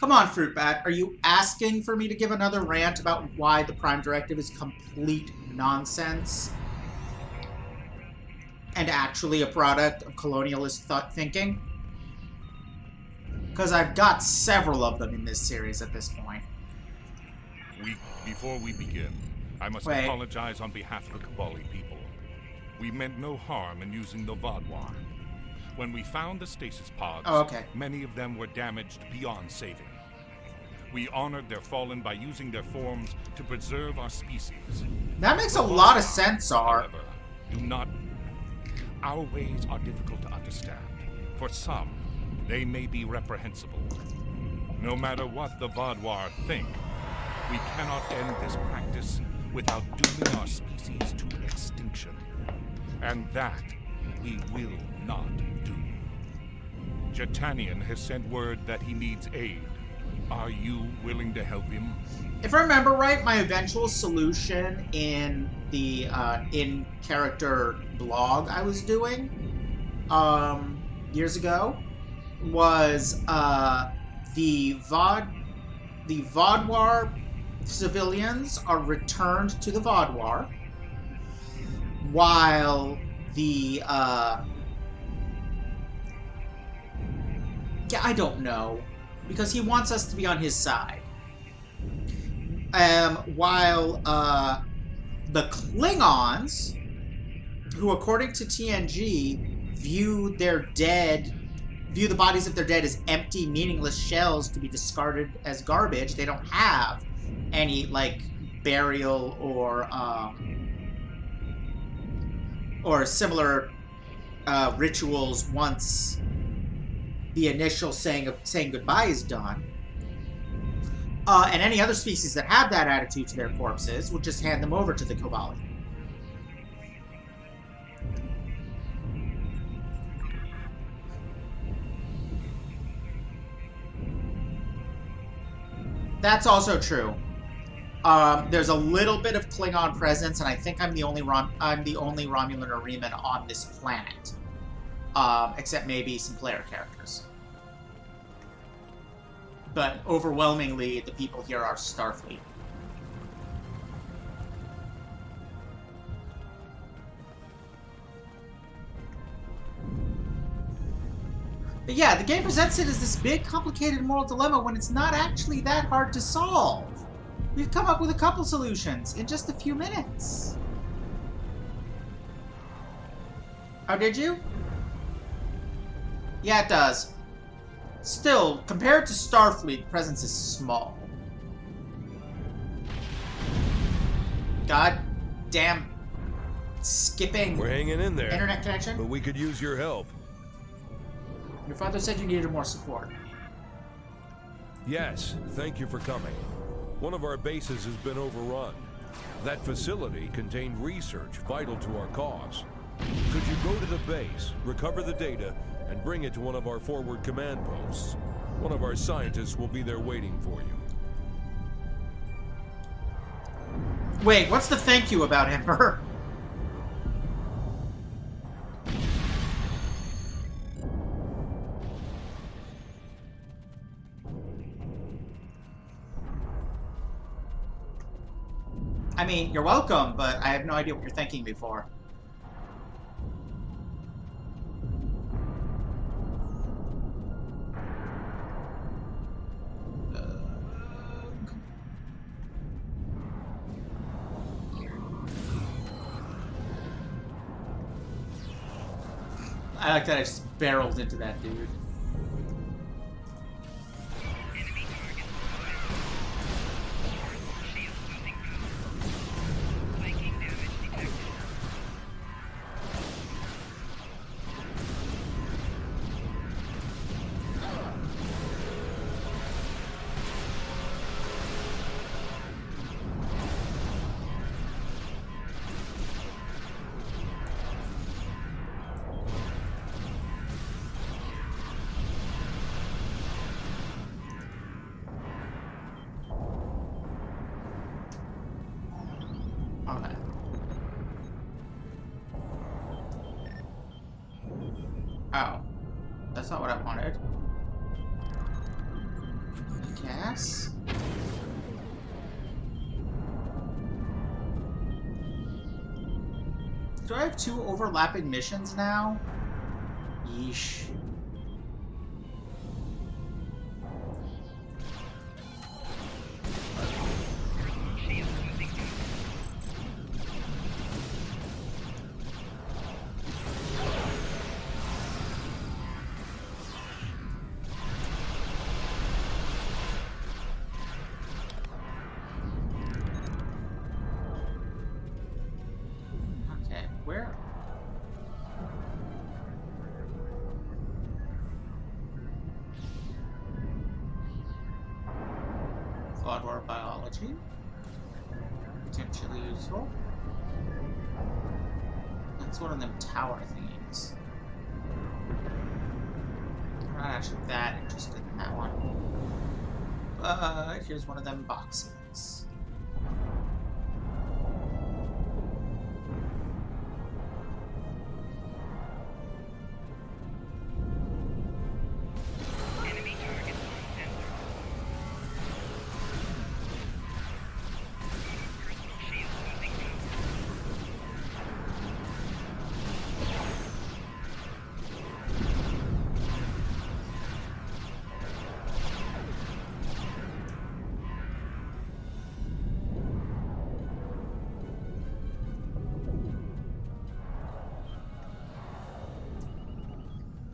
Come on, Fruit Bat. Are you asking for me to give another rant about why the Prime Directive is complete nonsense and actually a product of colonialist thinking? Because I've got several of them in this series at this point. Before we begin, I must apologize on behalf of the Kabali people. We meant no harm in using the Vaadwaur. When we found the stasis pods, many of them were damaged beyond saving. We honored their fallen by using their forms to preserve our species. That makes a lot of sense, R. However, our ways are difficult to understand. For some, they may be reprehensible. No matter what the Vaadwaur think, we cannot end this practice without dooming our species to extinction. And that we will not do. Jetanian has sent word that he needs aid. Are you willing to help him? If I remember right, my eventual solution in the in-character blog I was doing years ago was the Vaadwaur civilians are returned to the Vaadwaur, while the I don't know, because he wants us to be on his side. While the Klingons, who according to TNG view the bodies of their dead as empty, meaningless shells to be discarded as garbage. They don't have any, like, burial or similar rituals once the initial saying goodbye is done. And any other species that have that attitude to their corpses will just hand them over to the Kabali. That's also true. There's a little bit of Klingon presence, and I think I'm the only Romulan or Reman on this planet, except maybe some player characters. But overwhelmingly, the people here are Starfleet. But yeah, the game presents it as this big, complicated moral dilemma when it's not actually that hard to solve. We've come up with a couple solutions in just a few minutes. Oh, did you? Yeah, it does. Still, compared to Starfleet, the presence is small. God damn skipping. We're hanging in there. Internet connection. But we could use your help. Your father said you needed more support. Yes, thank you for coming. One of our bases has been overrun. That facility contained research vital to our cause. Could you go to the base, recover the data, and bring it to one of our forward command posts? One of our scientists will be there waiting for you. Wait, what's the thank you about, Emperor? I mean, you're welcome, but I have no idea what you're thanking me for. I like that I just barreled into that dude. Okay. Oh. That's not what I wanted. Gas? Do I have 2 overlapping missions now? Yeesh. Where? Vaadwaur biology. Potentially useful. That's one of them tower thingies. I'm not actually that interested in that one. But here's one of them boxes.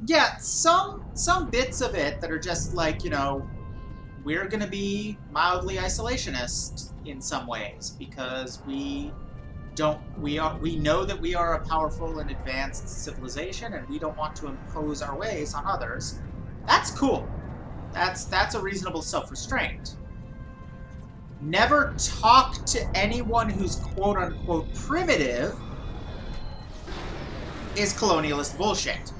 Yeah, some bits of it that are just like, you know, we're gonna be mildly isolationist in some ways because we know that we are a powerful and advanced civilization and we don't want to impose our ways on others. That's cool. That's a reasonable self-restraint. Never talk to anyone who's quote-unquote primitive is colonialist bullshit.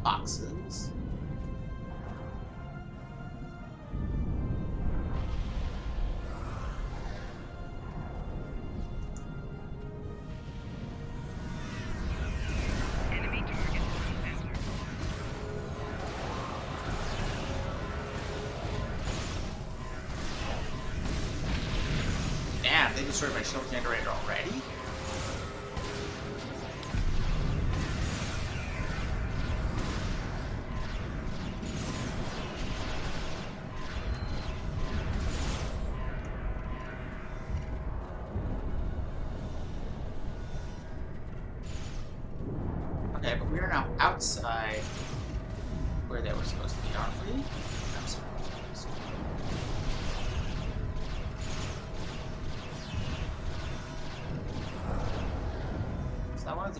Boxes. Enemy target center. Damn, they destroyed my shield generator already? Okay, but we are now outside where they were supposed to be, aren't we? I'm sorry.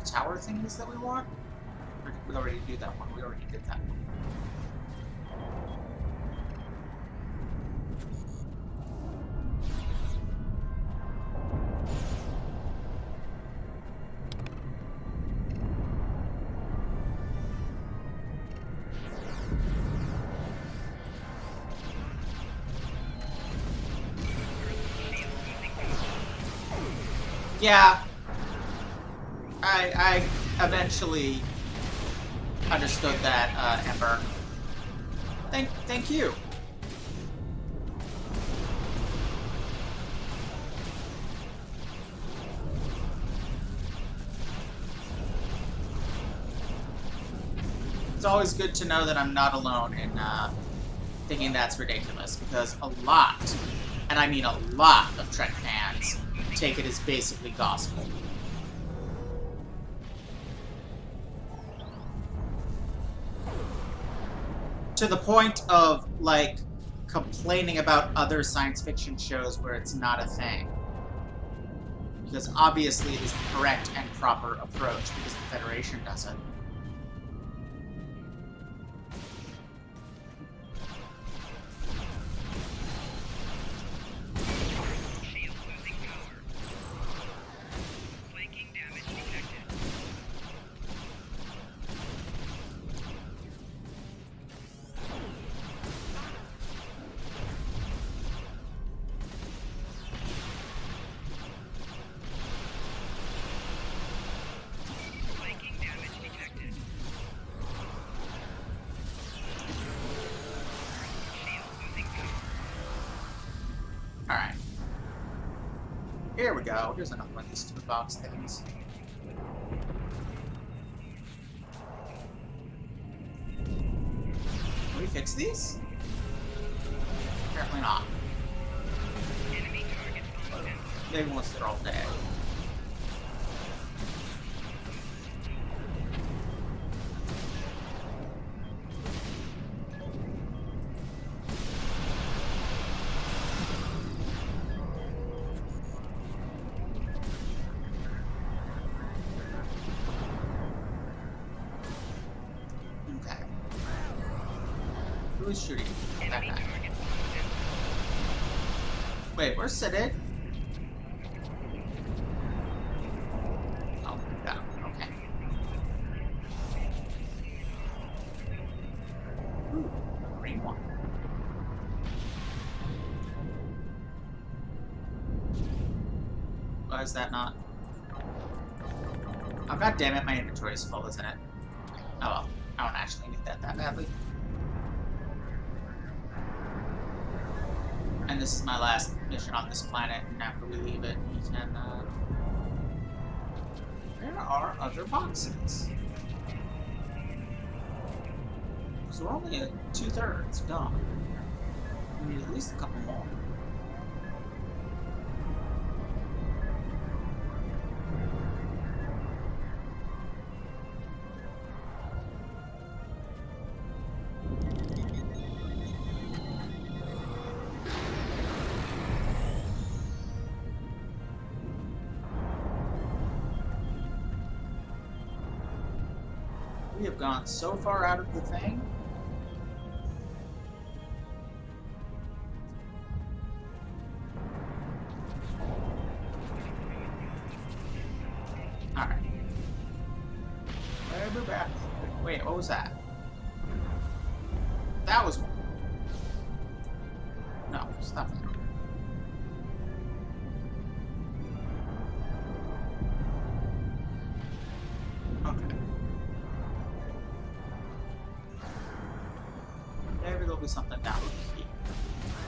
tower things that we want? Or did we already do that one? We already did that one. Yeah, I eventually understood that, Ember. Thank you. It's always good to know that I'm not alone in thinking that's ridiculous, because a lot, and I mean a lot, of Trek fans take it as basically gospel. To the point of, like, complaining about other science fiction shows where it's not a thing. Because obviously it is the correct and proper approach, because the Federation does it. Alright. Here we go. Here's another one of these stupid box things. Can we fix these? Apparently not. Maybe once they're all dead. Who's shooting? That guy. Wait, where's Sidid? Oh, got him. Okay. Ooh, green one. Why is that not? Oh, god damn it, my inventory is full, isn't it? Oh well, I don't actually need that badly. And this is my last mission on this planet, and after we leave it, we can, There are other boxes. So we're only at 2/3 done. We need at least a couple more. We have gone so far out of the thing. Alright. We're back. Wait, what was that? That was one. No, stop that. Okay. Maybe there'll be something down here.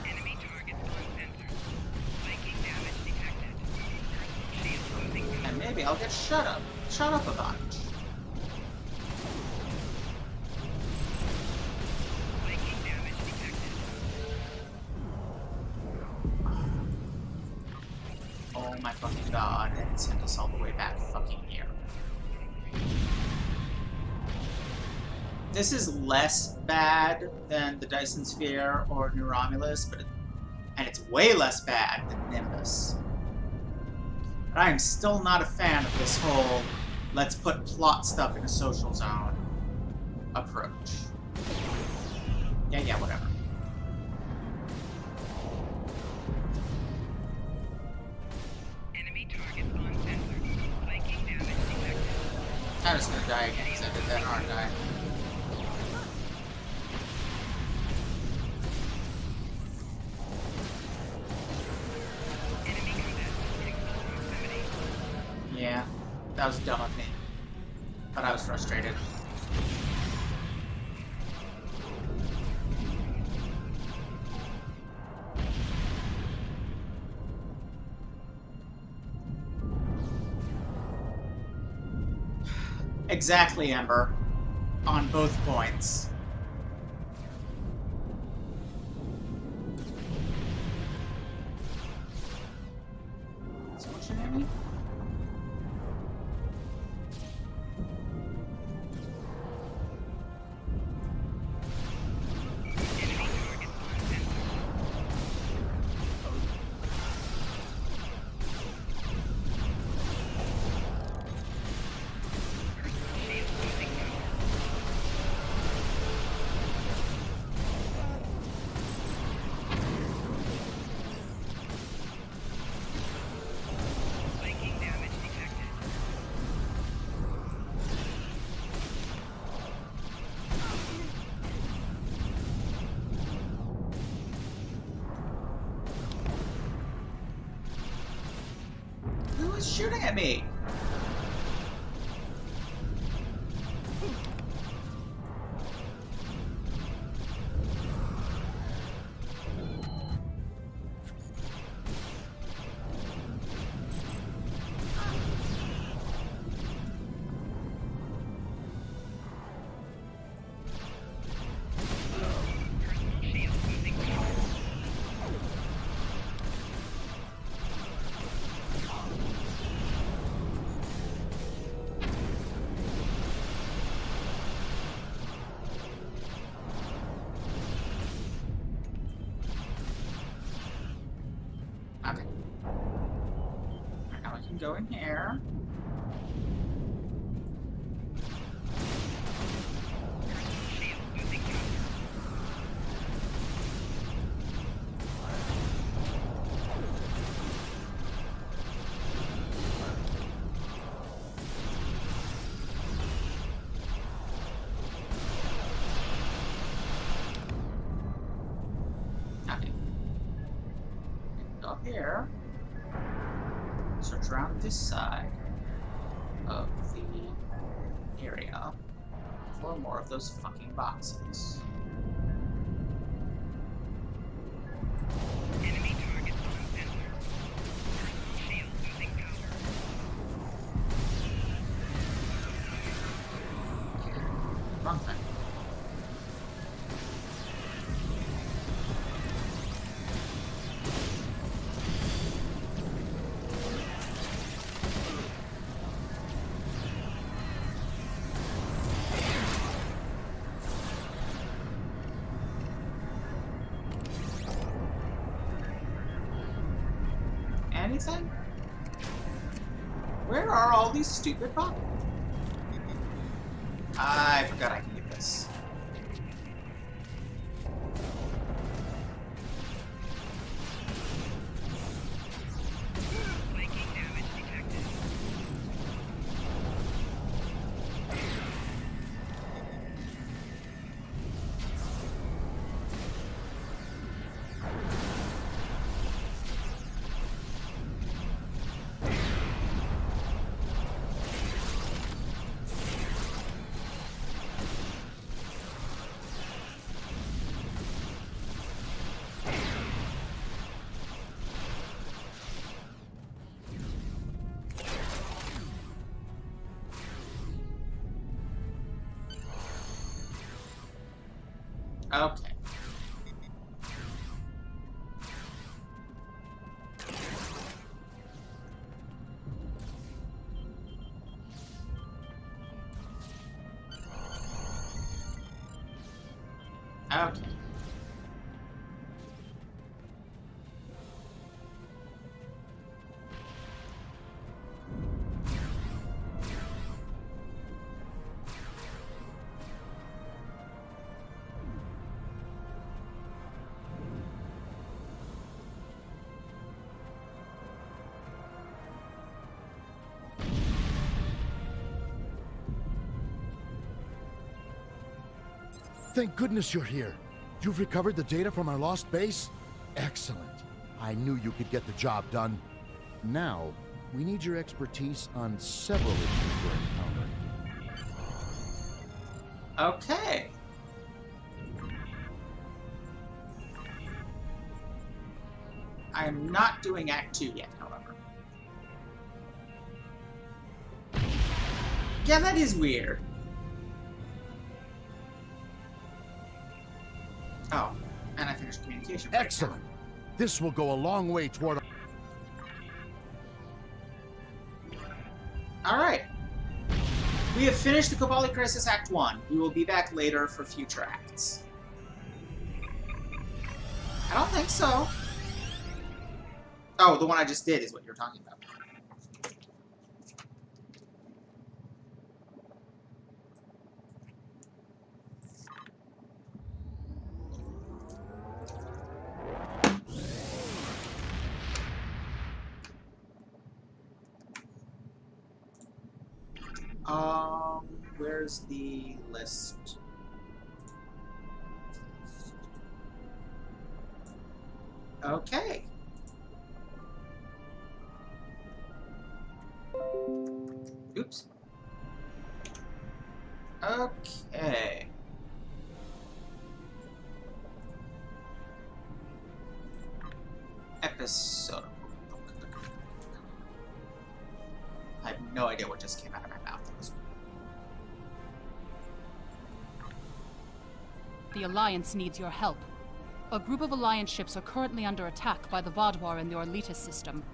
Enemy targets on sensor. Flanking damage detected. Shield losing power. And maybe I'll get shut up a bunch. Flanking damage detected. Oh my fucking god, and sent us all the way back fucking here. This is less bad than the Dyson Sphere or New Romulus, and it's way less bad than Nimbus. But I am still not a fan of this whole Let's put plot stuff in a social zone approach. Yeah, whatever. Enemy targets on sensor. Spiking damage detected. I'm just gonna die again because I did that, aren't I? Enemy combat in close proximity. Yeah, that was dumb of me. But I was frustrated. Exactly, Ember. On both points. So what's your name? Enemy targets on sensor. Personal shield losing power. Spiking damage detected. Who is shooting at me? Personal shield losing power. Okay. Alright, now we can go in here. Personal shield losing power. Okay. Go here. Search around this side of the area for more of those fucking boxes. Enemy targets on sensor. Personal shield losing power. Wrong thing. Anything? Where are all these stupid boxes? I forgot I can get this. Spiking damage detected. Okay. Okay. Thank goodness you're here. You've recovered the data from our lost base? Excellent. I knew you could get the job done. Now, we need your expertise on several issues we're encountering. Okay. I am not doing Act 2 yet, however. Yeah, that is weird. Oh, and I finished communication. Excellent. This will go a long way toward... Alright. We have finished the Kobali Crisis Act 1. We will be back later for future acts. I don't think so. Oh, the one I just did is what you're talking about. Where's the list? Okay. Oops. Okay. Episode. I have no idea what just came out of my mouth. The Alliance needs your help. A group of Alliance ships are currently under attack by the Vaadwaur in the Orendal System.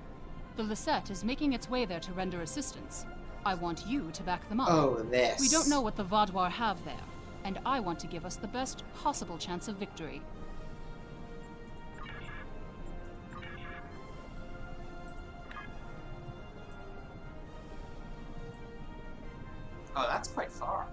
The Lisette is making its way there to render assistance. I want you to back them up. Oh, this. We don't know what the Vaadwaur have there, and I want to give us the best possible chance of victory. Oh, that's quite far.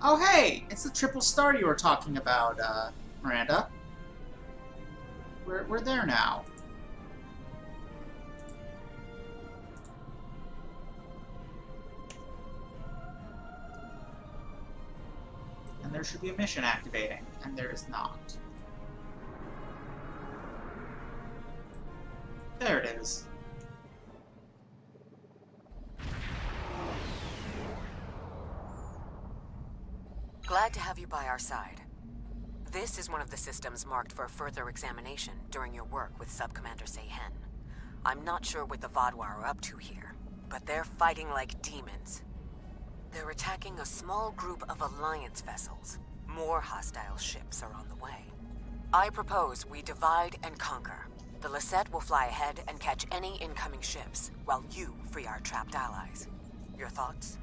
Oh, hey! It's the triple star you were talking about, Miranda. We're there now. And there should be a mission activating, and there is not. There it is. Glad to have you by our side. This is one of the systems marked for further examination during your work with Subcommander Seyhen. I'm not sure what the Vaadwaur are up to here, but they're fighting like demons. They're attacking a small group of Alliance vessels. More hostile ships are on the way. I propose we divide and conquer. The Lisette will fly ahead and catch any incoming ships, while you free our trapped allies. Your thoughts?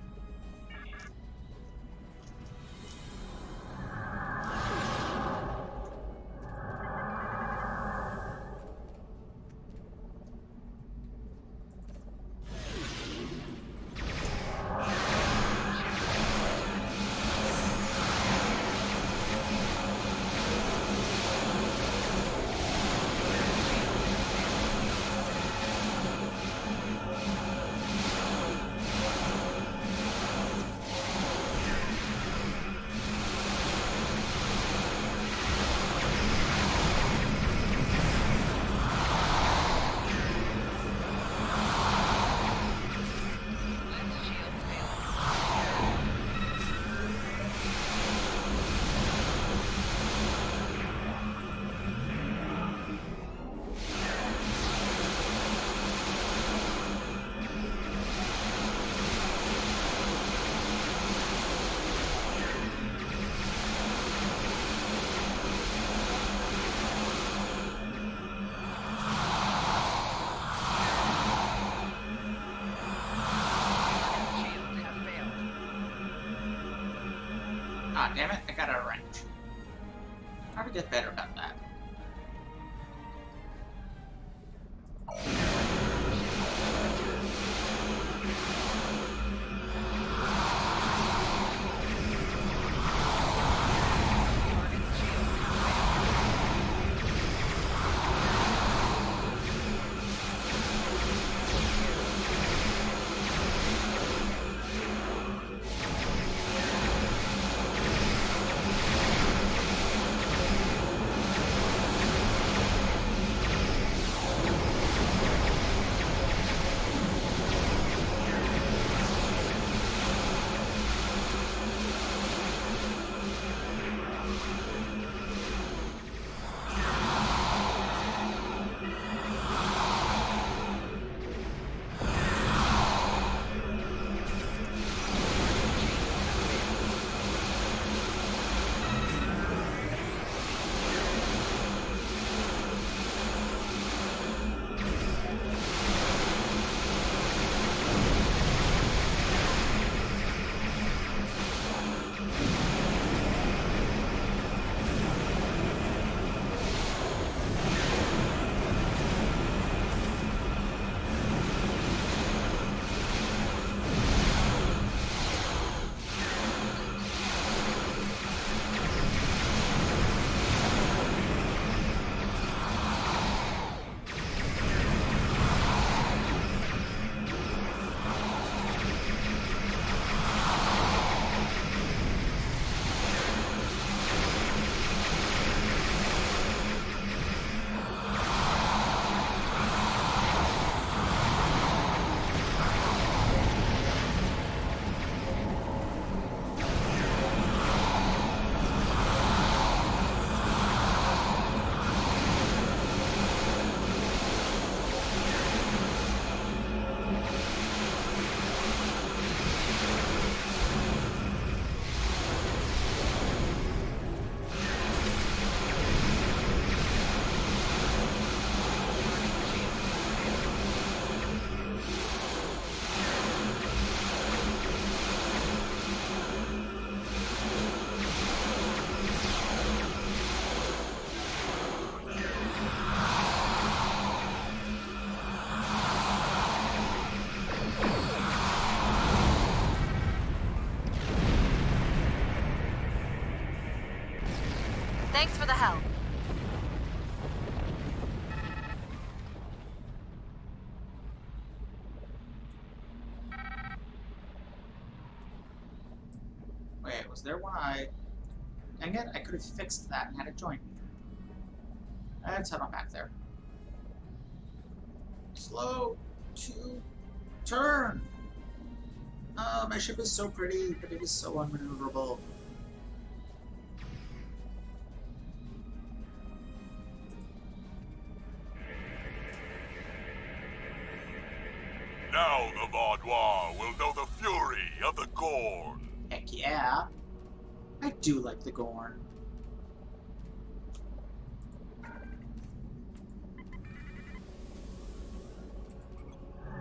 God damn it, I got a wrench. Probably get better about that. Thanks for the help. Wait, was there one Dang it, I could have fixed that and had it join me. Let's head on back there. Slow to turn! Oh, my ship is so pretty, but it is so unmaneuverable. Now the Vaadwaur will know the fury of the Gorn. Heck yeah. I do like the Gorn.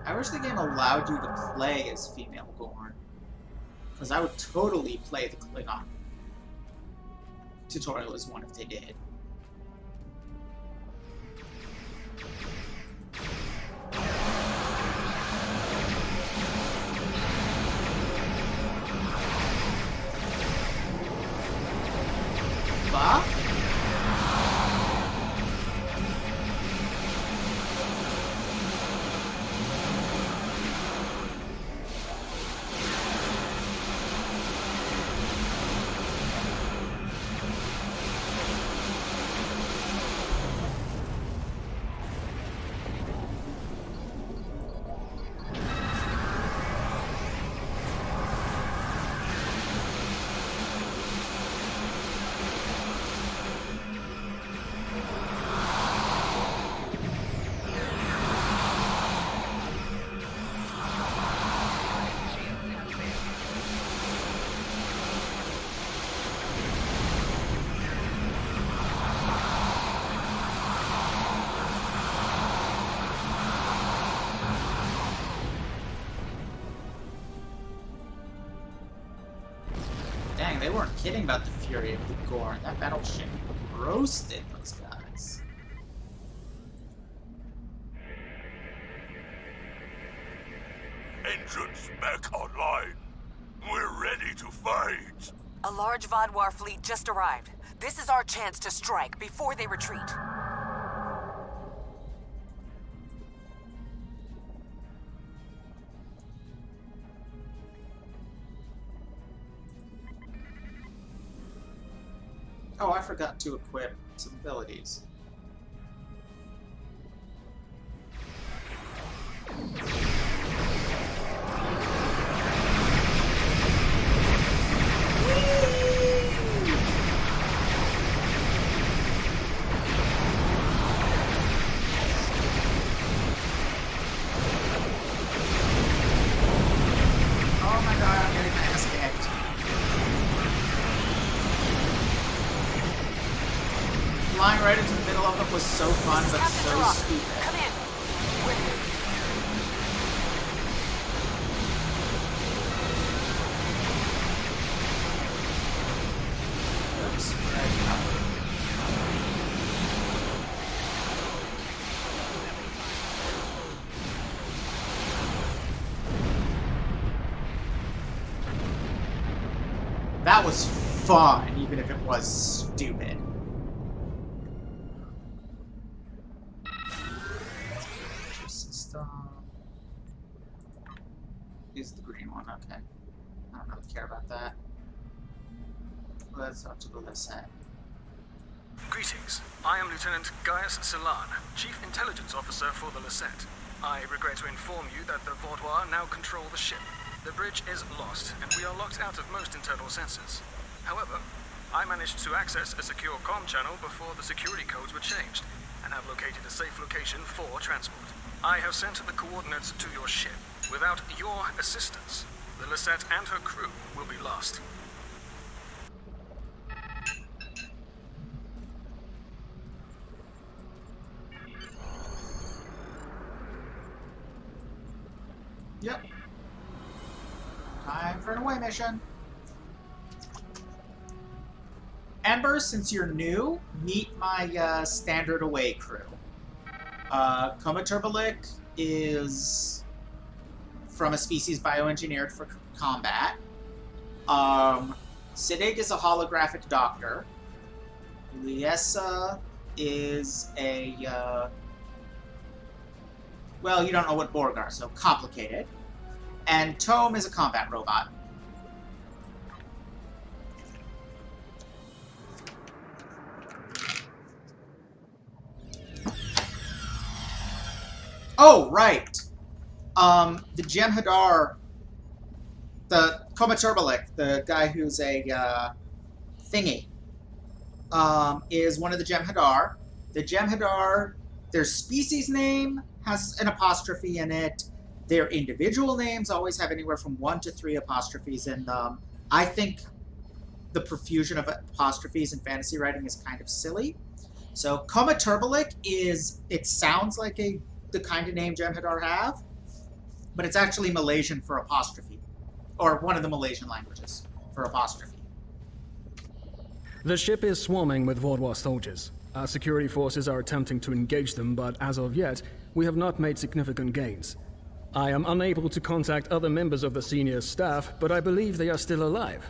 I wish the game allowed you to play as female Gorn. Because I would totally play the Klingon tutorial as one if they did. Bah? saying, they weren't kidding about the fury of the Gorn. That battleship roasted those guys. Engines back online. We're ready to fight. A large Vaadwaur fleet just arrived. This is our chance to strike before they retreat. Oh, I forgot to equip some abilities. Oh my god, I'm getting my ass kicked. Flying right into the middle of them was so fun, but so stupid. Come in. Oops. That was fun, even if it was stupid. System is the green one, okay. I don't really care about that. Let's talk to the Lisette. Greetings. I am Lieutenant Gaius Salan, Chief Intelligence Officer for the Lisette. I regret to inform you that the Vaadwaur now control the ship. The bridge is lost, and we are locked out of most internal sensors. However, I managed to access a secure comm channel before the security codes were changed, and have located a safe location for transport. I have sent the coordinates to your ship. Without your assistance, the Lisette and her crew will be lost. Yep. Time for an away mission. Ember, since you're new, meet my standard away crew. Coma Turbolic is from a species bioengineered for combat. Siddig is a holographic doctor. Liesa is a, well, you don't know what Borg are, so complicated. And Tome is a combat robot. Oh, right. The Jem'Hadar, the Coma Turbolic, the guy who's a thingy, is one of the Jem'Hadar. The Jem'Hadar, their species name has an apostrophe in it. Their individual names always have anywhere from 1 to 3 apostrophes in them. I think the profusion of apostrophes in fantasy writing is kind of silly. So Coma Turbolic is, it sounds like the kind of name Jem'Hadar have, but it's actually Malaysian for apostrophe, or one of the Malaysian languages for apostrophe. The ship is swarming with Vaadwaur soldiers. Our security forces are attempting to engage them, but as of yet, we have not made significant gains. I am unable to contact other members of the senior staff, but I believe they are still alive.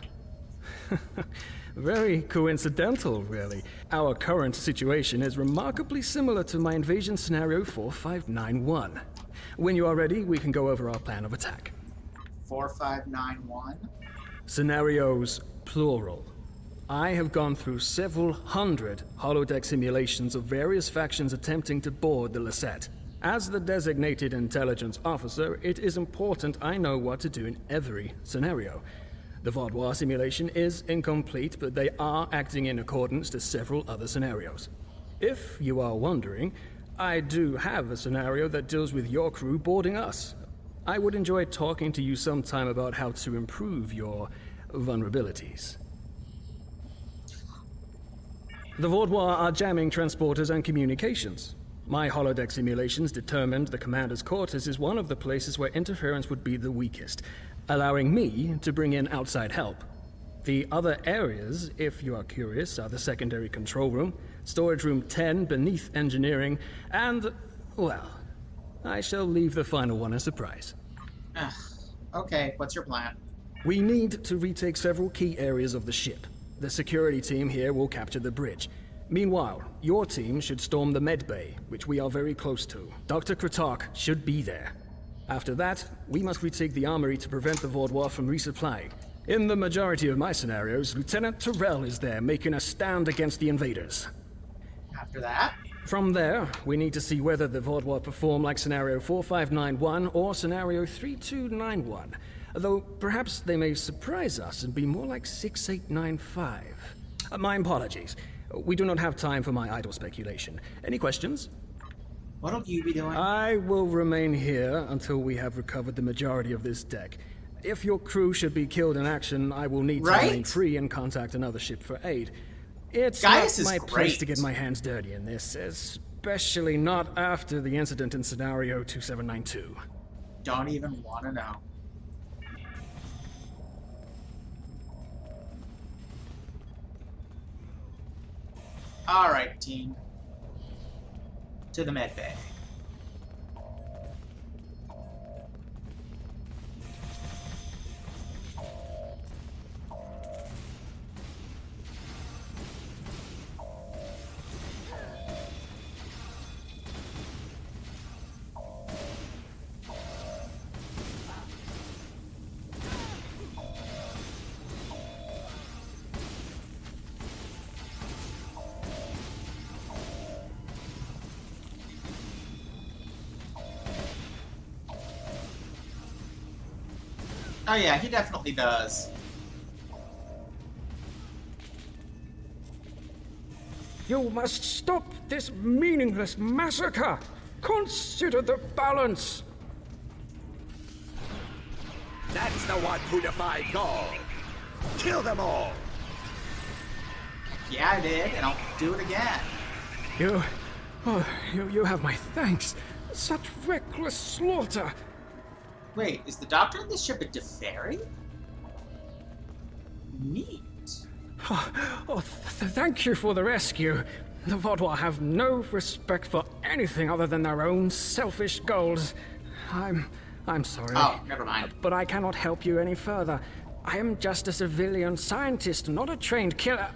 Very coincidental, really. Our current situation is remarkably similar to my invasion scenario 4591. When you are ready, we can go over our plan of attack. 4591? Scenarios, plural. I have gone through several hundred holodeck simulations of various factions attempting to board the Lisette. As the designated intelligence officer, it is important I know what to do in every scenario. The Vaadwaur simulation is incomplete, but they are acting in accordance to several other scenarios. If you are wondering, I do have a scenario that deals with your crew boarding us. I would enjoy talking to you sometime about how to improve your vulnerabilities. The Vaadwaur are jamming transporters and communications. My holodeck simulations determined the commander's quarters is one of the places where interference would be the weakest, allowing me to bring in outside help. The other areas, if you are curious, are the secondary control room, storage room 10 beneath engineering, and, well, I shall leave the final one a surprise. Okay, what's your plan? We need to retake several key areas of the ship. The security team here will capture the bridge. Meanwhile, your team should storm the med bay, which we are very close to. Dr. Kratark should be there. After that, we must retake the armory to prevent the Vaadwaur from resupplying. In the majority of my scenarios, Lieutenant Tyrell is there making a stand against the invaders. After that? From there, we need to see whether the Vaadwaur perform like Scenario 4591 or Scenario 3291. Though perhaps they may surprise us and be more like 6895. My apologies. We do not have time for my idle speculation. Any questions? What'll you be doing? I will remain here until we have recovered the majority of this deck. If your crew should be killed in action, I will need to remain free and contact another ship for aid. It's not my place to get my hands dirty in this, especially not after the incident in Scenario 2792. Don't even want to know. Alright, team. To the med bay. Oh yeah, he definitely does. You must stop this meaningless massacre! Consider the balance! That's the one who defied God! Kill them all! Yeah, I did, and I'll do it again. You have my thanks. Such reckless slaughter! Wait, is the doctor on this ship a Deferi? Neat. Thank you for the rescue. The Vaadwaur have no respect for anything other than their own selfish goals. I'm sorry. Oh, never mind. But I cannot help you any further. I am just a civilian scientist, not a trained killer,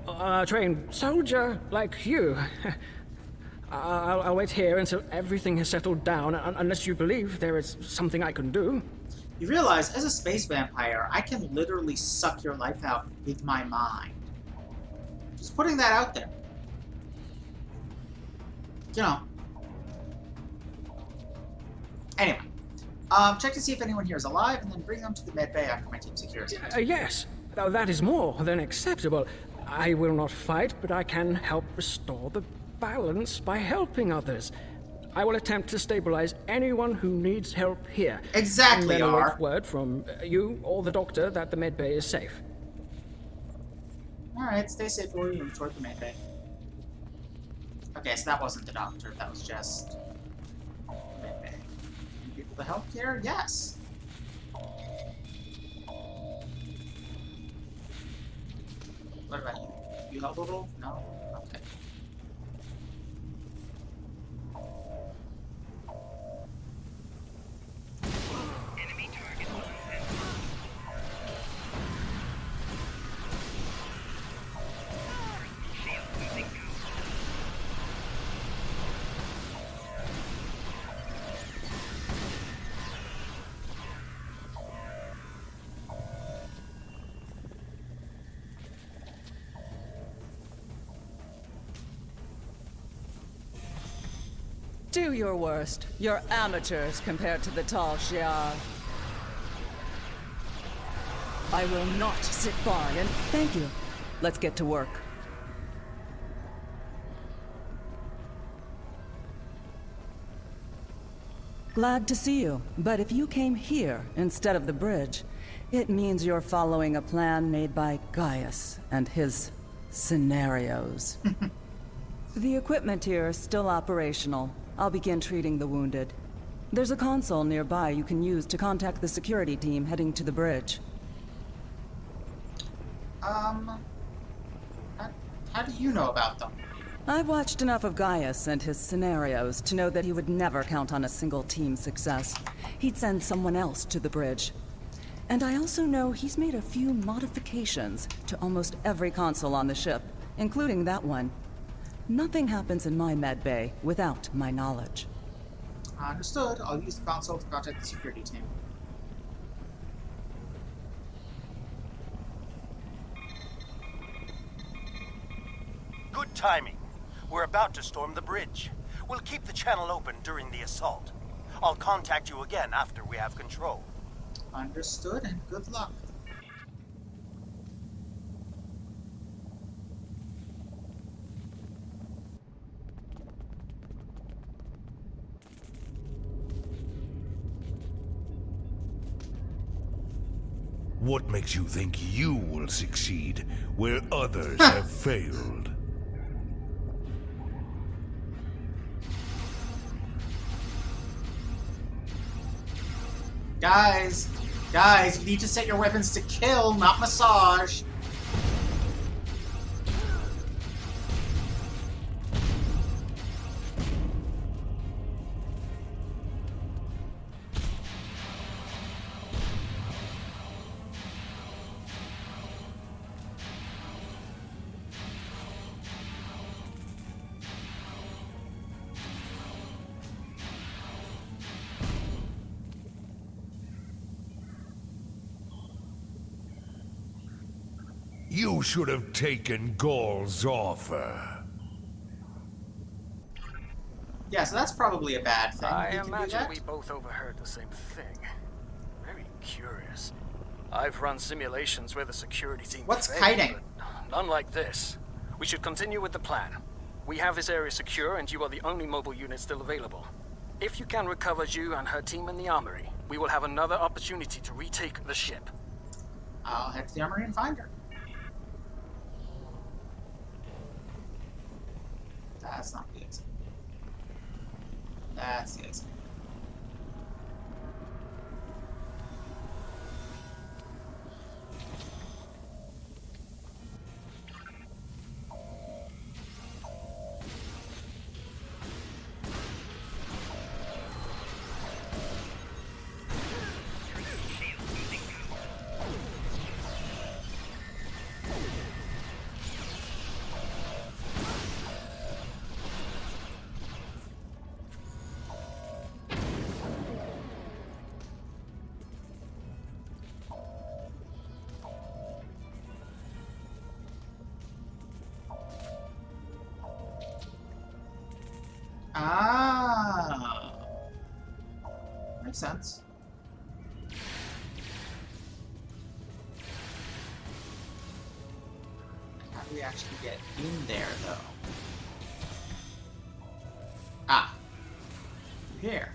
a trained soldier like you. I'll wait here until everything has settled down, unless you believe there is something I can do. You realize, as a space vampire, I can literally suck your life out with my mind. Just putting that out there. You know. Anyway. Check to see if anyone here is alive, and then bring them to the med bay after my team secures it. Yes. That is more than acceptable. I will not fight, but I can help restore the balance by helping others. I will attempt to stabilize anyone who needs help here. Exactly, and then await word from you or the doctor that the med bay is safe. Alright, stay safe while we move toward the med bay. Okay, so that wasn't the doctor, that was just the med bay. Need people to help here? Yes! What about you? You helpable? No? Okay. Enemy target on hit. Shield losing power. Do your worst. You're amateurs compared to the tall Shi'ar. I will not sit by and thank you. Let's get to work. Glad to see you, but if you came here instead of the bridge, it means you're following a plan made by Gaius and his scenarios. The equipment here is still operational. I'll begin treating the wounded. There's a console nearby you can use to contact the security team heading to the bridge. How do you know about them? I've watched enough of Gaius and his scenarios to know that he would never count on a single team's success. He'd send someone else to the bridge. And I also know he's made a few modifications to almost every console on the ship, including that one. Nothing happens in my med bay without my knowledge. Understood. I'll use the console to contact the security team. Good timing. We're about to storm the bridge. We'll keep the channel open during the assault. I'll contact you again after we have control. Understood, and good luck. What makes you think you will succeed where others have failed? Guys, you need to set your weapons to kill, not massage. You should have taken Gaul's offer. Yeah, so that's probably a bad thing. I You can do imagine that? we both overheard the same thing. Very curious. I've run simulations where the security team What's failed, kiting? but none like this. We should continue with the plan. We have this area secure, and you are the only mobile unit still available. If you can recover Zhu and her team in the armory, we will have another opportunity to retake the ship. I'll head to the armory and find her. That's not good. That's good. Ah, makes sense. How do we actually get in there, though? Ah, here.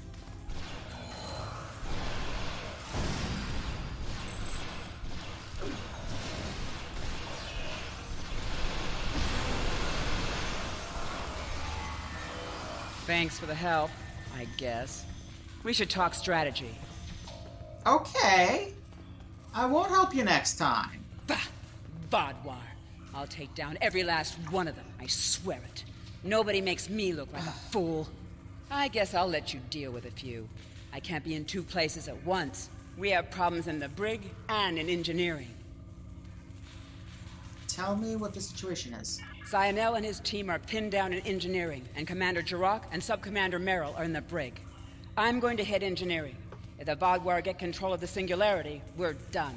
Thanks for the help, I guess. We should talk strategy. Okay. I won't help you next time. Bah! Vaadwaur. I'll take down every last one of them, I swear it. Nobody makes me look like a fool. I guess I'll let you deal with a few. I can't be in two places at once. We have problems in the brig and in engineering. Tell me what the situation is. Zionel and his team are pinned down in engineering, and Commander Jirok and Sub-Commander Merrill are in the brig. I'm going to hit engineering. If the Vaadwaur get control of the Singularity, we're done.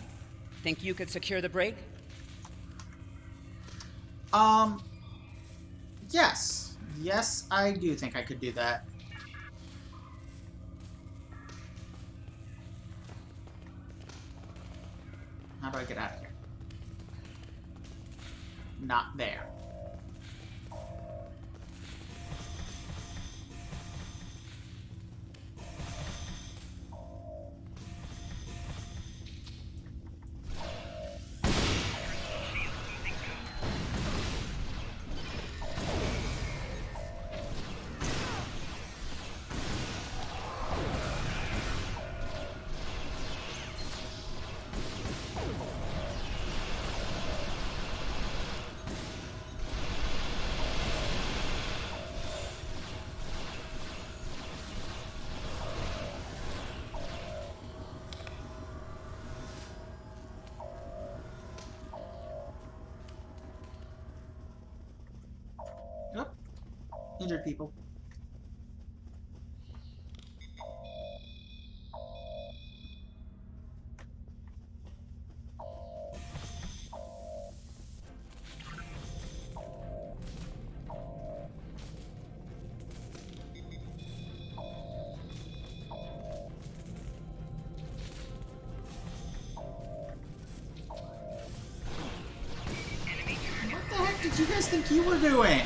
Think you could secure the brig? Yes. Yes, I do think I could do that. How do I get out of here? Not there. injured people. What the heck did you guys think you were doing?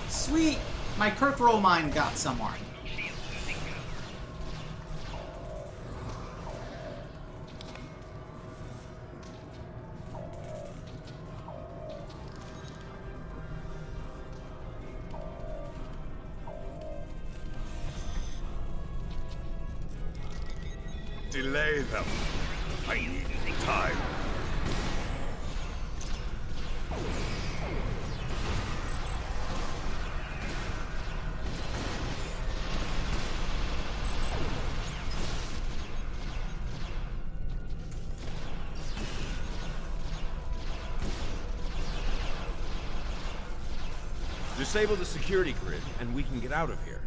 Sweet! My Kirk roll mine got somewhere. Delay them. I need time. Disable the security grid, and we can get out of here.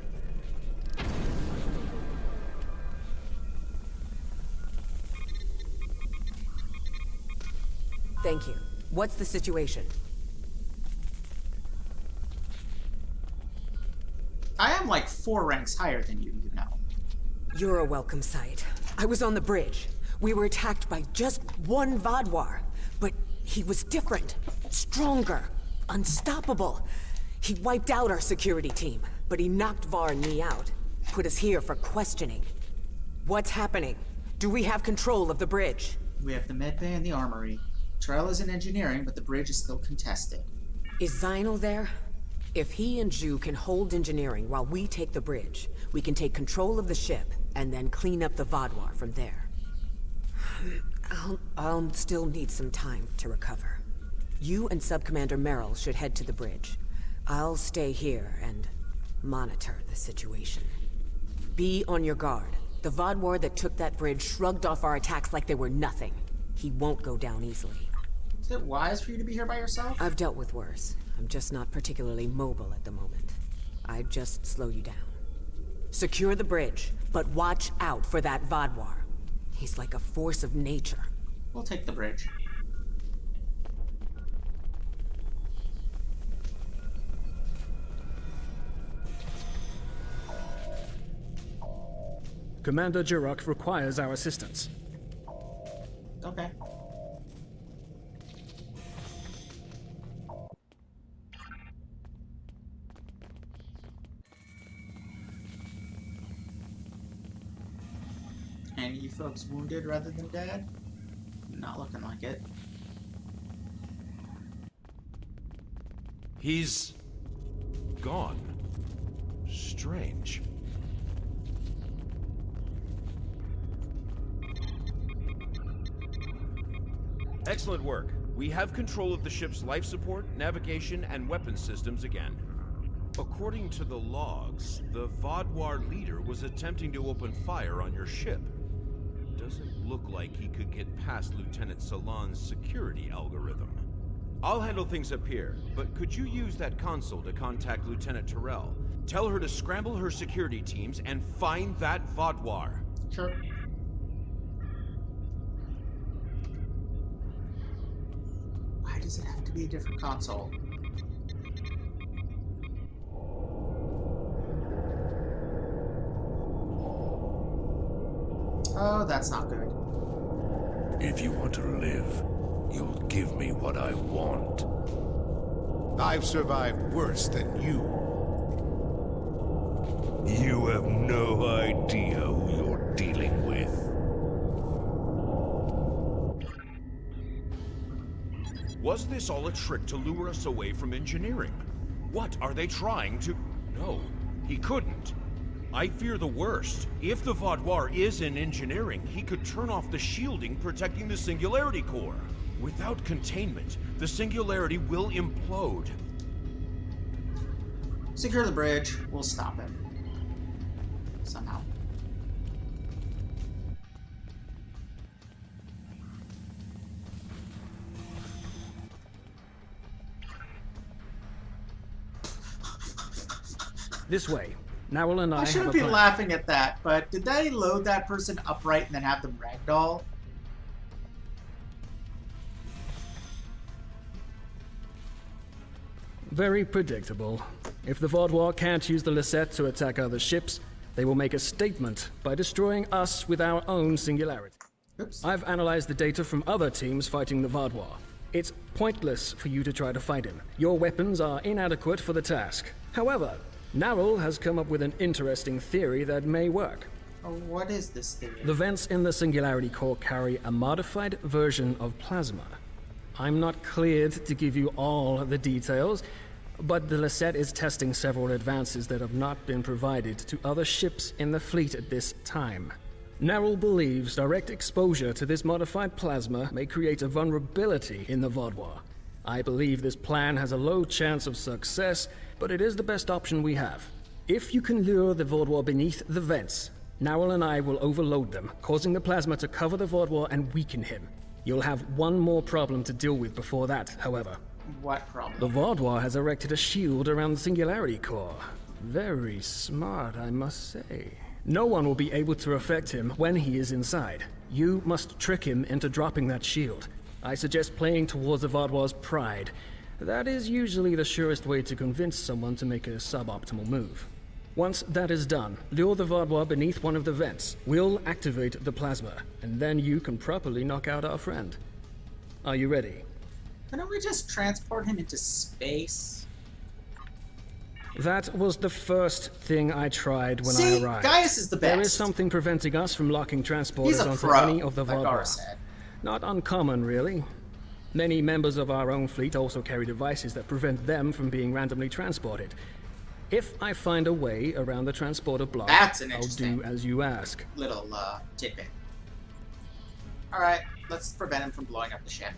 Thank you. What's the situation? I am like 4 ranks higher than you, you know. You're a welcome sight. I was on the bridge. We were attacked by just one Vaadwaur, but he was different, stronger, unstoppable. He wiped out our security team, but he knocked Var and me out. Put us here for questioning. What's happening? Do we have control of the bridge? We have the medbay and the armory. Trial is in engineering, but the bridge is still contested. Is Zynel there? If he and Ju can hold engineering while we take the bridge, we can take control of the ship and then clean up the Vaadwaur from there. I'll still need some time to recover. You and Subcommander Merrill should head to the bridge. I'll stay here and monitor the situation. Be on your guard. The Vaadwaur that took that bridge shrugged off our attacks like they were nothing. He won't go down easily. Is it wise for you to be here by yourself? I've dealt with worse. I'm just not particularly mobile at the moment. I'd just slow you down. Secure the bridge, but watch out for that Vaadwaur. He's like a force of nature. We'll take the bridge. Commander Jirok requires our assistance. Okay. And you folks wounded rather than dead? Not looking like it. He's gone. Strange. Excellent work. We have control of the ship's life support, navigation, and weapons systems again. According to the logs, the Vaadwaur leader was attempting to open fire on your ship. Doesn't look like he could get past Lieutenant Salon's security algorithm. I'll handle things up here, but could you use that console to contact Lieutenant Terrell? Tell her to scramble her security teams and find that Vaadwaur. Sure. Why does it have to be a different console? Oh, that's not good. If you want to live, you'll give me what I want. I've survived worse than you. You have no idea who you're dealing with. Was this all a trick to lure us away from engineering? What are they trying to... No, he couldn't. I fear the worst. If the Vaadwaur is in engineering, he could turn off the shielding protecting the Singularity Core. Without containment, the Singularity will implode. Secure the bridge. We'll stop it. somehow. This way. Narwhal and I I shouldn't have be a plan. laughing at that, but did they load that person upright and then have them ragdoll? Very predictable. If the Vaadwaur can't use the Lisette to attack other ships, they will make a statement by destroying us with our own singularity. Oops. I've analyzed the data from other teams fighting the Vaadwaur. It's pointless for you to try to fight him. Your weapons are inadequate for the task. However, Narwhal has come up with an interesting theory that may work. Oh, what is this theory? The vents in the Singularity Core carry a modified version of plasma. I'm not cleared to give you all the details, but the Lisette is testing several advances that have not been provided to other ships in the fleet at this time. Narwhal believes direct exposure to this modified plasma may create a vulnerability in the Vaadwaur. I believe this plan has a low chance of success, but it is the best option we have. If you can lure the Vaadwaur beneath the vents, Narwhal and I will overload them, causing the plasma to cover the Vaadwaur and weaken him. You'll have one more problem to deal with before that, however. What problem? The Vaadwaur has erected a shield around the Singularity Core. Very smart, I must say. No one will be able to affect him when he is inside. You must trick him into dropping that shield. I suggest playing towards the Vaadwaur's pride. That is usually the surest way to convince someone to make a suboptimal move. Once that is done, lure the Vaadwaur beneath one of the vents. We'll activate the plasma, and then you can properly knock out our friend. Are you ready? Couldn't we just transport him into space? That was the first thing I tried when See, I arrived. Gaius is the best. There is something preventing us from locking transporters He's a onto pro, any of the like Gar Vaadwaur. said. Not uncommon, really. Many members of our own fleet also carry devices that prevent them from being randomly transported. If I find a way around the transporter block, That's an I'll interesting do as you ask. little tidbit. Alright, let's prevent him from blowing up the ship.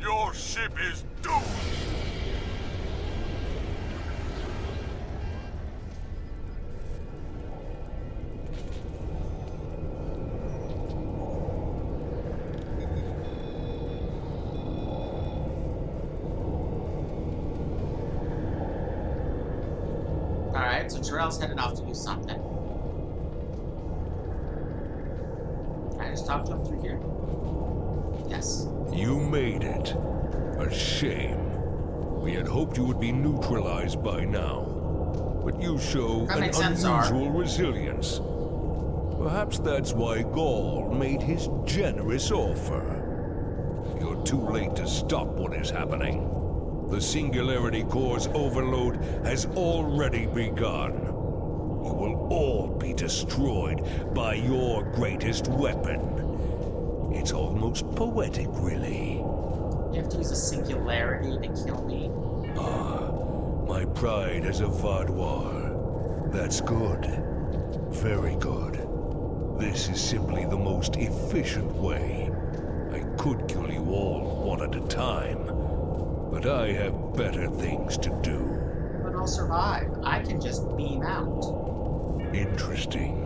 Your ship is doomed! Alright, so Jarrell's headed off to do something. Can I just talk to him through here? Yes. You made it. A shame. We had hoped you would be neutralized by now. But you show That an makes sense, unusual resilience. Perhaps that's why Gaul made his generous offer. You're too late to stop what is happening. The Singularity Core's overload has already begun. You will all be destroyed by your greatest weapon. It's almost poetic, really. You have to use a singularity to kill me. My pride as a Vaadwaur. That's good. Very good. This is simply the most efficient way. I could kill you all one at a time, but I have better things to do. But I'll survive. I can just beam out. Interesting.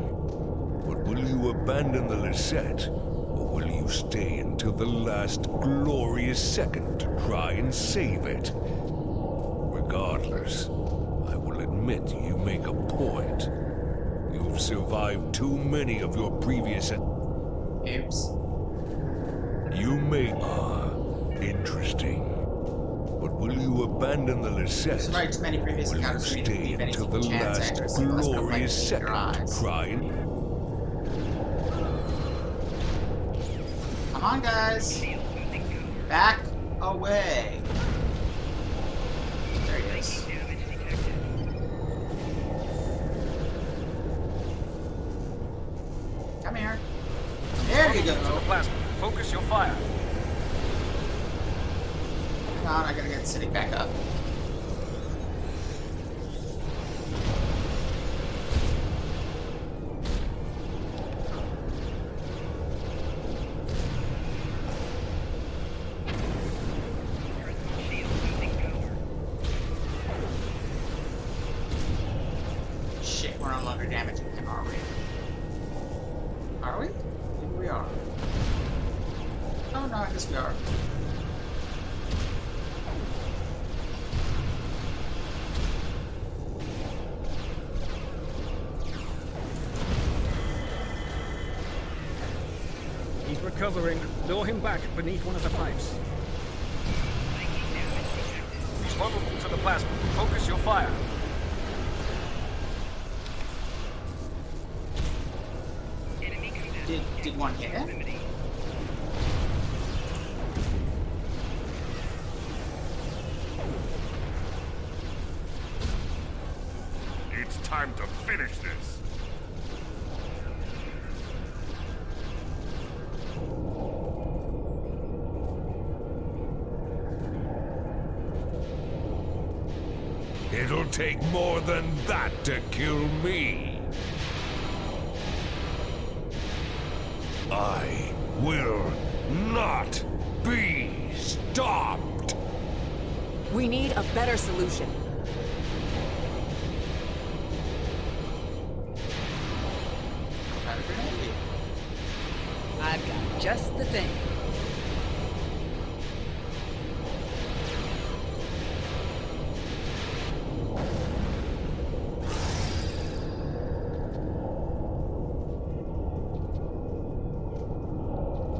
But will you abandon the Lisette, or will you stay until the last glorious second to try and save it? Regardless, I will admit you make a point. You've survived too many of your previous... Oops. You may... interesting. But will you abandon the Lisette? Survived too many previous Or will you encounters for me to stay believe any until the chance last accuracy will come glorious like your second to eyes. try and... Come on, guys. Back away. There he is. Come here. There you go. To the plasma. Focus your fire. Hang on, I gotta get sitting back up. covering, lure him back beneath one of the pipes. He's vulnerable to the plasma. Focus your fire. Did one hit it? It's time to finish this. It'll take more than that to kill me. I will not be stopped. We need a better solution. I've got just the thing.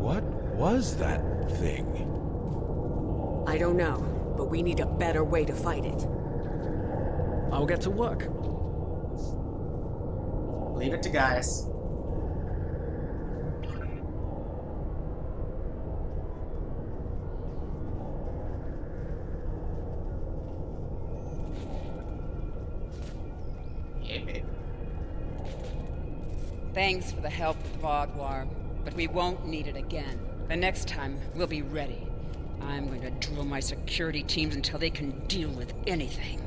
What was that thing? I don't know, but we need a better way to fight it. I'll get to work. Leave it to Gaius. Yeah, baby. Thanks for the help with Vaadwaur, but we won't need it again. The next time, we'll be ready. I'm going to drill my security teams until they can deal with anything.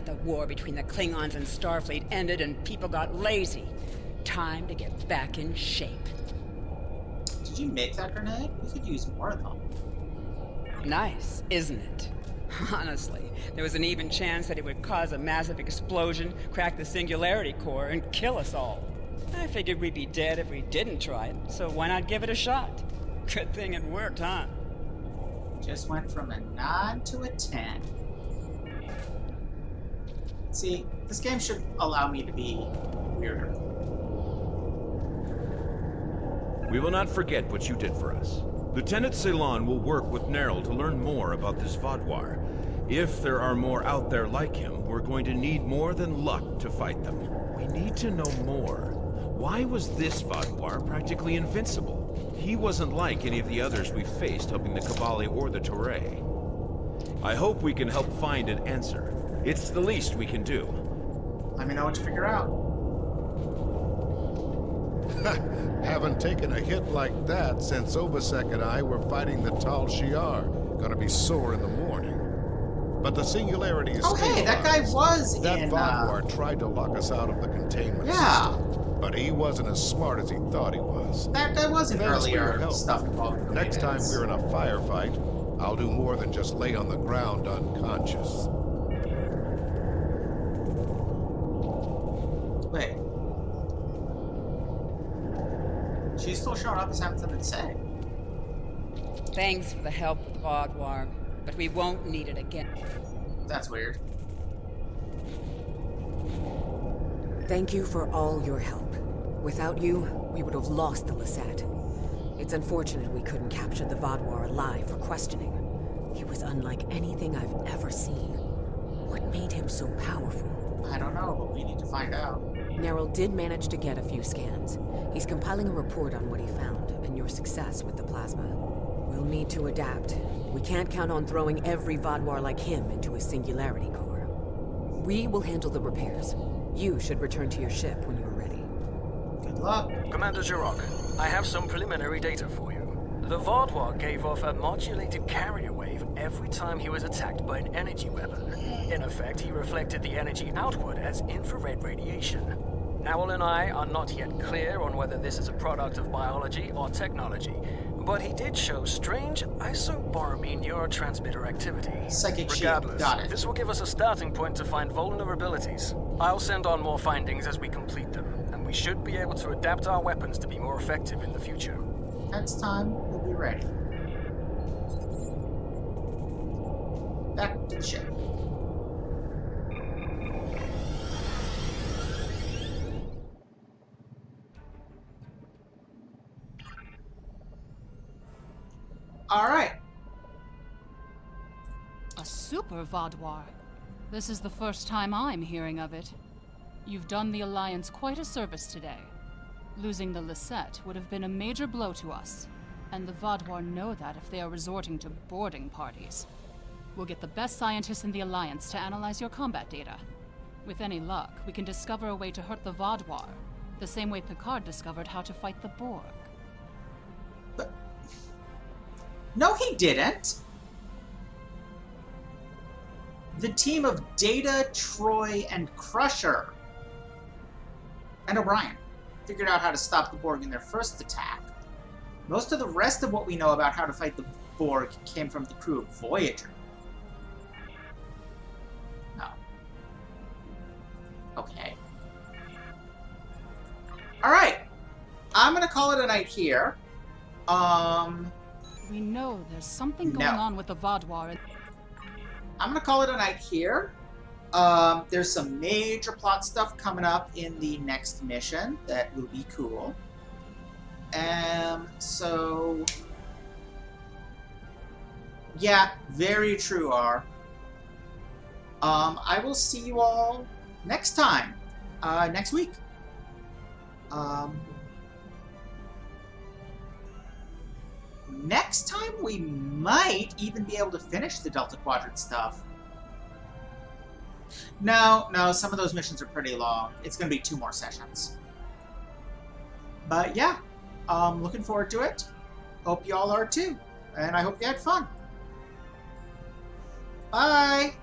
The war between the Klingons and Starfleet ended and people got lazy. Time to get back in shape. Did you make that grenade? We could use more of them. Nice, isn't it? Honestly, there was an even chance that it would cause a massive explosion, crack the singularity core, and kill us all. I figured we'd be dead if we didn't try it, so why not give it a shot? Good thing it worked, huh? Just went from a 9 to a 10. See, this game should allow me to be weirder. We will not forget what you did for us. Lieutenant Ceylon will work with Nerl to learn more about this Vaadwaur. If there are more out there like him, we're going to need more than luck to fight them. We need to know more. Why was this Vaadwaur practically invincible? He wasn't like any of the others we faced helping the Kabali or the Toray. I hope we can help find an answer. It's the least we can do. Let me know what you figure out. Haven't taken a hit like that since Obasek and I were fighting the Tal Shiar. Gonna be sore in the morning. But the singularity is Oh, hey, that guy was that in, Vaadwaur tried to lock us out of the containment system. But he wasn't as smart as he thought he was. That guy was in Thanks for your earlier help. stuff involved. Next time we're in a firefight, I'll do more than just lay on the ground unconscious. Wait. She's still showing up as having something to say. Thanks for the help with Vaadwaur, but we won't need it again. That's weird. Thank you for all your help. Without you, we would have lost the Lisette. It's unfortunate we couldn't capture the Vaadwaur alive for questioning. He was unlike anything I've ever seen. What made him so powerful? I don't know, but we need to find out. Nerl did manage to get a few scans. He's compiling a report on what he found and your success with the plasma. We'll need to adapt. We can't count on throwing every Vaadwaur like him into a singularity core. We will handle the repairs. You should return to your ship when you're ready. Good luck. Commander Jirok, I have some preliminary data for you. The Vaadwaur gave off a modulated carrier wave every time he was attacked by an energy weapon. In effect, he reflected the energy outward as infrared radiation. Nowell and I are not yet clear on whether this is a product of biology or technology, but he did show strange isoboromine neurotransmitter activity. Psychic shield. Regardless, Got it. this will give us a starting point to find vulnerabilities. I'll send on more findings as we complete them, and we should be able to adapt our weapons to be more effective in the future. Next time, we'll be ready. Back to the ship. A super Vaadwaur? This is the first time I'm hearing of it. You've done the Alliance quite a service today. Losing the Lisette would have been a major blow to us, and the Vaadwaur know that if they are resorting to boarding parties. We'll get the best scientists in the Alliance to analyze your combat data. With any luck, we can discover a way to hurt the Vaadwaur, the same way Picard discovered how to fight the Borg. But... No, he didn't! The team of Data, Troy, and Crusher, and O'Brien figured out how to stop the Borg in their first attack. Most of the rest of what we know about how to fight the Borg came from the crew of Voyager. No. Okay. Alright. I'm gonna call it a night here. We know there's something going on with the Vaadwaur. I'm gonna call it a night here. There's some major plot stuff coming up in the next mission that will be cool. So... Yeah, very true, R. I will see you all next time. Next week. Next time we might even be able to finish the Delta Quadrant stuff. No, some of those missions are pretty long. It's going to be 2 more sessions. But yeah, looking forward to it. Hope you all are too. And I hope you had fun. Bye!